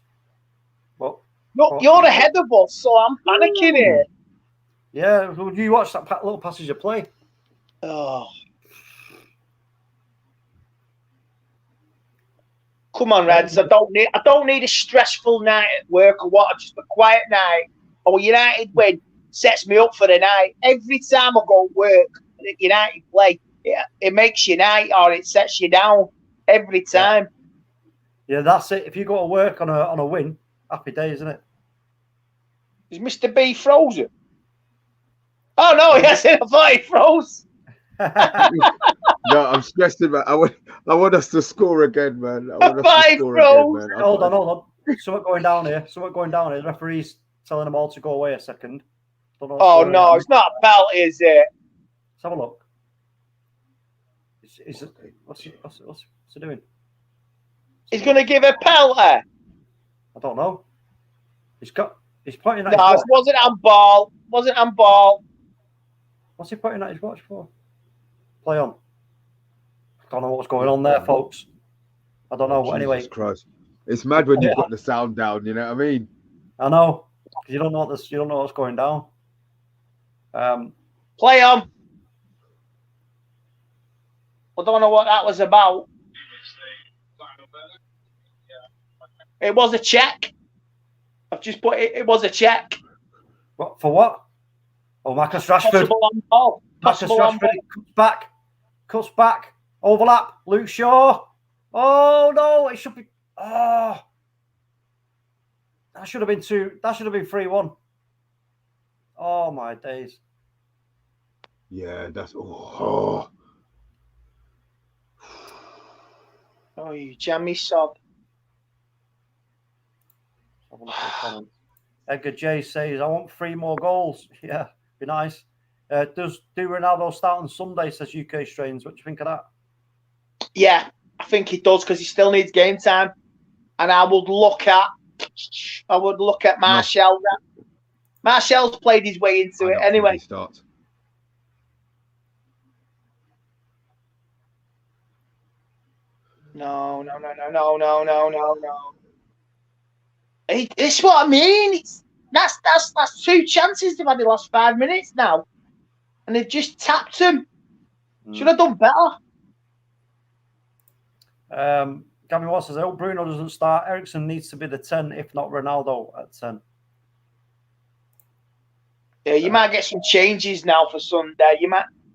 Speaker 1: Well,
Speaker 2: look, you're ahead of us, so I'm panicking here.
Speaker 1: Yeah, would you watch that little passage of play?
Speaker 2: Oh. Come on, Reds. I don't need a stressful night at work or what. Just a quiet night. Or United win sets me up for the night. Every time I go to work and United play, it makes you night or it sets you down every time.
Speaker 1: Yeah, that's it. If you go to work on a win, happy day, isn't it?
Speaker 2: Is Mr. B frozen? Oh no, he hasn't. I thought he froze.
Speaker 3: No, I'm stressed about. I want us to score again, man.
Speaker 2: Hold
Speaker 1: on. Something going down here. The referee's telling them all to go away a second.
Speaker 2: Oh no, it's not a penalty, is it?
Speaker 1: Let's have a look. What's he doing?
Speaker 2: He's going to give a penalty.
Speaker 1: I don't know. He's pointing at.
Speaker 2: No, it wasn't on ball.
Speaker 1: What's he pointing at his watch for? Play on. I don't know what's going on there, folks. I don't know. Anyway,
Speaker 3: Christ. It's mad when you've got the sound down. You know what I mean?
Speaker 1: I know. You don't know this. You don't know what's going down.
Speaker 2: Play on. I don't know what that was about. It was a check. I've just put it. It was a check.
Speaker 1: What for? What? Oh, Marcus Rashford. Marcus Rashford cuts back. Overlap. Luke Shaw. Oh no! It should be. Oh, that should have been 2. That should have been 3-1. Oh my days.
Speaker 3: Yeah, that's
Speaker 2: Oh, you jammy sob.
Speaker 1: Edgar J says, I want 3 more goals. Yeah, be nice. Do Ronaldo start on Sunday, says UK Strains. What do you think of that?
Speaker 2: Yeah, I think he does because he still needs game time. And I would look at Martial. No. Martial's played his way into it anyway. No. It's what I mean. That's 2 chances they've had the last 5 minutes now. and they've just tapped him. Should have done better.
Speaker 1: Gavin Watts says, I hope Bruno doesn't start. Ericsson needs to be the 10, if not Ronaldo at 10.
Speaker 2: Yeah, you might get some changes now for Sunday.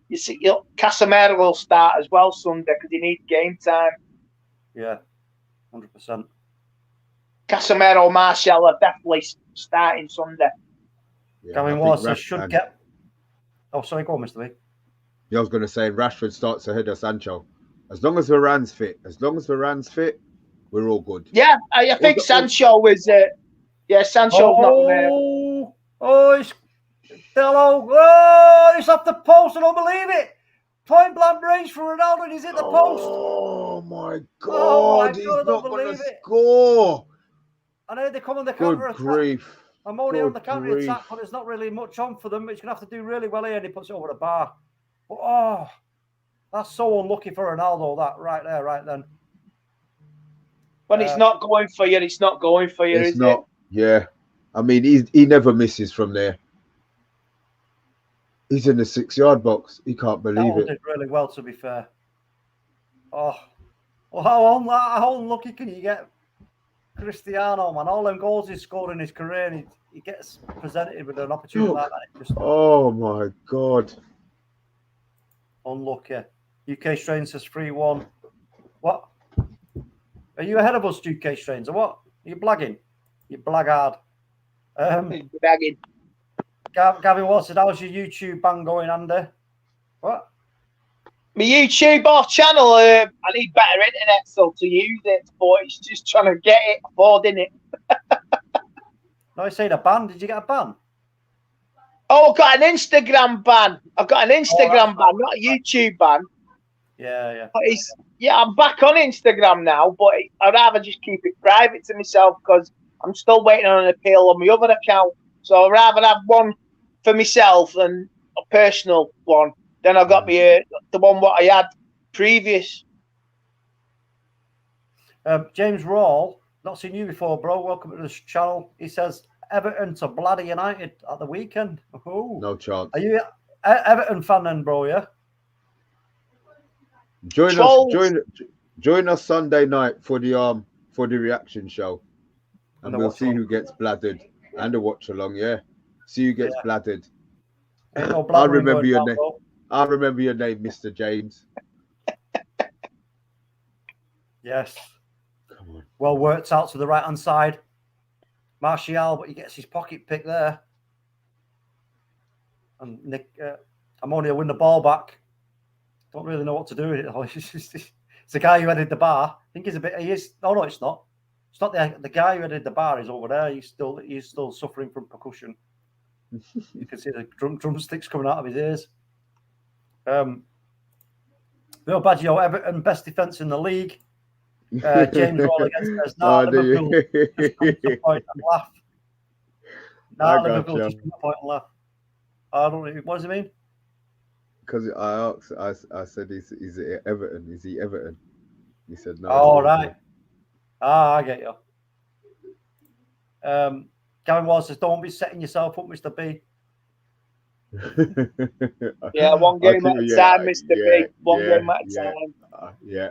Speaker 2: You see, Casemiro will start as well Sunday because he needs game time.
Speaker 1: Yeah, 100%.
Speaker 2: Casemiro, Martial are definitely starting Sunday.
Speaker 1: Yeah, Gavin Watts says, should get. Oh, sorry, go on, Mr. B.
Speaker 3: Yeah, I was going to say Rashford starts ahead of Sancho. As long as Varane's fit, we're all good.
Speaker 2: Yeah, I think Sancho was. Sancho's not there.
Speaker 1: It's Dello. Oh, it's off the post. I don't believe it. Point blank range for Ronaldo, and he's hit the post.
Speaker 3: Oh my God! He's not going to score.
Speaker 1: I know they come on the counter attack.
Speaker 3: Good grief!
Speaker 1: Omonia on the counter attack, but there's not really much on for them. He's going to have to do really well here, and he puts it over the bar. But, oh, that's so unlucky for Ronaldo. That right there, right then.
Speaker 2: When it's not going for you, it's not going for you.
Speaker 3: It's not. Yeah, I mean, he never misses from there. He's in the 6-yard box. He can't believe it.
Speaker 1: Did really well, to be fair. Oh, well, how unlucky can you get, Cristiano, man? All them goals he's scored in his career, and he gets presented with an opportunity like that.
Speaker 3: Oh my God!
Speaker 1: Unlucky. UK Strain says 3-1. What? Are you ahead of us, UK Strains, or what? Are you blagging? You blackguard.
Speaker 2: Blagging.
Speaker 1: Gavin Watts said, how's your YouTube ban going, Andy? What?
Speaker 2: My YouTube channel, I need better internet so to use it, but it's just trying to get it, affording it.
Speaker 1: No, he's saying a ban. Did you get a ban?
Speaker 2: Oh, I've got an Instagram ban. I've got an Instagram ban, not a YouTube ban.
Speaker 1: Yeah.
Speaker 2: But I'm back on Instagram now, but I'd rather just keep it private to myself because I'm still waiting on an appeal on my other account. So I'd rather have one for myself and a personal one. Then I got the one what I had previous.
Speaker 1: James Rawle, not seen you before, bro. Welcome to this channel. He says Everton to Bladder United at the weekend. Oh,
Speaker 3: no chance.
Speaker 1: Are you an Everton fan then, bro? Yeah.
Speaker 3: Join us Sunday night for the reaction show, and we'll see who gets bladdered and a watch along. Yeah, see who gets bladdered. I'll remember your name. I'll remember your name, Mr. James.
Speaker 1: Yes. Come on. Well worked out to the right hand side. Martial, but he gets his pocket pick there. And Nick Omonia win the ball back. Don't really know what to do with it. It's the guy who headed the bar. I think he's a bit. He is. Oh no, it's not. It's not the guy who headed the bar. Is over there. He's still suffering from percussion. You can see the drumsticks coming out of his ears. Bill Baggio, Everton best defence in the league. James Roll against us. Liverpool just come to a point and laugh. Liverpool just come to a point and laugh. I don't know. What does it mean?
Speaker 3: Because I asked, I said, is it Everton? Is he Everton? He said no.
Speaker 1: Oh, right. I get you. Gavin Wallace says, don't be setting yourself up, Mr. B.
Speaker 2: Yeah, one game at a time, Mr. B. One game at a time.
Speaker 3: Yeah.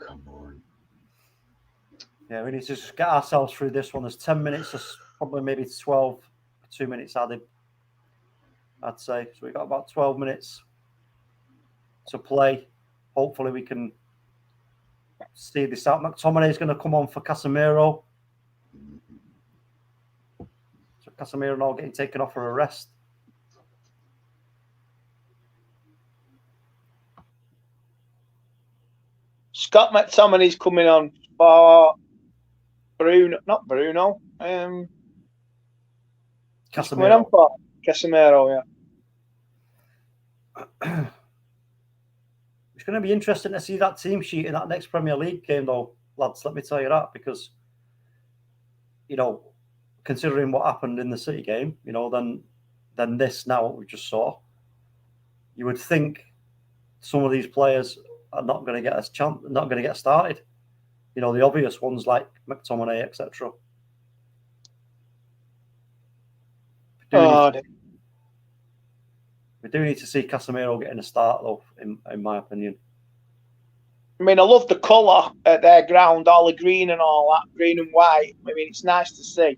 Speaker 3: Come on.
Speaker 1: Yeah, we need to just get ourselves through this one. There's 10 minutes, probably maybe 12, 2 minutes added, I'd say. So we've got about 12 minutes to play. Hopefully we can see this out. McTominay is going to come on for Casemiro. So Casemiro now getting taken off for a rest.
Speaker 2: Scott McTominay's coming on for Bruno, not Bruno.
Speaker 1: Casemiro.
Speaker 2: Coming on for Casemiro, yeah.
Speaker 1: It's going to be interesting to see that team sheet in that next Premier League game, though, lads. Let me tell you that, because, you know, considering what happened in the City game, you know, then this now what we just saw, you would think some of these players are not going to get a chance, not going to get started. You know, the obvious ones like McTominay, etc. We do need to see Casemiro getting a start, though, in my opinion.
Speaker 2: I mean, I love the colour at their ground, all the green and all that, green and white. I mean, it's nice to see.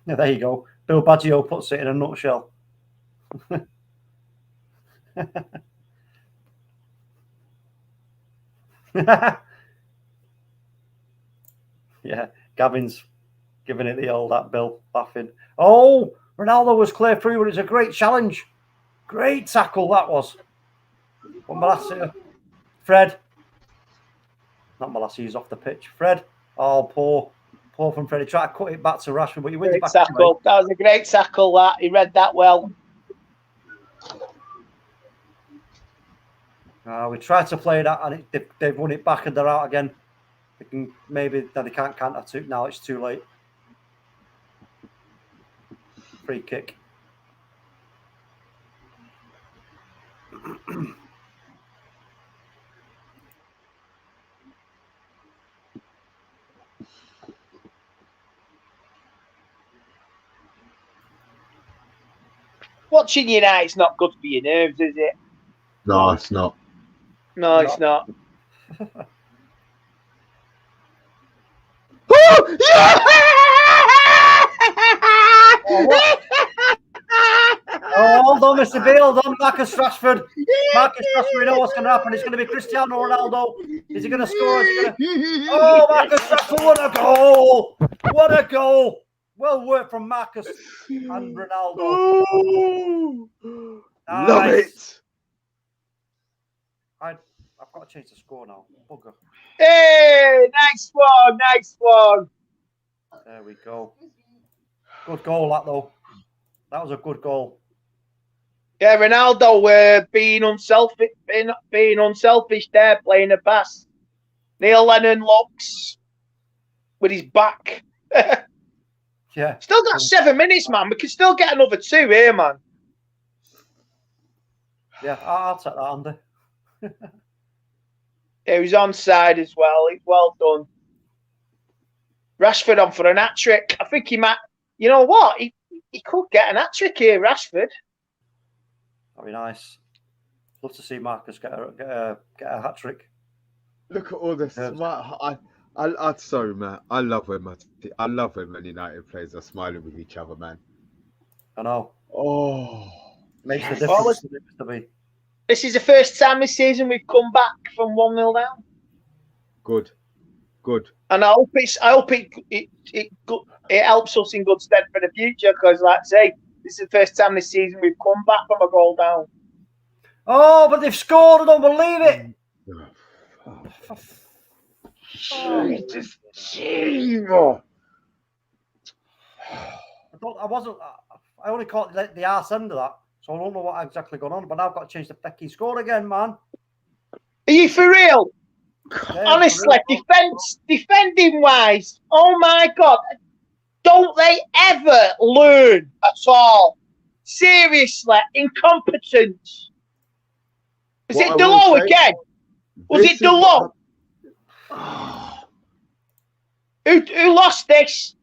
Speaker 1: Yeah, there you go. Bill Baggio puts it in a nutshell. Yeah, Gavin's giving it the old that Bill, laughing. Oh, Ronaldo was clear through, but it's a great challenge. Great tackle that was. But Malacia, Fred. Not Malacia, he's off the pitch. Fred. Oh, poor from Freddie. Try to cut it back to Rashford, but he wins it back.
Speaker 2: Tackle. That was a great tackle, that. He read that well.
Speaker 1: We tried to play that, and they've won it back, and they're out again. They can maybe they can't counter to now. It's too late. Free kick.
Speaker 2: Watching United's not good for your nerves, is it?
Speaker 3: No, it's not.
Speaker 2: No, it's not.
Speaker 1: Oh, hold on, Mr. B. Hold on, Marcus Rashford. Marcus Rashford, we know what's going to happen. It's going to be Cristiano Ronaldo. Is he going to score? Oh, Marcus Rashford, what a goal! What a goal! Well worked from Marcus and Ronaldo.
Speaker 3: Oh,
Speaker 1: nice.
Speaker 3: Love it.
Speaker 1: I've got to change the score now. Bugger.
Speaker 2: Hey, nice one, nice one.
Speaker 1: There we go. Good goal, that though. That was a good goal.
Speaker 2: Yeah, Ronaldo being unselfish there, playing a pass. Neil Lennon looks with his back.
Speaker 1: Yeah.
Speaker 2: Still got 7 minutes, man. We can still get another 2 here, man.
Speaker 1: Yeah, I'll take that, Andy.
Speaker 2: Yeah, he was onside as well. It's well done. Rashford on for an hat-trick. I think he might... You know what? He could get an hat-trick here, Rashford.
Speaker 1: That'd be nice. Love to see Marcus get a hat-trick.
Speaker 3: Look at all this smart. Sorry, man. I love when Man United players are smiling with each other, man.
Speaker 1: I know.
Speaker 3: Oh,
Speaker 1: Makes the difference to me.
Speaker 2: This is the first time this season we've come back from 1-0 down.
Speaker 3: Good.
Speaker 2: And I hope it helps us in good stead for the future, because, like I say, this is the first time this season we've come back from a goal down.
Speaker 1: Oh, but they've scored! I don't believe it. I only caught the arse end of that, so I don't know what exactly going on. But now I've got to change the Becky score again, man.
Speaker 2: Are you for real?
Speaker 1: Yeah,
Speaker 2: honestly, defending wise, oh my God, don't they ever learn at all? Seriously, incompetence. Is it Delo again? Was it Delo? Who lost this?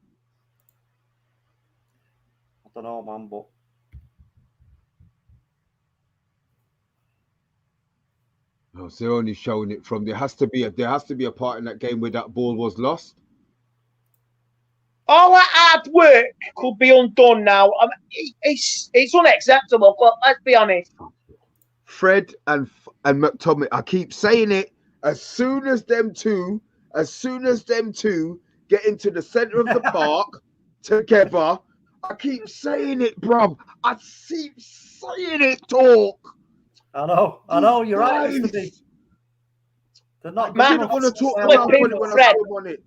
Speaker 1: I don't know, man, but
Speaker 3: no, they're only showing it from there has to be a part in that game where that ball was lost.
Speaker 2: All that hard work could be undone now. I mean, it's unacceptable. But let's be honest.
Speaker 3: Fred and McTominay, I keep saying it. As soon as them two get into the center of the park together, I keep saying it, bruv. I keep saying it, talk.
Speaker 1: I know. You're right, Mr. B. They're not.
Speaker 2: Man,
Speaker 3: I'm gonna talk
Speaker 2: about
Speaker 3: when I on it.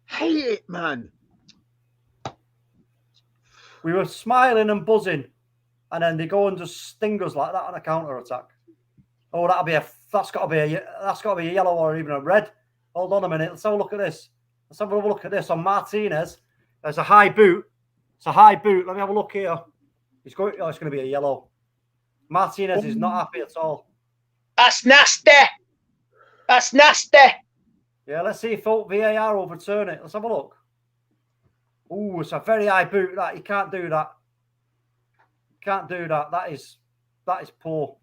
Speaker 3: Hate it, man.
Speaker 1: We were smiling and buzzing, and then they go and just sting us like that on a counter attack. Oh, that's got to be a yellow or even a red. Hold on a minute. Let's have a look at this. Let's have a look at this on Martinez. There's a high boot. It's a high boot. Let me have a look here. It's going to be a yellow. Martinez is not happy at all.
Speaker 2: That's nasty. That's nasty.
Speaker 1: Yeah, let's see if VAR overturn it. Let's have a look. Oh, it's a very high boot. That you can't do that. Can't do that. That is poor.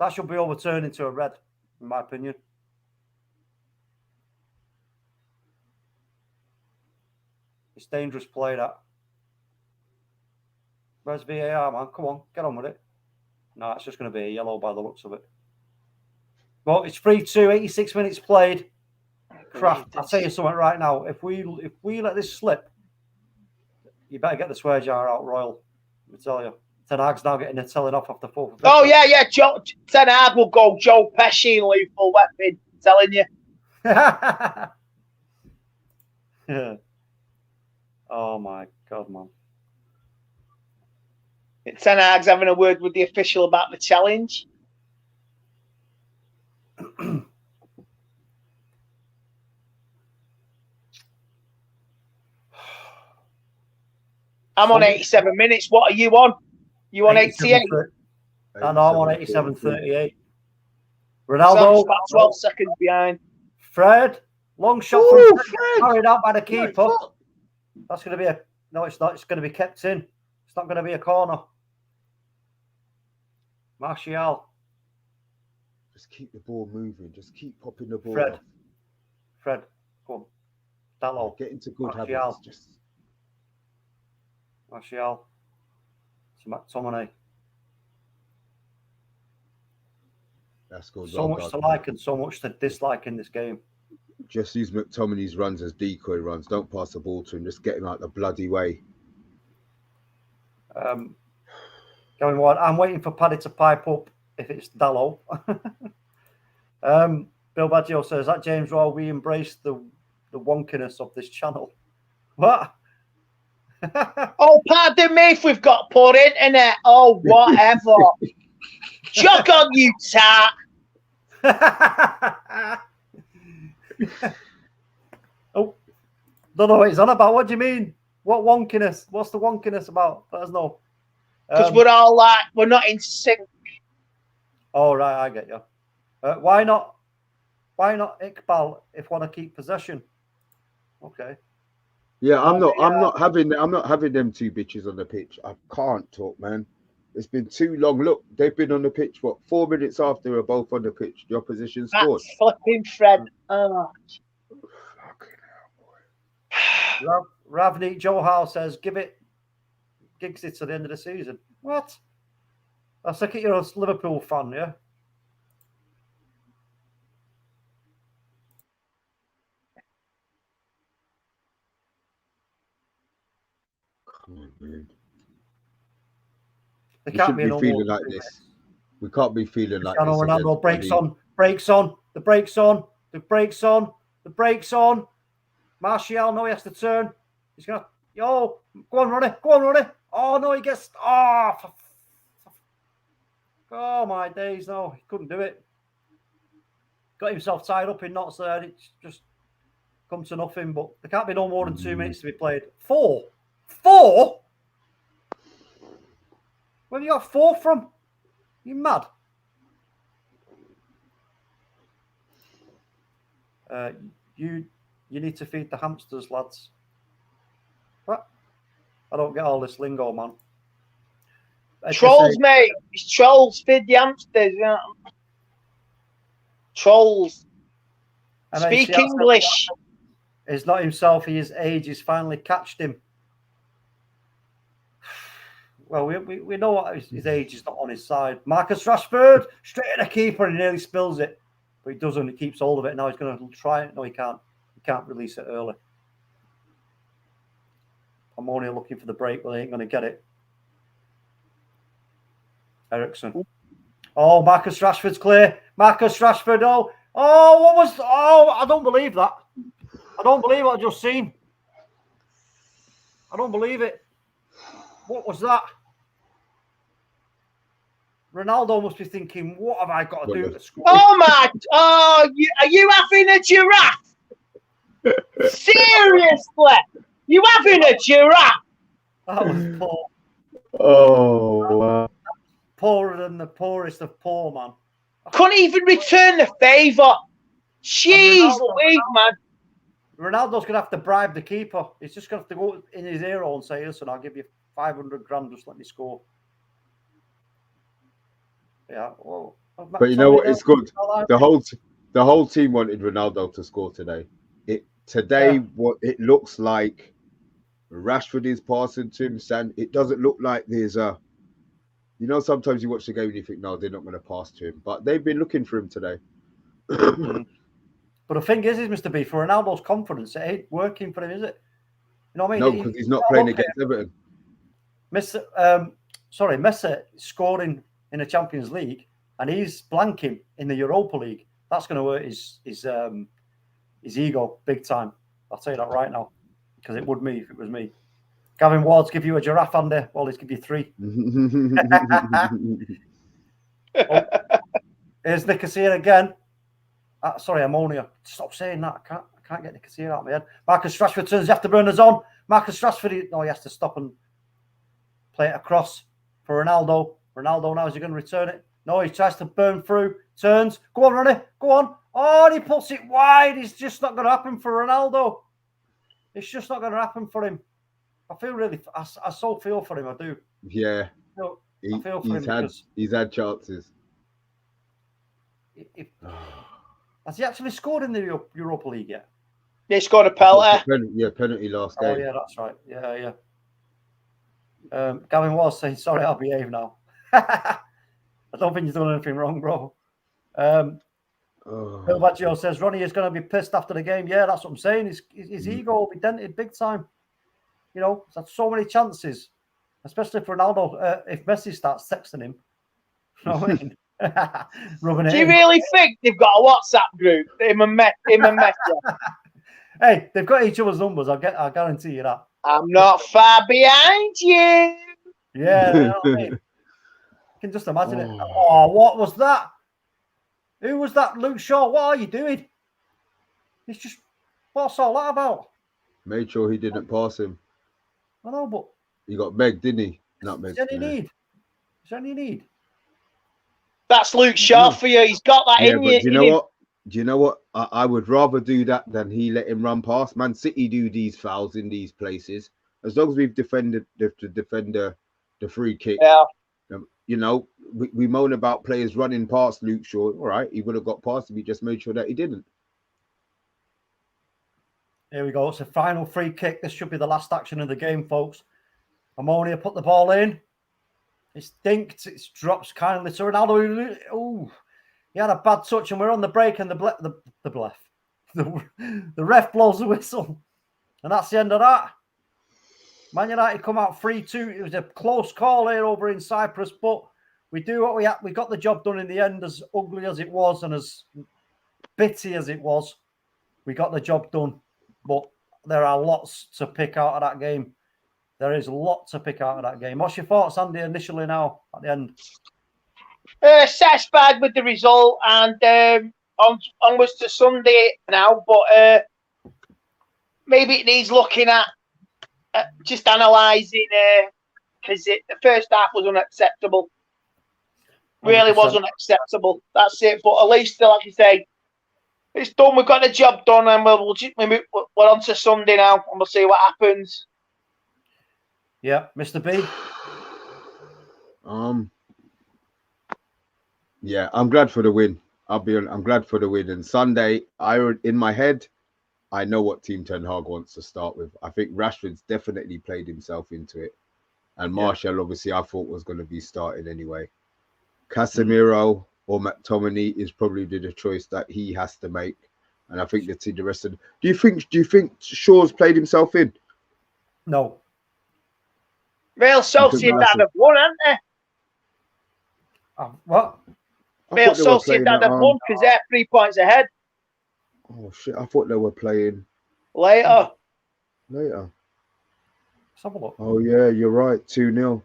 Speaker 1: That should be overturned into a red, in my opinion. It's dangerous play, that. Where's VAR, man? Come on, get on with it. No, it's just going to be a yellow by the looks of it. Well, it's 3-2, 86 minutes played. Craft, I'll tell you something right now. If we let this slip, you better get the swear jar out, Royal. Let me tell you. Ten Hag's now getting the telling off after 4th.
Speaker 2: Oh, yeah. Ten Hag will go Joe Pesci in lethal weapon. I'm telling you.
Speaker 1: Yeah. Oh, my God, man.
Speaker 2: Ten Hag's having a word with the official about the challenge. I'm on 87 minutes. What are you on? You on 88?
Speaker 1: I know, I'm on 87.38. Ronaldo.
Speaker 2: About 12 seconds behind.
Speaker 1: Fred. Long shot from Fred. Carried out by the keeper. That's going to be a... No, it's not. It's going to be kept in. It's not going to be a corner. Martial.
Speaker 3: Just keep the ball moving. Just keep popping the ball.
Speaker 1: Fred. Come on. Dallo.
Speaker 3: Get into good
Speaker 1: Martial.
Speaker 3: habits. Just...
Speaker 1: Martial. To McTominay.
Speaker 3: That's good.
Speaker 1: So much to like and so much to dislike in this game.
Speaker 3: Just use McTominay's runs as decoy runs. Don't pass the ball to him. Just get him out the bloody way.
Speaker 1: Going wide. I'm waiting for Paddy to pipe up if it's Dallo. Bill Baggio says, that James Roy, we embrace the wonkiness of this channel. What?
Speaker 2: Oh, pardon me if we've got poor internet. Oh, whatever. Jock on you, Tate.
Speaker 1: Oh, don't know what he's on about. What do you mean? What wonkiness? What's the wonkiness about? Let us know.
Speaker 2: Because we're all like, we're not in sync.
Speaker 1: Oh, right, I get you. Why not Iqbal if want to keep possession? Okay.
Speaker 3: Yeah, I'm not having them two bitches on the pitch. I can't talk, man. It's been too long. Look, they've been on the pitch, 4 minutes after we're both on the pitch. The opposition scored.
Speaker 2: That's flipping Fred. Oh.
Speaker 3: Fucking hell, boy.
Speaker 1: Ravneet Johal says, gigs it to the end of the season. What? I think you're a Liverpool fan, yeah?
Speaker 3: Come on, man.
Speaker 1: They
Speaker 3: We
Speaker 1: can't
Speaker 3: shouldn't
Speaker 1: be
Speaker 3: be feeling like this. We can't be feeling like this.
Speaker 1: Ronaldo brakes on. The brakes on. Martial, no, he has to turn. He's going to... Yo, go on, Ronnie. Oh, no, he gets... Oh, my days, no. He couldn't do it. Got himself tied up in knots there. It's just come to nothing, but there can't be no more than 2 minutes to be played. 4? Where have you got 4 from? You mad? You need to feed the hamsters, lads. What? I don't get all this lingo, man.
Speaker 2: Trolls, mate. It's trolls. Feed the hamsters. Yeah. Trolls. Speak English.
Speaker 1: It's not himself. His age has finally catched him. Well, we know what his age is not on his side. Marcus Rashford, straight at the keeper, and he nearly spills it. But he doesn't. He keeps hold of it. Now he's going to try it. No, he can't. He can't release it early. Omonia looking for the break, but they ain't going to get it. Ericsson. Oh, Marcus Rashford's clear. Marcus Rashford. Oh, what was... Oh, I don't believe that. I don't believe what I just seen. I don't believe it. What was that? Ronaldo must be thinking, what have I got to do to score?
Speaker 2: Oh, my... Oh, are you having a giraffe? Seriously? You having a giraffe?
Speaker 1: That was poor.
Speaker 3: Oh, wow.
Speaker 1: Poorer than the poorest of poor, man.
Speaker 2: Couldn't even return the favour. Jeez Louise, man.
Speaker 1: Ronaldo's going to have to bribe the keeper. He's just going to have to go in his ear and say, listen, I'll give you 500 grand, just let me score. Yeah. Well,
Speaker 3: but you know what? It's good. The whole team wanted Ronaldo to score today. What it looks like, Rashford is passing to him. It doesn't look like there's a. Sometimes you watch the game and you think, no, they're not going to pass to him. But they've been looking for him today.
Speaker 1: But the thing is, Mr. B, for Ronaldo's confidence, it ain't working for him, is it? You know what I mean?
Speaker 3: No, because he's not playing against Everton.
Speaker 1: Messi scoring in the Champions League, and he's blanking in the Europa League. That's going to hurt his ego big time. I'll tell you that right now, because it would me if it was me. Gavin Ward's give you a giraffe, Andy. Well, he's give you 3. Here's Nicosia again. Sorry, Omonia. Stop saying that. I can't get Nicosia out of my head. Marcus Rashford turns the afterburners on. Marcus Rashford, he has to stop and play it across for Ronaldo. Ronaldo now, is he going to return it? No, he tries to burn through. Turns. Go on, Ronnie. Go on. Oh, and he puts it wide. It's just not going to happen for Ronaldo. It's just not going to happen for him. I so feel for him. I do.
Speaker 3: Yeah.
Speaker 1: I feel for him.
Speaker 3: He's had chances.
Speaker 1: Has he actually scored in the Europa League yet?
Speaker 2: He scored a penalty.
Speaker 3: Penalty last game.
Speaker 1: Oh, yeah, that's right. Yeah. Gavin was saying, sorry, I'll behave now. I don't think he's done anything wrong, bro. Bill Baggio says, Ronnie is going to be pissed after the game. Yeah, that's what I'm saying. His ego will be dented big time. He's had so many chances, especially for Ronaldo. If Messi starts texting him, you know what I mean?
Speaker 2: Do you really think they've got a WhatsApp group? Him and Messi.
Speaker 1: Hey, they've got each other's numbers. I guarantee you that.
Speaker 2: I'm not far behind you.
Speaker 1: Yeah, you know what I mean? You can just imagine it. Oh, what was that? Who was that? Luke Shaw. What are you doing? It's just, what's all that about?
Speaker 3: Made sure he didn't pass him.
Speaker 1: I know, but
Speaker 3: he got Meg, didn't he? Not Meg.
Speaker 1: Is there any need?
Speaker 2: That's Luke Shaw for you. He's got that in you.
Speaker 3: Do you know what? I would rather do that than he let him run past. Man City do these fouls in these places. As long as we've defended the free kick.
Speaker 2: Yeah.
Speaker 3: We moan about players running past Luke Shaw. All right, he would have got past him. He just made sure that he didn't.
Speaker 1: Here we go. It's a final free kick. This should be the last action of the game, folks. Omonia put the ball in. It's dinked. It drops kindly to Ronaldo. Oh, he had a bad touch, and we're on the break, and the ref blows the whistle, and that's the end of that. Man United come out 3-2. It was a close call here over in Cyprus, but we do what we had. We got the job done in the end, as ugly as it was and as bitty as it was. We got the job done, but there are lots to pick out of that game. There is a lot to pick out of that game. What's your thoughts, Andy, initially now at the end?
Speaker 2: Satisfied with the result, and onwards to Sunday now, but maybe it needs looking at, just analysing, because the first half was unacceptable. Really 100%. Was unacceptable. That's it. But at least, like you say, it's done. We've got the job done, and we're on to Sunday now, and we'll see what happens.
Speaker 1: Yeah, Mr. B.
Speaker 3: Yeah, I'm glad for the win. I'm glad for the win. And Sunday, in my head, I know what Team Ten Hag wants to start with. I think Rashford's definitely played himself into it, and Martial, obviously, I thought was going to be starting anyway. Casemiro or McTominay is probably the choice that he has to make, and I think the rest of. Do you think Shaw's played himself in?
Speaker 1: No.
Speaker 2: Real Sociedad have won, haven't they?
Speaker 1: What?
Speaker 2: Real Sociedad have won because they're 3 points ahead.
Speaker 3: Oh shit! I thought they were playing
Speaker 2: later.
Speaker 1: Let's have a look.
Speaker 3: Oh yeah, you're right. 2-0.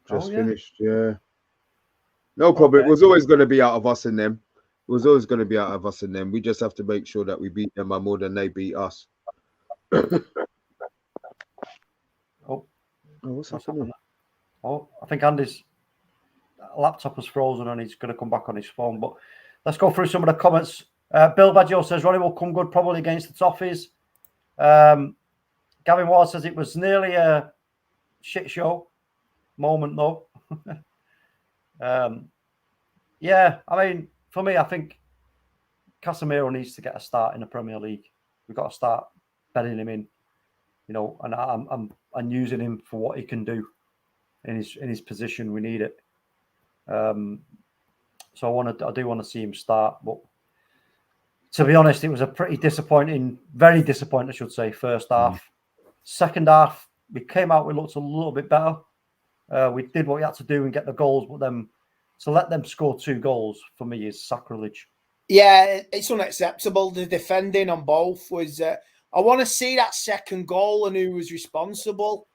Speaker 3: Just finished. Yeah. No problem. Okay. It was always going to be out of us and them. It was always going to be out of us and them. We just have to make sure that we beat them by more than they beat us. What's happening?
Speaker 1: Oh, I think Andy's laptop has frozen and he's going to come back on his phone. But let's go through some of the comments. Bill Baggio says Ronnie will come good probably against the Toffees. Gavin Ward says it was nearly a shit show moment though. Yeah, I mean, for me, I think Casemiro needs to get a start in the Premier League. We've got to start bedding him in, and I'm using him for what he can do in his position. We need it. So I do want to see him start, but to be honest, it was a pretty disappointing, very disappointing, I should say, first half. Second half, we came out, we looked a little bit better. We did what we had to do and get the goals, but then to let them score 2 goals for me is sacrilege.
Speaker 2: Yeah, it's unacceptable. The defending on both was. I want to see that second goal and who was responsible,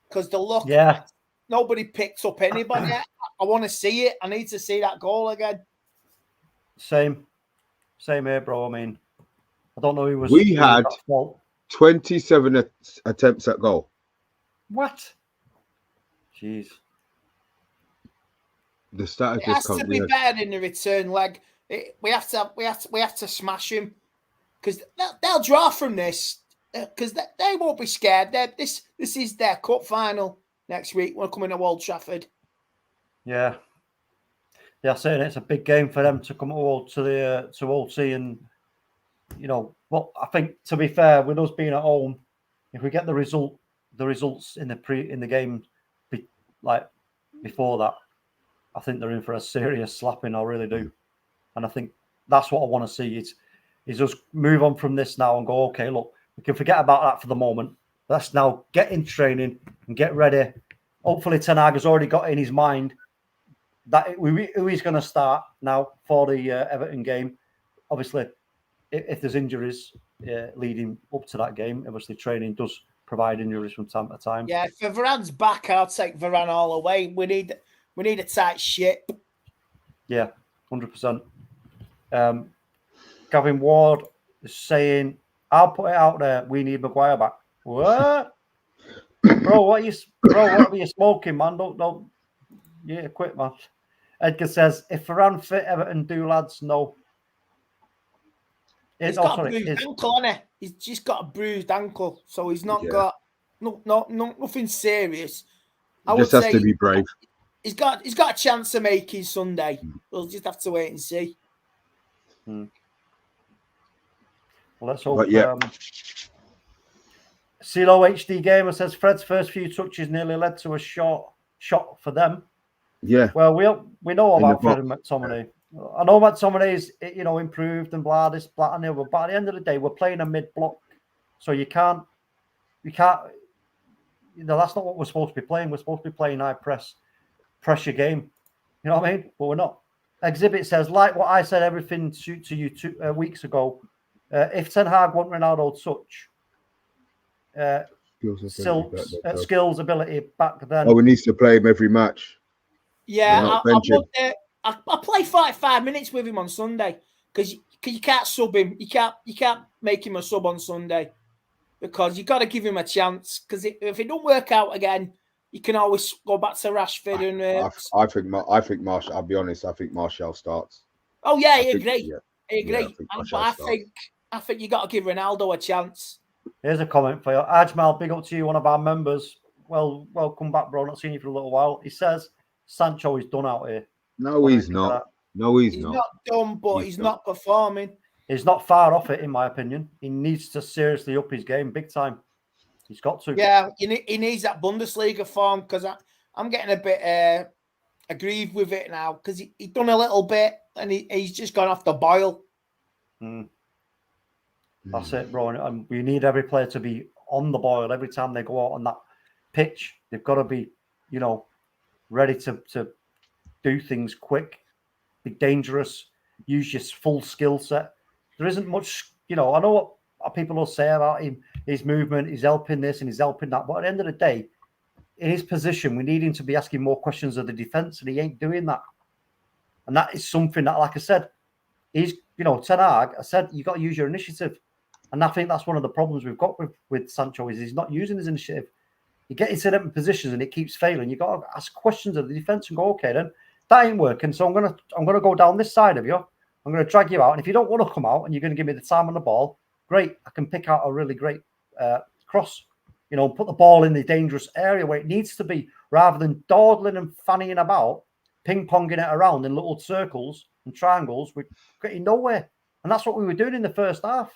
Speaker 2: because the look.
Speaker 1: Yeah.
Speaker 2: Nobody picked up anybody. I want to see it. I need to see that goal again.
Speaker 1: Same here, bro. I mean, I don't know who was.
Speaker 3: We had 27 attempts at goal.
Speaker 1: What? Jeez.
Speaker 3: The stat
Speaker 2: it has to be better in the return leg. We have to smash him, because they'll draw from this, because they won't be scared. This is their cup final next week. We're coming to Old Trafford.
Speaker 1: Yeah. They're saying it's a big game for them to come to Old Sea, and well, I think, to be fair, with us being at home, if we get the results in the game, like before that, I think they're in for a serious slapping. I really do, and I think that's what I want to see. Is us move on from this now and go, okay, look, we can forget about that for the moment. Let's now get in training and get ready. Hopefully, Ten Hag has already got in his mind that who he's going to start now for the Everton game. Obviously, if there's injuries leading up to that game, obviously training does provide injuries from time to time.
Speaker 2: Yeah, if Varane's back, I'll take Varane all the way. We need a tight ship.
Speaker 1: Yeah, 100%. Gavin Ward is saying, "I'll put it out there. We need Maguire back." What, bro? What are you smoking, man? Don't. Yeah, quit, man. Edgar says, "If Varane fit, Everton do, lads. No."
Speaker 2: He's got a bruised ankle, hasn't he? He's just got a bruised ankle, so he's not got nothing serious.
Speaker 3: He just has to be brave.
Speaker 2: He's got a chance to make his Sunday. We'll just have to wait and see.
Speaker 1: Well, let's hope. CeeLo HD Gamer says Fred's first few touches nearly led to a shot for them.
Speaker 3: Yeah.
Speaker 1: Well, we know about Fred and McTominay. I know McTominay's improved and blah this, blah and the other, but at the end of the day, we're playing a mid block, so you can't. That's not what we're supposed to be playing. We're supposed to be playing high pressure game. You know what I mean? But we're not. Exhibit says, like what I said, everything to you 2 weeks ago. If Ten Hag want Ronaldo touch, skills ability back then.
Speaker 3: Oh, he needs to play him every match.
Speaker 2: Yeah, I'll play 45 minutes with him on Sunday, because you can't sub him. You can't make him a sub on Sunday, because you got to give him a chance. Because if it don't work out again, you can always go back to Rashford and.
Speaker 3: I think Martial. I'll be honest. I think Martial starts.
Speaker 2: Oh yeah, I agree. I agree.
Speaker 3: Yeah,
Speaker 2: I think you got to give Ronaldo a chance.
Speaker 1: Here's a comment for you, Ajmal. Big up to you, one of our members. Well, welcome back, bro. Not seen you for a little while. He says Sancho is done out here.
Speaker 3: No, he's not. No, he's not.
Speaker 2: He's not done, but he's not performing.
Speaker 1: He's not far off it, in my opinion. He needs to seriously up his game big time. He's got to.
Speaker 2: Yeah, he needs that Bundesliga form, because I'm getting a bit aggrieved with it now, because he done a little bit and he's just gone off the boil.
Speaker 1: That's it, bro. And we need every player to be on the boil every time they go out on that pitch. They've got to be, ready to do things quick, be dangerous, use your full skill set. There isn't much, I know what people will say about him, his movement, he's helping this and he's helping that. But at the end of the day, in his position, we need him to be asking more questions of the defense, and he ain't doing that. And that is something that, like I said, he's, Ten Hag, I said, you got to use your initiative. And I think that's one of the problems we've got with Sancho is he's not using his initiative. You get into them positions and it keeps failing. You got to ask questions of the defense and go, okay, then that ain't working. So I'm gonna go down this side of you. I'm gonna drag you out. And if you don't want to come out and you're gonna give me the time on the ball, great. I can pick out a really great cross. Put the ball in the dangerous area where it needs to be, rather than dawdling and fannying about ping-ponging it around in little circles and triangles. We're getting nowhere. And that's what we were doing in the first half.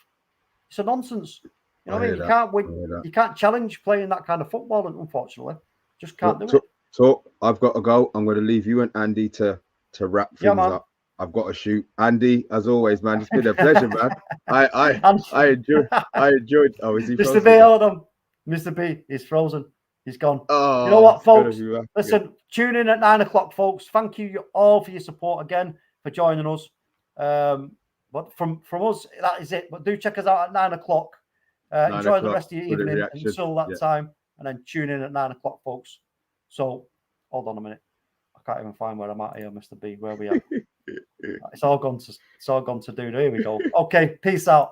Speaker 1: It's a nonsense. You know what I mean? You can't win. You can't challenge playing that kind of football, unfortunately. Just can't do it.
Speaker 3: So I've got to go. I'm going to leave you and Andy to wrap things up. I've got to shoot. Andy, as always, man, it's been a pleasure, man. I enjoyed. Oh, is he frozen?
Speaker 1: Mr. B, hold on. Mr. B, he's frozen. He's gone.
Speaker 3: Oh,
Speaker 1: you know what, folks? Listen, tune in at 9 o'clock, folks. Thank you all for your support again, for joining us. But from us, that is it. But do check us out at 9 o'clock. Enjoy the rest of your evening until that time, and then tune in at 9 o'clock, folks. So, hold on a minute. I can't even find where I'm at here, Mr. B. Where are we at? It's all gone to do. Here we go. Okay, peace out.